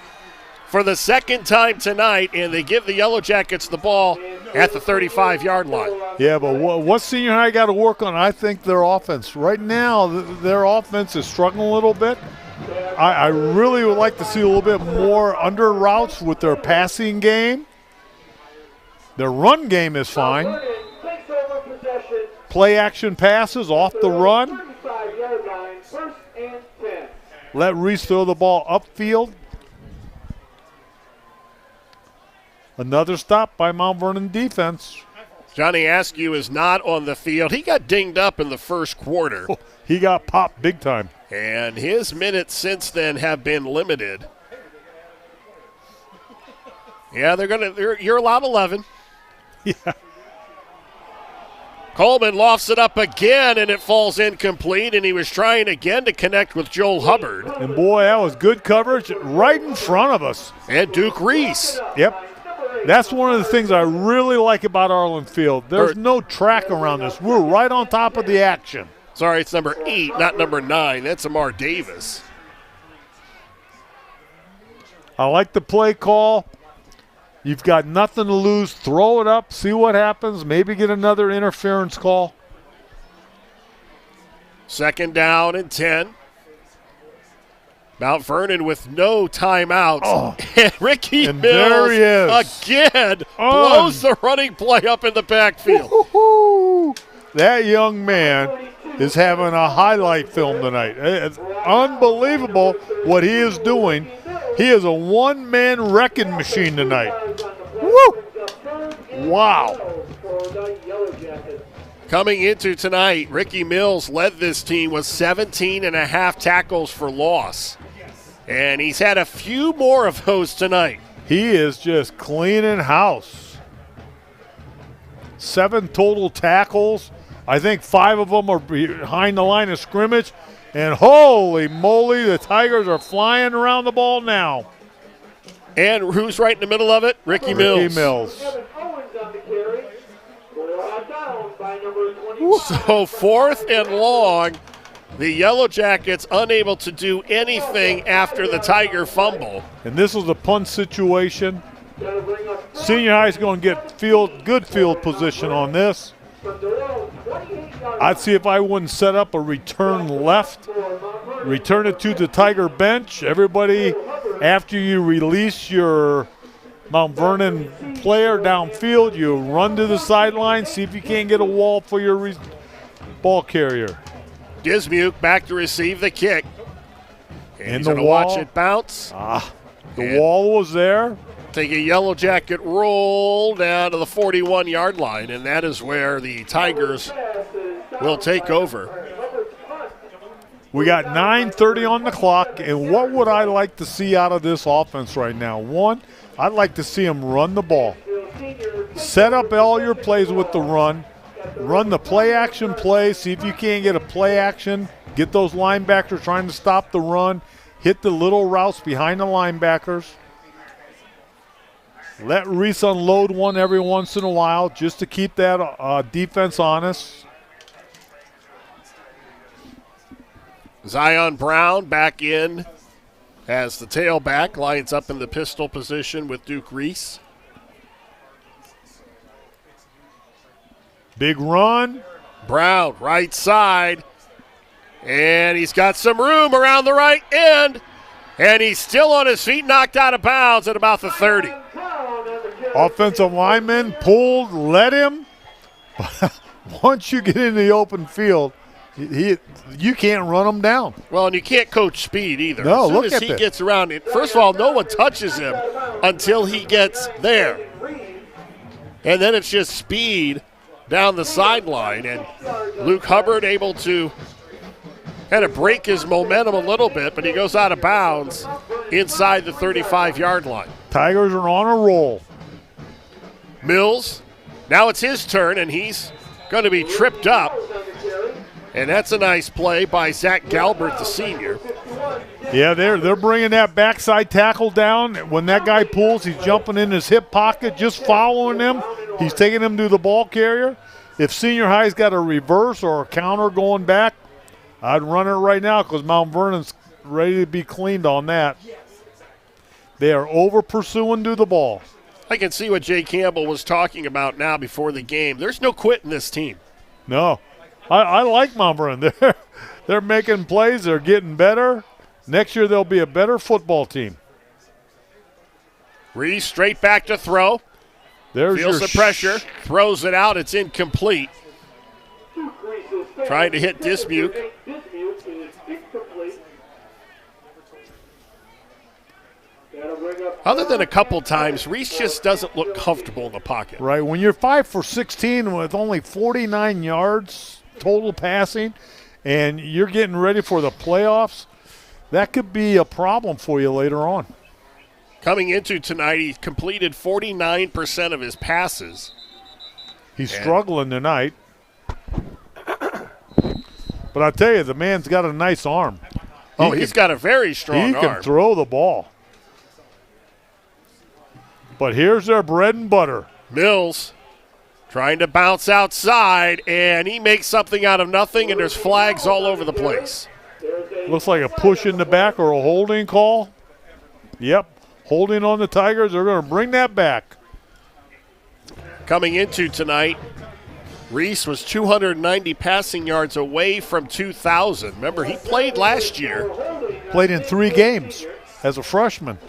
for the second time tonight, and they give the Yellow Jackets the ball at the 35-yard line. Yeah, but what Senior High got to work on, I think, their offense. Right now, their offense is struggling a little bit. I really would like to see a little bit more under routes with their passing game. Their run game is fine. Play action passes off the run. Let Reese throw the ball upfield. Another stop by Mount Vernon defense. Johnny Askew is not on the field. He got dinged up in the first quarter. He got popped big time. And his minutes since then have been limited. Yeah, you're allowed 11. Yeah. Coleman lofts it up again, and it falls incomplete, and he was trying again to connect with Joel Hubbard. And, boy, that was good coverage right in front of us. And Duke Reese. Yep. That's one of the things I really like about Arlin Field. There's no track around this. We're right on top of the action. Sorry, it's number 8, not number 9. That's Amar Davis. I like the play call. You've got nothing to lose. Throw it up, see what happens, maybe get another interference call. 2nd down and 10. Mount Vernon with no timeouts. Oh. And Ricky And Mills there he is. again blows the running play up in the backfield. Woo-hoo-hoo. That young man is having a highlight film tonight. It's unbelievable what he is doing. He is a one-man wrecking machine tonight. Woo! Wow. Coming into tonight, Ricky Mills led this team with 17.5 tackles for loss. And he's had a few more of those tonight. He is just cleaning house. 7 total tackles. I think 5 of them are behind the line of scrimmage. And holy moly, the Tigers are flying around the ball now. And who's right in the middle of it? Ricky Mills. Ricky Mills. So 4th and long. The Yellow Jackets unable to do anything after the Tiger fumble. And this was a punt situation. Senior High is going to get good field position on this. I'd see if I wouldn't set up a return left. Return it to the Tiger bench. Everybody, after you release your Mount Vernon player downfield, you run to the sideline, see if you can't get a wall for your ball carrier. Dismuke back to receive the kick. And he's the going to wall. watch it bounce. The wall was there. Take a Yellow Jacket roll down to the 41-yard line, and that is where the Tigers will take over. We got 9:30 on the clock, and what would I like to see out of this offense right now? One, I'd like to see them run the ball. Set up all your plays with the run. Run the play-action play. See if you can't get a play-action. Get those linebackers trying to stop the run. Hit the little routes behind the linebackers. Let Reese unload one every once in a while just to keep that defense honest. Zion Brown back in as the tailback, lines up in the pistol position with Duke Reese. Big run. Brown, right side. And he's got some room around the right end. And he's still on his feet, knocked out of bounds at about the 30. Offensive lineman pulled, let him. Once you get in the open field, you can't run him down. Well, and you can't coach speed either. No, as soon look as at he that. gets around it, first of all, no one touches him until he gets there. And then it's just speed down the sideline. And Luke Hubbard able to kind of break his momentum a little bit, but he goes out of bounds inside the 35-yard line. Tigers are on a roll. Mills, now it's his turn, and he's going to be tripped up. And that's a nice play by Zach Galbert, the senior. Yeah, they're bringing that backside tackle down. When that guy pulls, he's jumping in his hip pocket, just following him. He's taking him to the ball carrier. If Senior High's got a reverse or a counter going back, I'd run it right now because Mount Vernon's ready to be cleaned on that. They are over-pursuing to the ball. I can see what Jay Campbell was talking about now before the game. There's no quitting this team. No. I like Mount Vernon. They're making plays. They're getting better. Next year they'll be a better football team. Reese straight back to throw. Feels the pressure. Throws it out. It's incomplete. Trying to hit Dismuke. Other than a couple times, Reese just doesn't look comfortable in the pocket. Right. When you're 5 for 16 with only 49 yards total passing and you're getting ready for the playoffs, that could be a problem for you later on. Coming into tonight, he completed 49% of his passes. He's struggling tonight. But I tell you, the man's got a nice arm. He's got a very strong arm. He can throw the ball. But here's their bread and butter. Mills trying to bounce outside, and he makes something out of nothing, and there's flags all over the place. Looks like a push in the back or a holding call. Yep, holding on the Tigers. They're going to bring that back. Coming into tonight, Reese was 290 passing yards away from 2,000. Remember, he played last year. Played in 3 games as a freshman.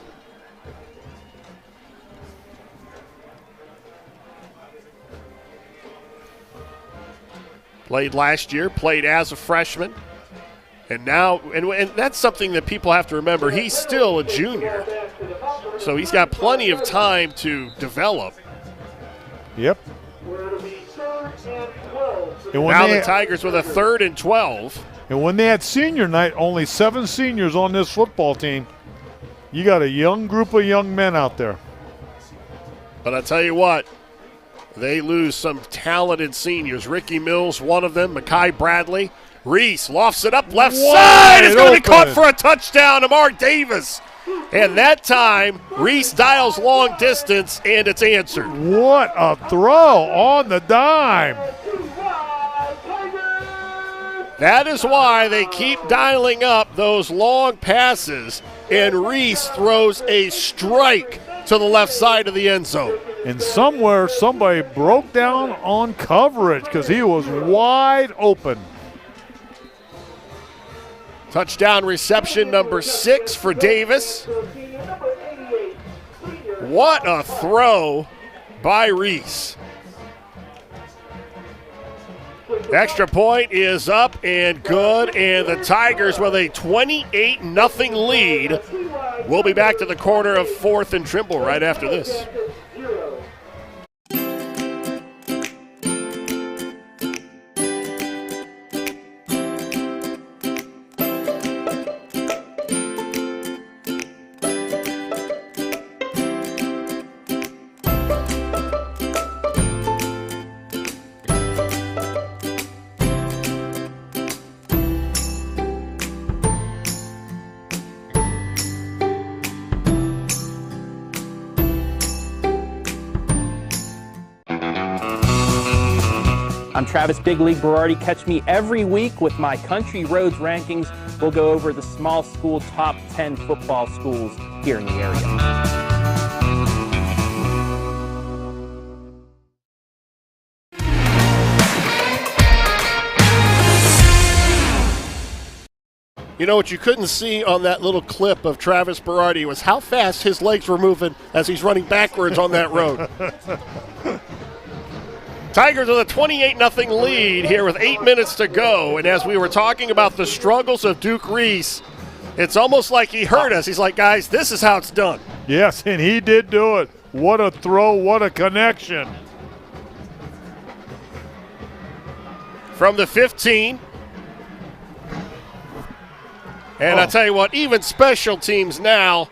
Played last year, played as a freshman. And now, and that's something that people have to remember, he's still a junior. So he's got plenty of time to develop. Yep. And now the Tigers with a 3rd and 12. And when they had senior night, only 7 seniors on this football team. You got a young group of young men out there. But I tell you what, they lose some talented seniors. Ricky Mills, one of them, Mekhi Bradley. Reese lofts it up left side. It's going to be caught for a touchdown to Marc Davis. And that time, Reese dials long distance, and it's answered. What a throw on the dime. That is why they keep dialing up those long passes, and Reese throws a strike to the left side of the end zone. And somewhere somebody broke down on coverage because he was wide open. Touchdown reception number 6 for Davis. What a throw by Reese. Extra point is up and good, and the Tigers with a 28-0 lead. We'll be back to the corner of 4th and Trimble right after this. I'm Travis Big League Berardi. Catch me every week with my Country Roads rankings. We'll go over the small school top 10 football schools here in the area. You know what you couldn't see on that little clip of Travis Berardi was how fast his legs were moving as he's running backwards on that road. Tigers with a 28-0 lead here with 8 minutes to go. And as we were talking about the struggles of Duke Reese, it's almost like he heard us. He's like, guys, this is how it's done. Yes, and he did do it. What a throw, what a connection. From the 15. And I tell you what, even special teams now,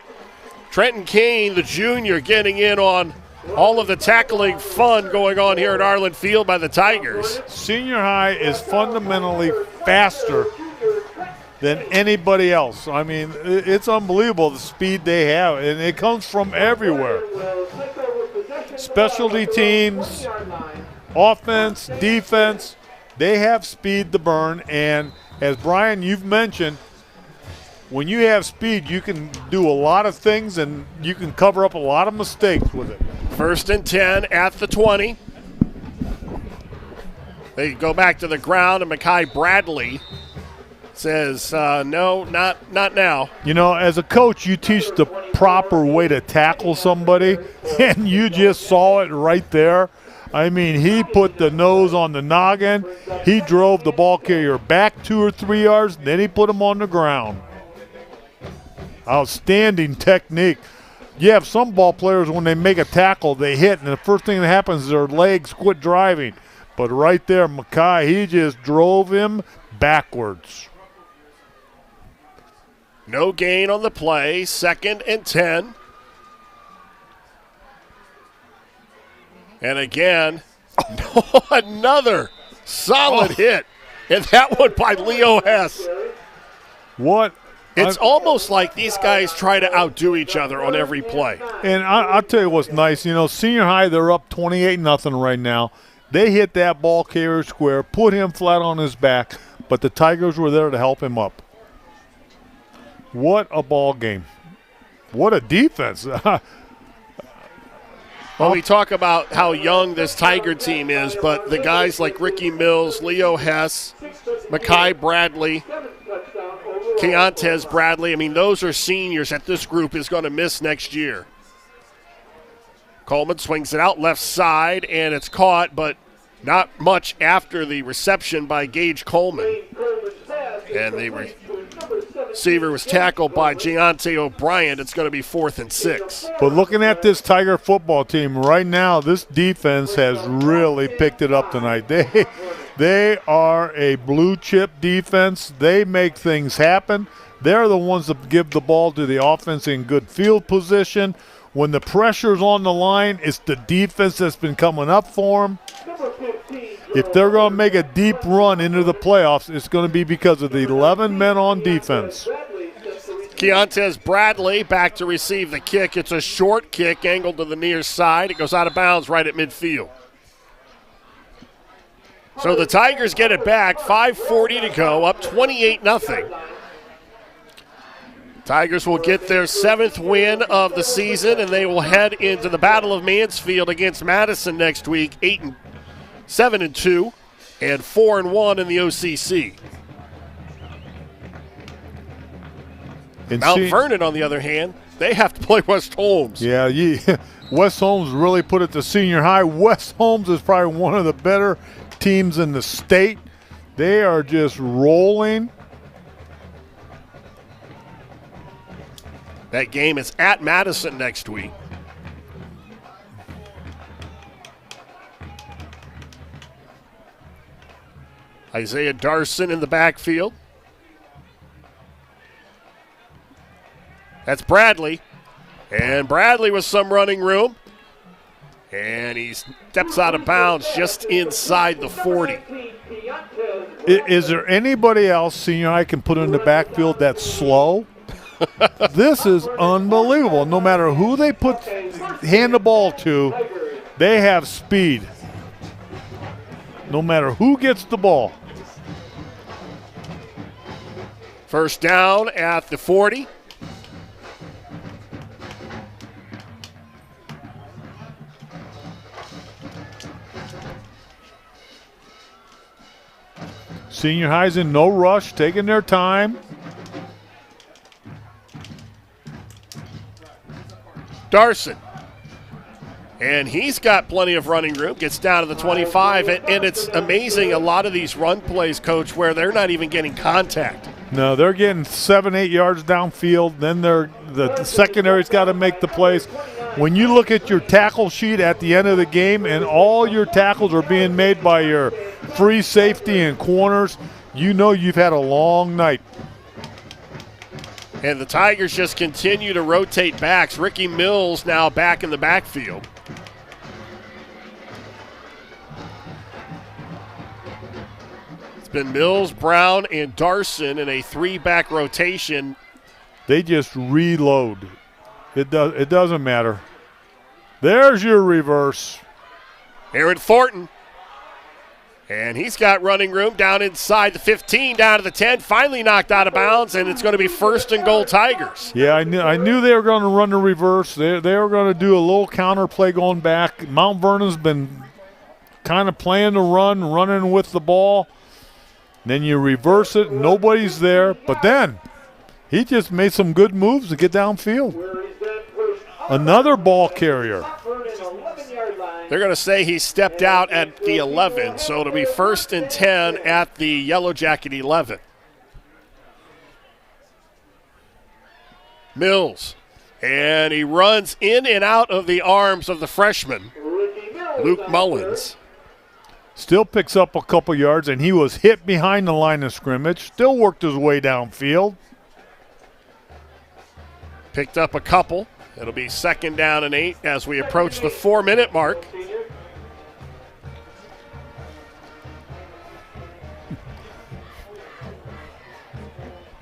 Trenton Kane, the junior, getting in on all of the tackling fun going on here at Arlin Field by the Tigers. Senior high is fundamentally faster than anybody else. I mean, it's unbelievable the speed they have, and it comes from everywhere. Specialty teams, offense, defense, they have speed to burn. And as Brian, you've mentioned, when you have speed, you can do a lot of things and you can cover up a lot of mistakes with it. 1st and 10 at the 20. They go back to the ground, and Mekhi Bradley says, no, not now. You know, as a coach, you teach the proper way to tackle somebody, and you just saw it right there. I mean, he put the nose on the noggin. He drove the ball carrier back 2 or 3 yards, then he put him on the ground. Outstanding technique. You have some ball players, when they make a tackle, they hit, and the first thing that happens is their legs quit driving. But right there, Mekhi, he just drove him backwards. No gain on the play, 2nd and 10. And again, another solid hit. And that one by Leo Hess. What? It's almost like these guys try to outdo each other on every play. And I'll tell you what's nice. You know, senior high, they're up 28-0 right now. They hit that ball carrier square, put him flat on his back, but the Tigers were there to help him up. What a ball game. What a defense. Well, we talk about how young this Tiger team is, but the guys like Ricky Mills, Leo Hess, Mekhi Bradley, Keontae Bradley, I mean, those are seniors that this group is going to miss next year. Coleman swings it out left side, and it's caught, but not much after the reception by Gage Coleman. And the receiver was tackled by Giante O'Brien. It's going to be 4th and 6. But looking at this Tiger football team right now, this defense has really picked it up tonight. They are a blue-chip defense. They make things happen. They're the ones that give the ball to the offense in good field position. When the pressure's on the line, it's the defense that's been coming up for them. If they're going to make a deep run into the playoffs, it's going to be because of the 11 men on defense. Keontae Bradley back to receive the kick. It's a short kick angled to the near side. It goes out of bounds right at midfield. So the Tigers get it back, 5:40 to go, up 28-0. Tigers will get their 7th win of the season, and they will head into the Battle of Mansfield against Madison next week, 7-2 and 4-1 in the OCC. Mount Vernon, on the other hand, they have to play West Holmes. Yeah, West Holmes really put it to senior high. West Holmes is probably one of the better teams in the state. They are just rolling. That game is at Madison next week. Isaiah Darson in the backfield. That's Bradley. And Bradley with some running room. And he steps out of bounds just inside the 40. Is there anybody else senior high can put in the backfield that's slow? This is unbelievable. No matter who they hand the ball to, they have speed. No matter who gets the ball. First down at the 40. Senior high's in no rush, taking their time. Darson. And he's got plenty of running room, gets down to the 25, and it's amazing a lot of these run plays, Coach, where they're not even getting contact. No, they're getting 7-8 yards downfield. Then the secondary's got to make the plays. When you look at your tackle sheet at the end of the game and all your tackles are being made by your free safety and corners, you know you've had a long night. And the Tigers just continue to rotate backs. Ricky Mills now back in the backfield. It's been Mills, Brown, and Darson in a 3-back rotation. They just reload. It doesn't matter. There's your reverse. Aaron Thornton And he's got running room down inside the 15, down to the 10, finally knocked out of bounds, and it's going to be 1st and goal Tigers. Yeah, I knew they were going to run the reverse. They were going to do a little counter play going back. Mount Vernon's been kind of playing the run, running with the ball. Then you reverse it, nobody's there. But then he just made some good moves to get downfield. Another ball carrier. They're going to say he stepped out at the 11, so it'll be 1st and 10 at the Yellow Jacket 11. Mills, and he runs in and out of the arms of the freshman, Luke Mullins. Still picks up a couple yards, and he was hit behind the line of scrimmage. Still worked his way downfield. Picked up a couple. It'll be 2nd down and 8 as we approach the 4-minute mark.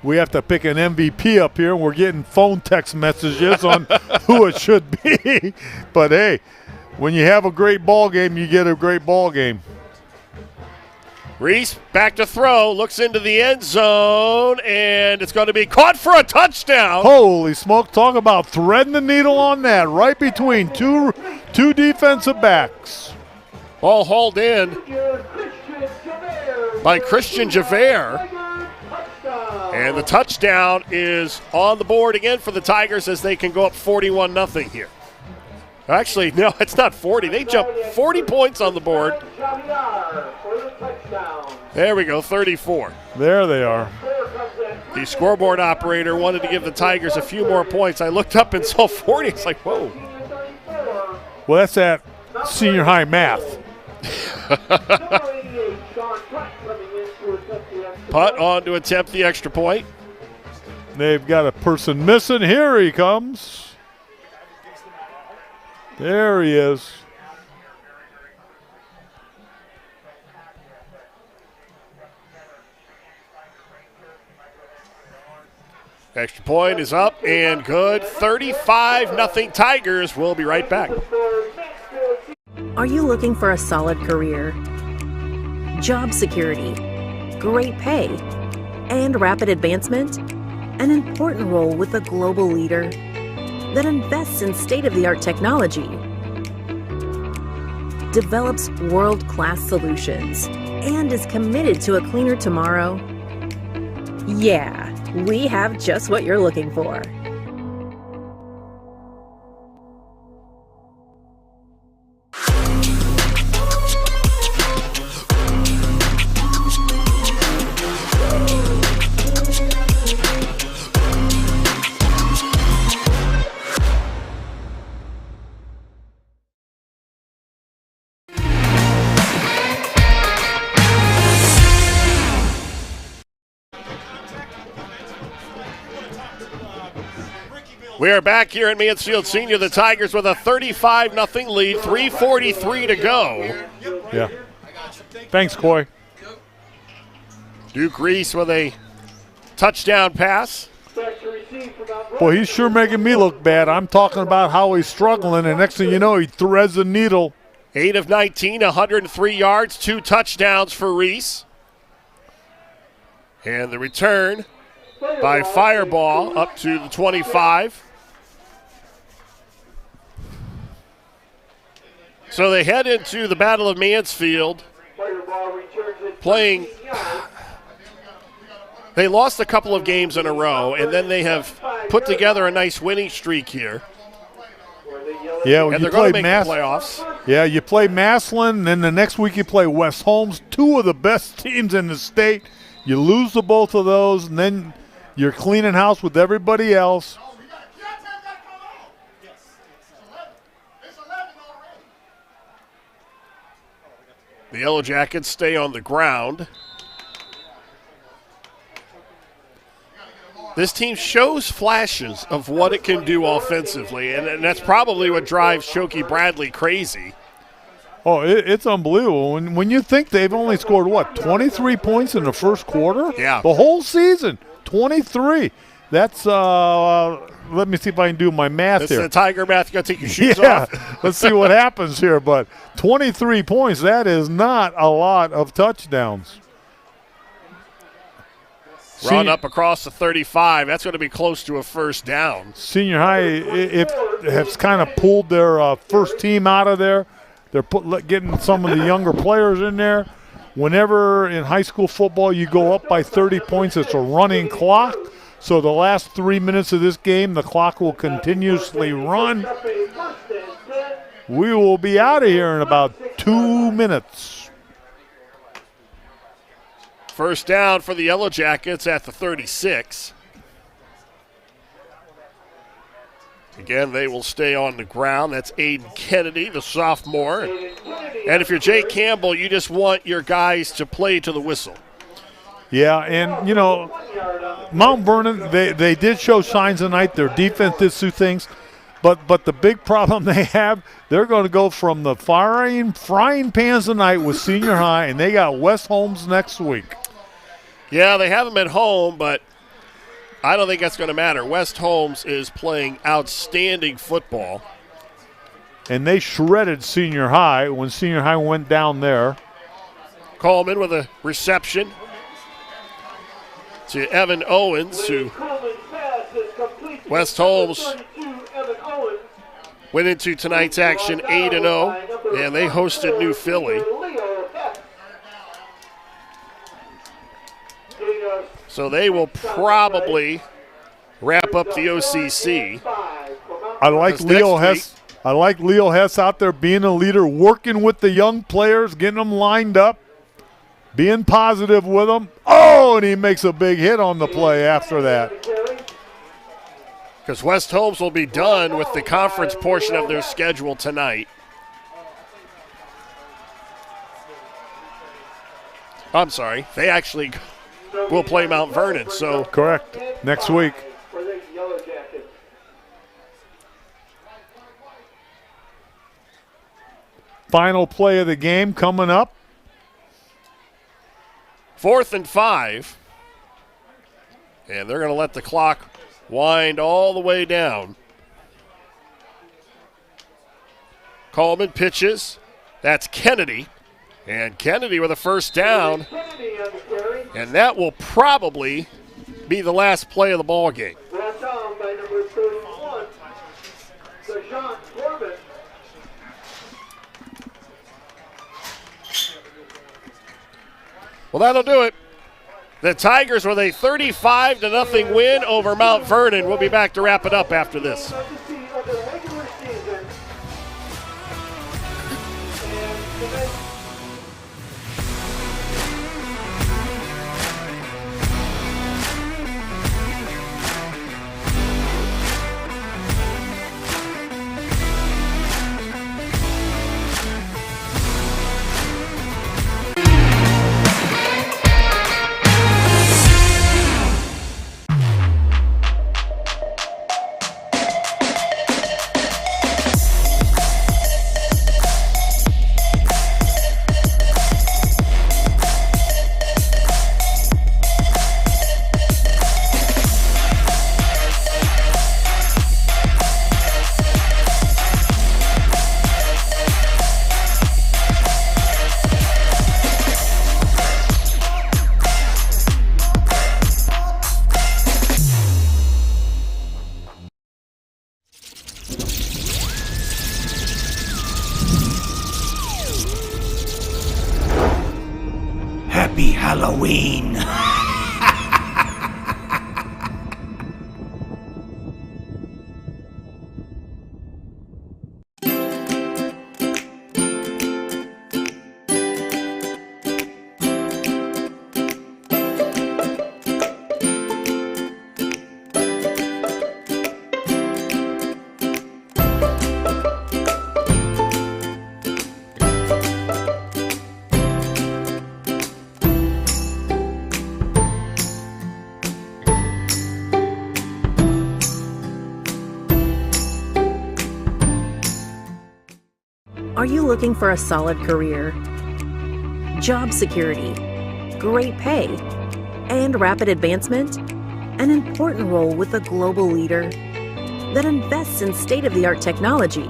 We have to pick an MVP up here. We're getting phone text messages on who it should be. But, hey, when you have a great ball game, you get a great ball game. Reese back to throw, looks into the end zone, and it's going to be caught for a touchdown. Holy smoke, talk about threading the needle on that, right between two defensive backs. Ball hauled in by Christian Javert. And the touchdown is on the board again for the Tigers as they can go up 41-0 here. Actually, no, it's not 40. They jumped 40 points on the board. There we go, 34. There they are. The scoreboard operator wanted to give the Tigers a few more points. I looked up and saw 40. It's like, whoa. Well, that's at senior high math. Putt on to attempt the extra point. They've got a person missing. Here he comes. There he is. Extra point is up and good. 35-0 Tigers. We'll be right back. Are you looking for a solid career, job security, great pay, and rapid advancement? An important role with a global leader that invests in state-of-the-art technology, develops world-class solutions, and is committed to a cleaner tomorrow? Yeah, we have just what you're looking for. We are back here at Mansfield Senior. The Tigers with a 35-0 lead, 3:43 to go. Yeah. Thanks, Coy. Duke Reese with a touchdown pass. Boy, he's sure making me look bad. I'm talking about how he's struggling, and next thing you know, he threads the needle. 8 of 19, 103 yards, 2 touchdowns for Reese. And the return by Fireball up to the 25. So they head into the Battle of Mansfield playing. They lost a couple of games in a row, and then they have put together a nice winning streak here. Yeah, and they're going to make the playoffs. Yeah, you play Massillon, then the next week you play West Holmes, 2 of the best teams in the state. You lose to both of those, and then you're cleaning house with everybody else. The Yellow Jackets stay on the ground. This team shows flashes of what it can do offensively, and that's probably what drives Shoki Bradley crazy. Oh, it's unbelievable. When you think they've only scored, 23 points in the first quarter? Yeah. The whole season, 23. That's let me see if I can do my math This here. is the Tiger math. You got to take your shoes Yeah, off. let's see what happens here. But 23 points, that is not a lot of touchdowns. Run up across the 35. That's going to be close to a first down. Senior High has kind of pulled their first team out of there. They're getting some of the younger players in there. Whenever in high school football you go up by 30 points, it's a running clock. So the last 3 minutes of this game, the clock will continuously run. We will be out of here in about 2 minutes. First down for the Yellow Jackets at the 36. Again, they will stay on the ground. That's Aiden Kennedy, the sophomore. And if you're Jay Campbell, you just want your guys to play to the whistle. Yeah, and, you know, Mount Vernon, they did show signs tonight. Their defense did two things. But the big problem they have, they're going to go from the frying pans tonight with Senior High, and they got West Holmes next week. Yeah, they have them at home, but I don't think that's going to matter. West Holmes is playing outstanding football. And they shredded Senior High when Senior High went down there. Coleman with a reception to Evan Owens, who West Holmes went into tonight's action 8-0, and they hosted New Philly. So they will probably wrap up the OCC. I like Leo Hess out there being a leader, working with the young players, getting them lined up, being positive with them. Oh, and he makes a big hit on the play after that. Because West Holmes will be done with the conference portion of their schedule tonight. I'm sorry, they actually will play Mount Vernon. So correct, next week. Final play of the game coming up. 4th and 5. And they're going to let the clock wind all the way down. Coleman pitches. That's Kennedy. And Kennedy with a first down. And that will probably be the last play of the ball game. Brought down by number 31, Deshaun Corbin. Well, that'll do it. The Tigers with a 35-0 win over Mount Vernon. We'll be back to wrap it up after this. Happy Halloween. Are you looking for a solid career, job security, great pay, and rapid advancement? an important role with a global leader that invests in state-of-the-art technology,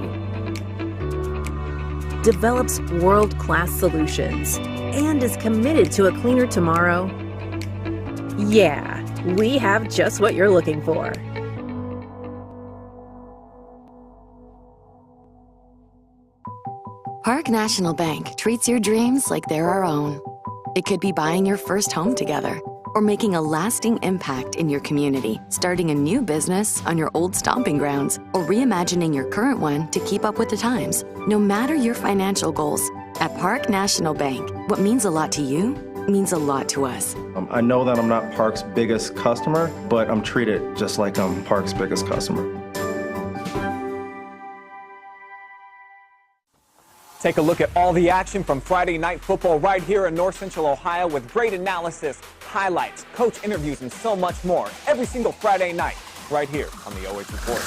develops world-class solutions, and is committed to a cleaner tomorrow? Yeah, we have just what you're looking for. Park National Bank treats your dreams like they're our own. It could be buying your first home together, or making a lasting impact in your community, starting a new business on your old stomping grounds, or reimagining your current one to keep up with the times. No matter your financial goals, at Park National Bank, what means a lot to you means a lot to us. I know that I'm not Park's biggest customer, but I'm treated just like I'm Park's biggest customer. Take a look at all the action from Friday night football right here in North Central Ohio with great analysis, highlights, coach interviews, and so much more every single Friday night right here on the OH Report.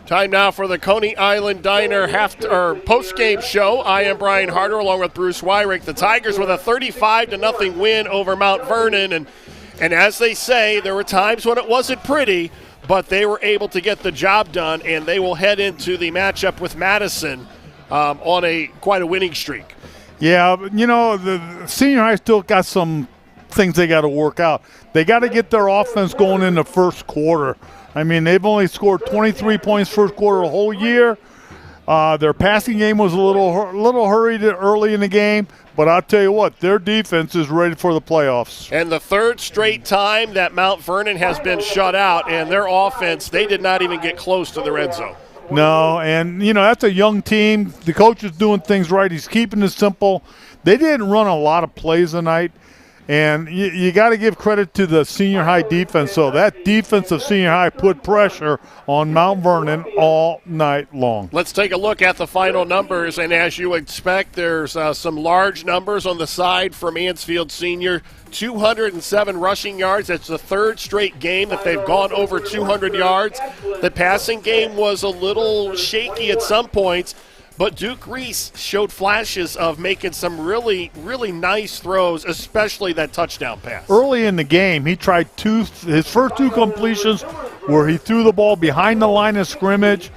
Time now for the Coney Island Diner post-game show. I am Brian Harter along with Bruce Weirich. The Tigers with a 35-0 win over Mount Vernon. And as they say, there were times when it wasn't pretty, but they were able to get the job done, and they will head into the matchup with Madison on quite a winning streak. Yeah, you know, the senior high still got some things they got to work out. They got to get their offense going in the first quarter. I mean, they've only scored 23 points first quarter the whole year. Their passing game was a little hurried early in the game, but I'll tell you what, their defense is ready for the playoffs. And the third straight time that Mount Vernon has been shut out, and their offense, they did not even get close to the red zone. No, and, you know, that's a young team. The coach is doing things right. He's keeping it simple. They didn't run a lot of plays tonight. And you got to give credit to the senior high defense. So that defense of senior high put pressure on Mount Vernon all night long. Let's take a look at the final numbers. And as you expect, there's some large numbers on the side for Mansfield Senior. 207 rushing yards. That's the third straight game that they've gone over 200 yards. The passing game was a little shaky at some points. But Duke Reese showed flashes of making some really, really nice throws, especially that touchdown pass. Early in the game, he tried his first two completions where he threw the ball behind the line of scrimmage,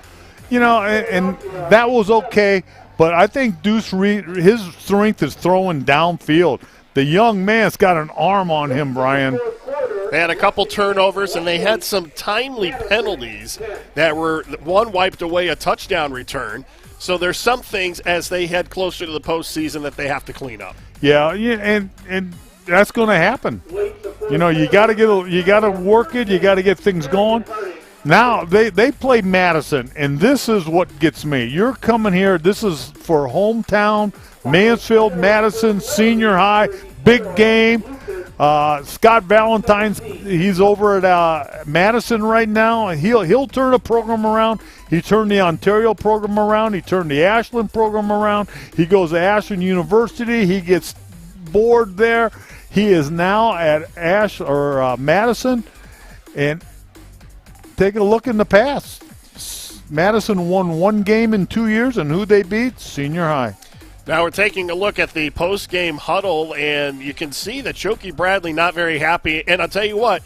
you know, and that was okay. But I think Duke Reese, his strength is throwing downfield. The young man's got an arm on him, Brian. They had a couple turnovers, and they had some timely penalties that were, one wiped away a touchdown return. So there's some things as they head closer to the postseason that they have to clean up. Yeah, and that's going to happen. You know, you got to work it. You got to get things going. Now they play Madison, and this is what gets me. You're coming here. This is for hometown Mansfield, Madison Senior High, big game. Scott Valentine's, he's over at Madison right now. He'll turn the program around. He turned the Ontario program around. He turned the Ashland program around. He goes to Ashland University. He gets bored there. He is now at Madison. And take a look in the past. Madison won one game in 2 years, and who they beat? Senior High. Now we're taking a look at the post-game huddle, and you can see that Choke Bradley not very happy. And I'll tell you what,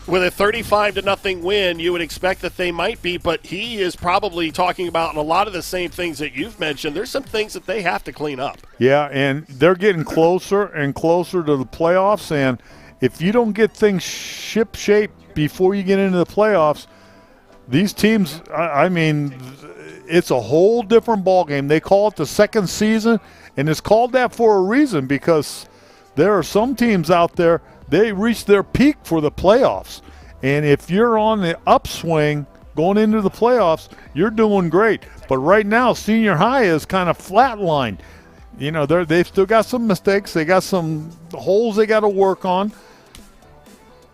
with a 35-0 win, you would expect that they might be, but he is probably talking about a lot of the same things that you've mentioned. There's some things that they have to clean up. Yeah, and they're getting closer and closer to the playoffs, and if you don't get things ship-shape before you get into the playoffs, these teams, I mean, it's a whole different ballgame. They call it the second season, and it's called that for a reason because there are some teams out there, they reach their peak for the playoffs. And if you're on the upswing going into the playoffs, you're doing great. But right now, Senior High is kind of flatlined. You know, they've still got some mistakes. They got some holes they got to work on.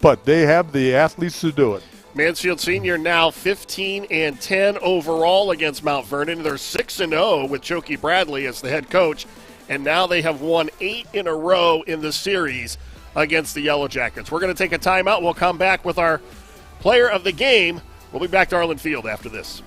But they have the athletes to do it. Mansfield Senior now 15-10 overall against Mount Vernon. They're 6-0 with Choke Bradley as the head coach, and now they have won 8 in a row in the series against the Yellow Jackets. We're going to take a timeout. We'll come back with our player of the game. We'll be back to Arlin Field after this.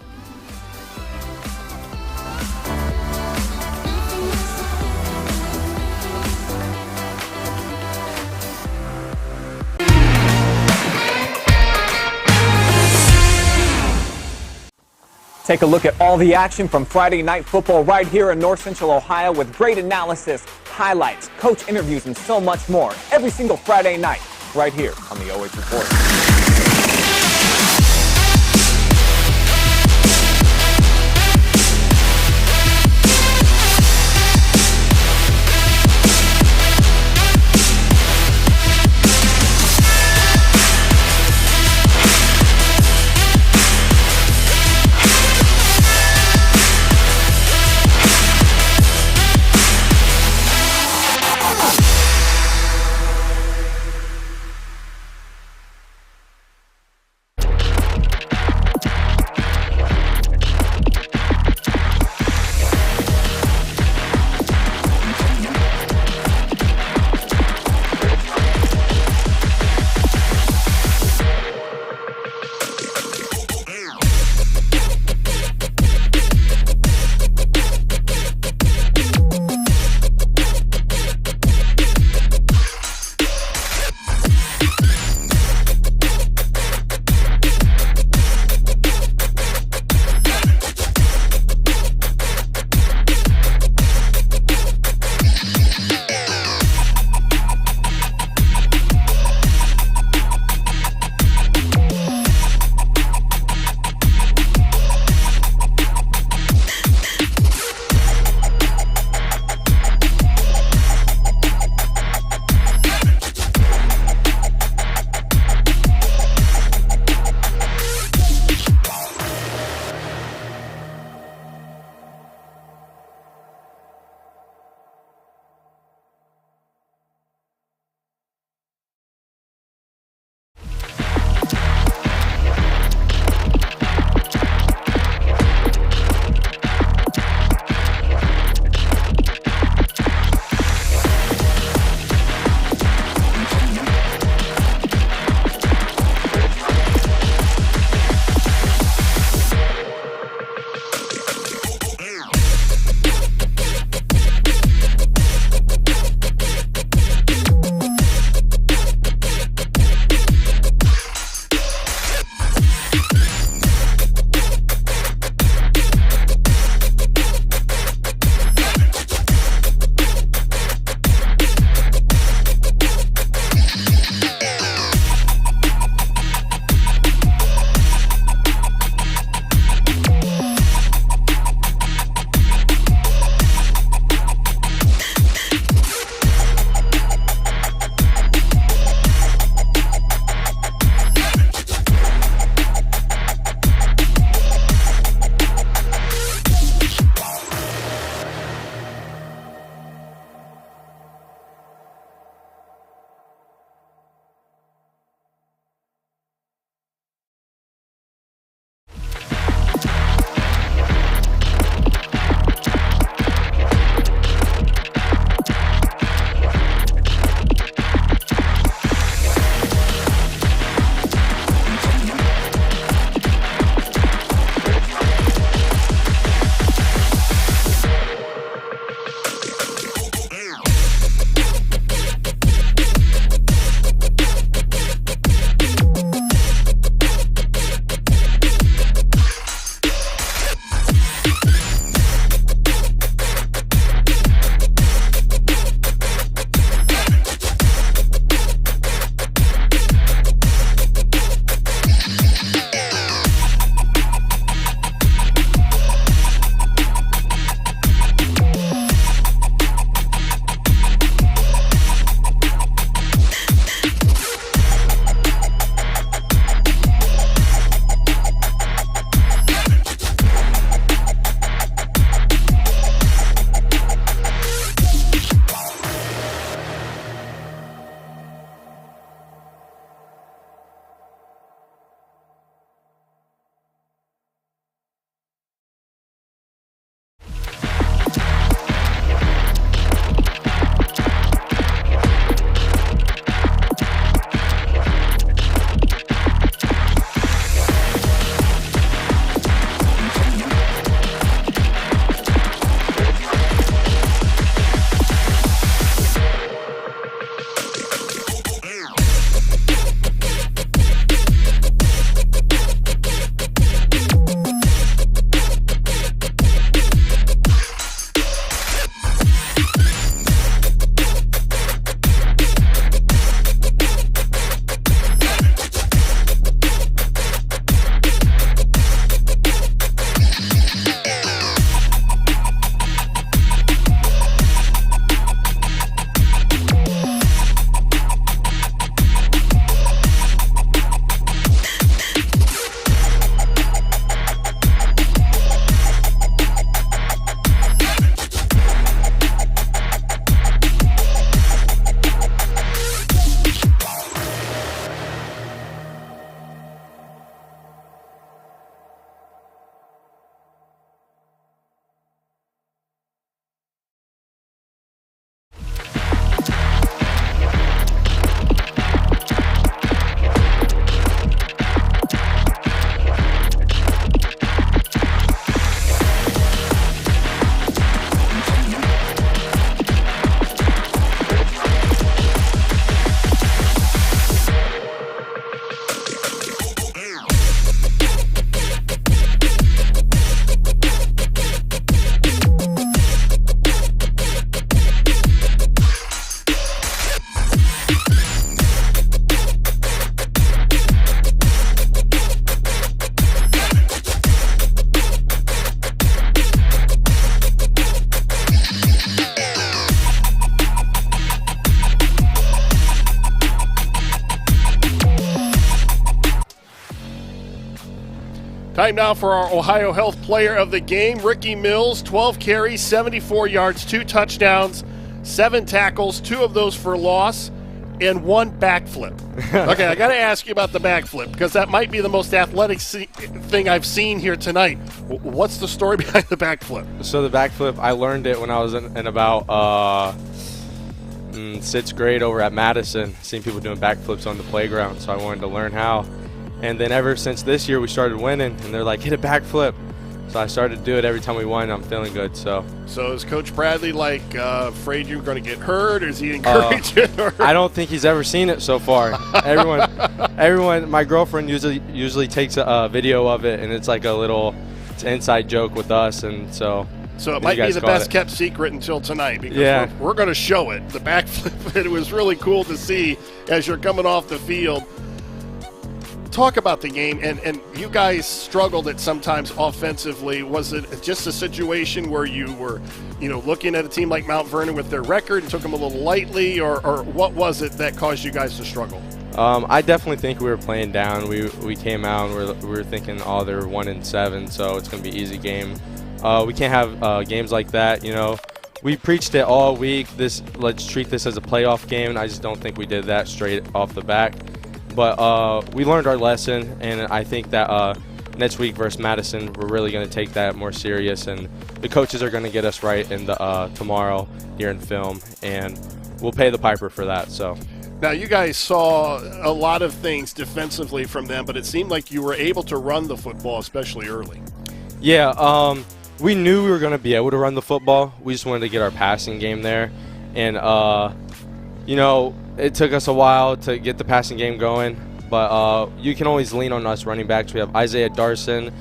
Take a look at all the action from Friday Night Football right here in North Central Ohio with great analysis, highlights, coach interviews, and so much more every single Friday night right here on the OH Report. Time now for our OhioHealth Player of the Game. Ricky Mills, 12 carries, 74 yards, 2 touchdowns, 7 tackles, 2 of those for loss, and 1 backflip. Okay, I got to ask you about the backflip because that might be the most athletic thing I've seen here tonight. What's the story behind the backflip? So the backflip, I learned it when I was in about 6th grade over at Madison, seeing people doing backflips on the playground, so I wanted to learn how. And then ever since this year, we started winning, and they're like, hit a backflip. So I started to do it every time we won, and I'm feeling good. So is Coach Bradley afraid you're going to get hurt, or is he encouraging? I don't think he's ever seen it so far. everyone, my girlfriend usually takes a video of it, and it's like it's an inside joke with us, and so. So it might be the best kept secret until tonight because we're going to show it. The backflip, it was really cool to see as you're coming off the field. Talk about the game, and you guys struggled at sometimes offensively. Was it just a situation where you were, looking at a team like Mount Vernon with their record and took them a little lightly, or what was it that caused you guys to struggle? I definitely think we were playing down. We came out and we were thinking, they're 1-7, so it's going to be an easy game. We can't have games like that, We preached it all week. Let's treat this as a playoff game, and I just don't think we did that straight off the back. But we learned our lesson, and I think that next week versus Madison, we're really going to take that more serious, and the coaches are going to get us right in the tomorrow here in film, and we'll pay the piper for that. So. Now, you guys saw a lot of things defensively from them, but it seemed like you were able to run the football, especially early. Yeah, we knew we were going to be able to run the football. We just wanted to get our passing game there, and it took us a while to get the passing game going, but you can always lean on us running backs. We have Isaiah Darson,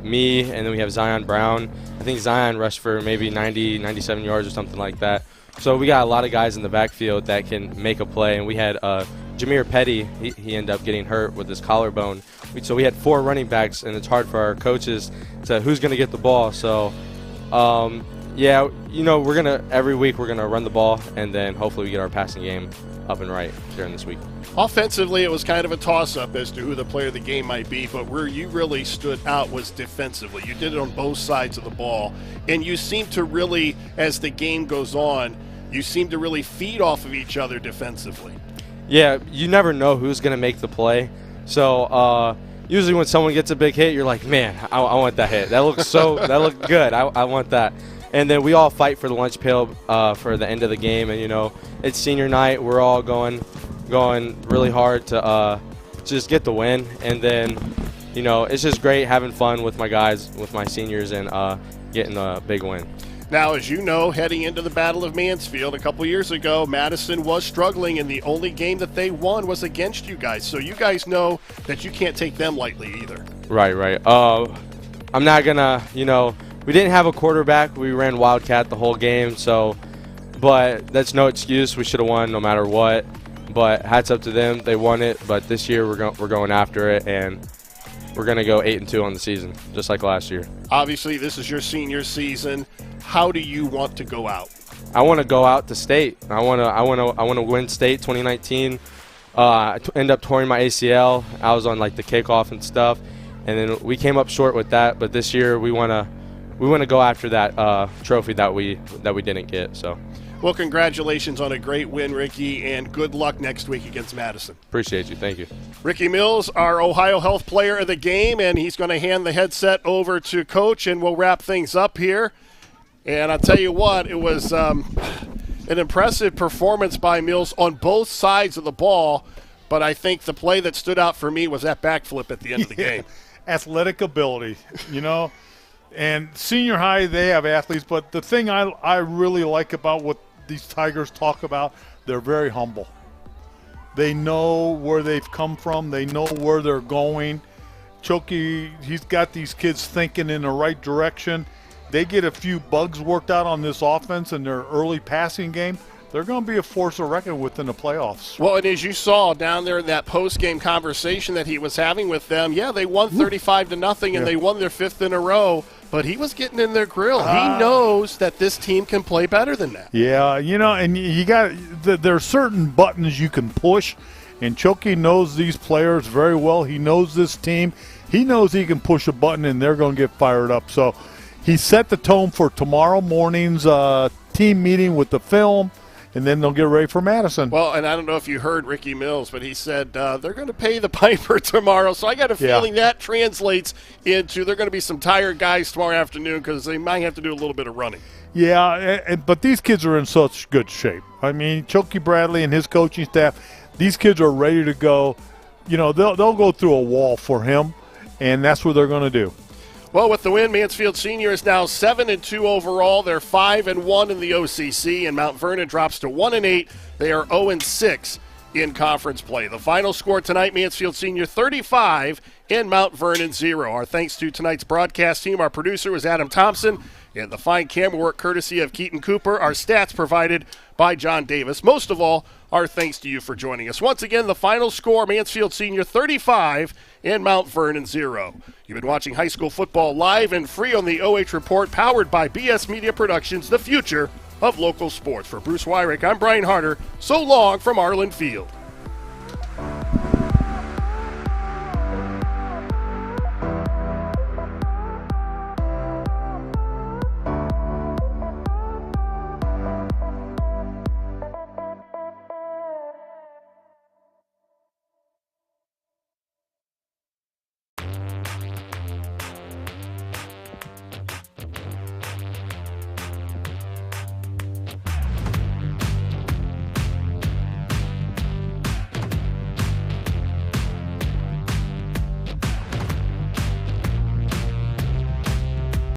me, and then we have Zion Brown. I think Zion rushed for maybe 90, 97 yards or something like that. So we got a lot of guys in the backfield that can make a play, and we had Jameer Petty. He ended up getting hurt with his collarbone. So we had 4 running backs, and it's hard for our coaches to who's going to get the ball. So, every week we're going to run the ball, and then hopefully we get our passing game up and right during this week. Offensively, it was kind of a toss-up as to who the player of the game might be, but where you really stood out was defensively. You did it on both sides of the ball, and you seem to really, as the game goes on, you seem to really feed off of each other defensively. Yeah, you never know who's going to make the play. So usually when someone gets a big hit, you're like, man, I want that hit. That looks that looked good. I want that. And then we all fight for the lunch pail for the end of the game. And, it's senior night. We're all going really hard to just get the win. And then, it's just great having fun with my guys, with my seniors, and getting a big win. Now, as you know, heading into the Battle of Mansfield a couple years ago, Madison was struggling, and the only game that they won was against you guys. So you guys know that you can't take them lightly either. Right. I'm not going to, we didn't have a quarterback. We ran Wildcat the whole game, but that's no excuse. We should have won no matter what. But hats up to them. They won it. But this year we're going after it, and we're going to go 8-2 on the season, just like last year. Obviously, this is your senior season. How do you want to go out? I want to go out to state. I want to win state 2019. I end up touring my ACL. I was on the kickoff and stuff, and then we came up short with that. But this year we want to go after that trophy that we didn't get. So. Well, congratulations on a great win, Ricky, and good luck next week against Madison. Appreciate you. Thank you. Ricky Mills, our OhioHealth Player of the Game, and he's going to hand the headset over to Coach, and we'll wrap things up here. And I'll tell you what, it was an impressive performance by Mills on both sides of the ball, but I think the play that stood out for me was that backflip at the end of the game. Athletic ability, And senior high, they have athletes, but the thing I really like about what these Tigers talk about, they're very humble. They know where they've come from. They know where they're going. Choki, he's got these kids thinking in the right direction. They get a few bugs worked out on this offense in their early passing game. They're going to be a force to reckon with in the playoffs. Well, and as you saw down there in that post-game conversation that he was having with them, they won 35-0, and they won their 5th in a row. But he was getting in their grill. He knows that this team can play better than that. Yeah, and you got there are certain buttons you can push, And Choki knows these players very well. He knows this team. He knows he can push a button, and they're going to get fired up. So he set the tone for tomorrow morning's team meeting with the film, and then they'll get ready for Madison. Well, and I don't know if you heard Ricky Mills, but he said they're going to pay the piper tomorrow. So I got a feeling that translates into there are going to be some tired guys tomorrow afternoon because they might have to do a little bit of running. Yeah, but these kids are in such good shape. I mean, Choki Bradley and his coaching staff, these kids are ready to go. You know, they'll go through a wall for him, and that's what they're going to do. Well, with the win, Mansfield Senior is now 7-2 overall. They're 5-1 in the OCC, and Mount Vernon drops to 1-8. They are 0-6 in conference play. The final score tonight, Mansfield Senior 35 and Mount Vernon 0. Our thanks to tonight's broadcast team. Our producer was Adam Thompson, and the fine camera work courtesy of Keaton Cooper. Our stats provided by John Davis. Most of all, our thanks to you for joining us. Once again, the final score, Mansfield Senior 35 and Mount Vernon 0. You've been watching high school football live and free on the OH Report, powered by BS Media Productions, the future of local sports. For Bruce Weirich, I'm Brian Harter. So long from Arlin Field.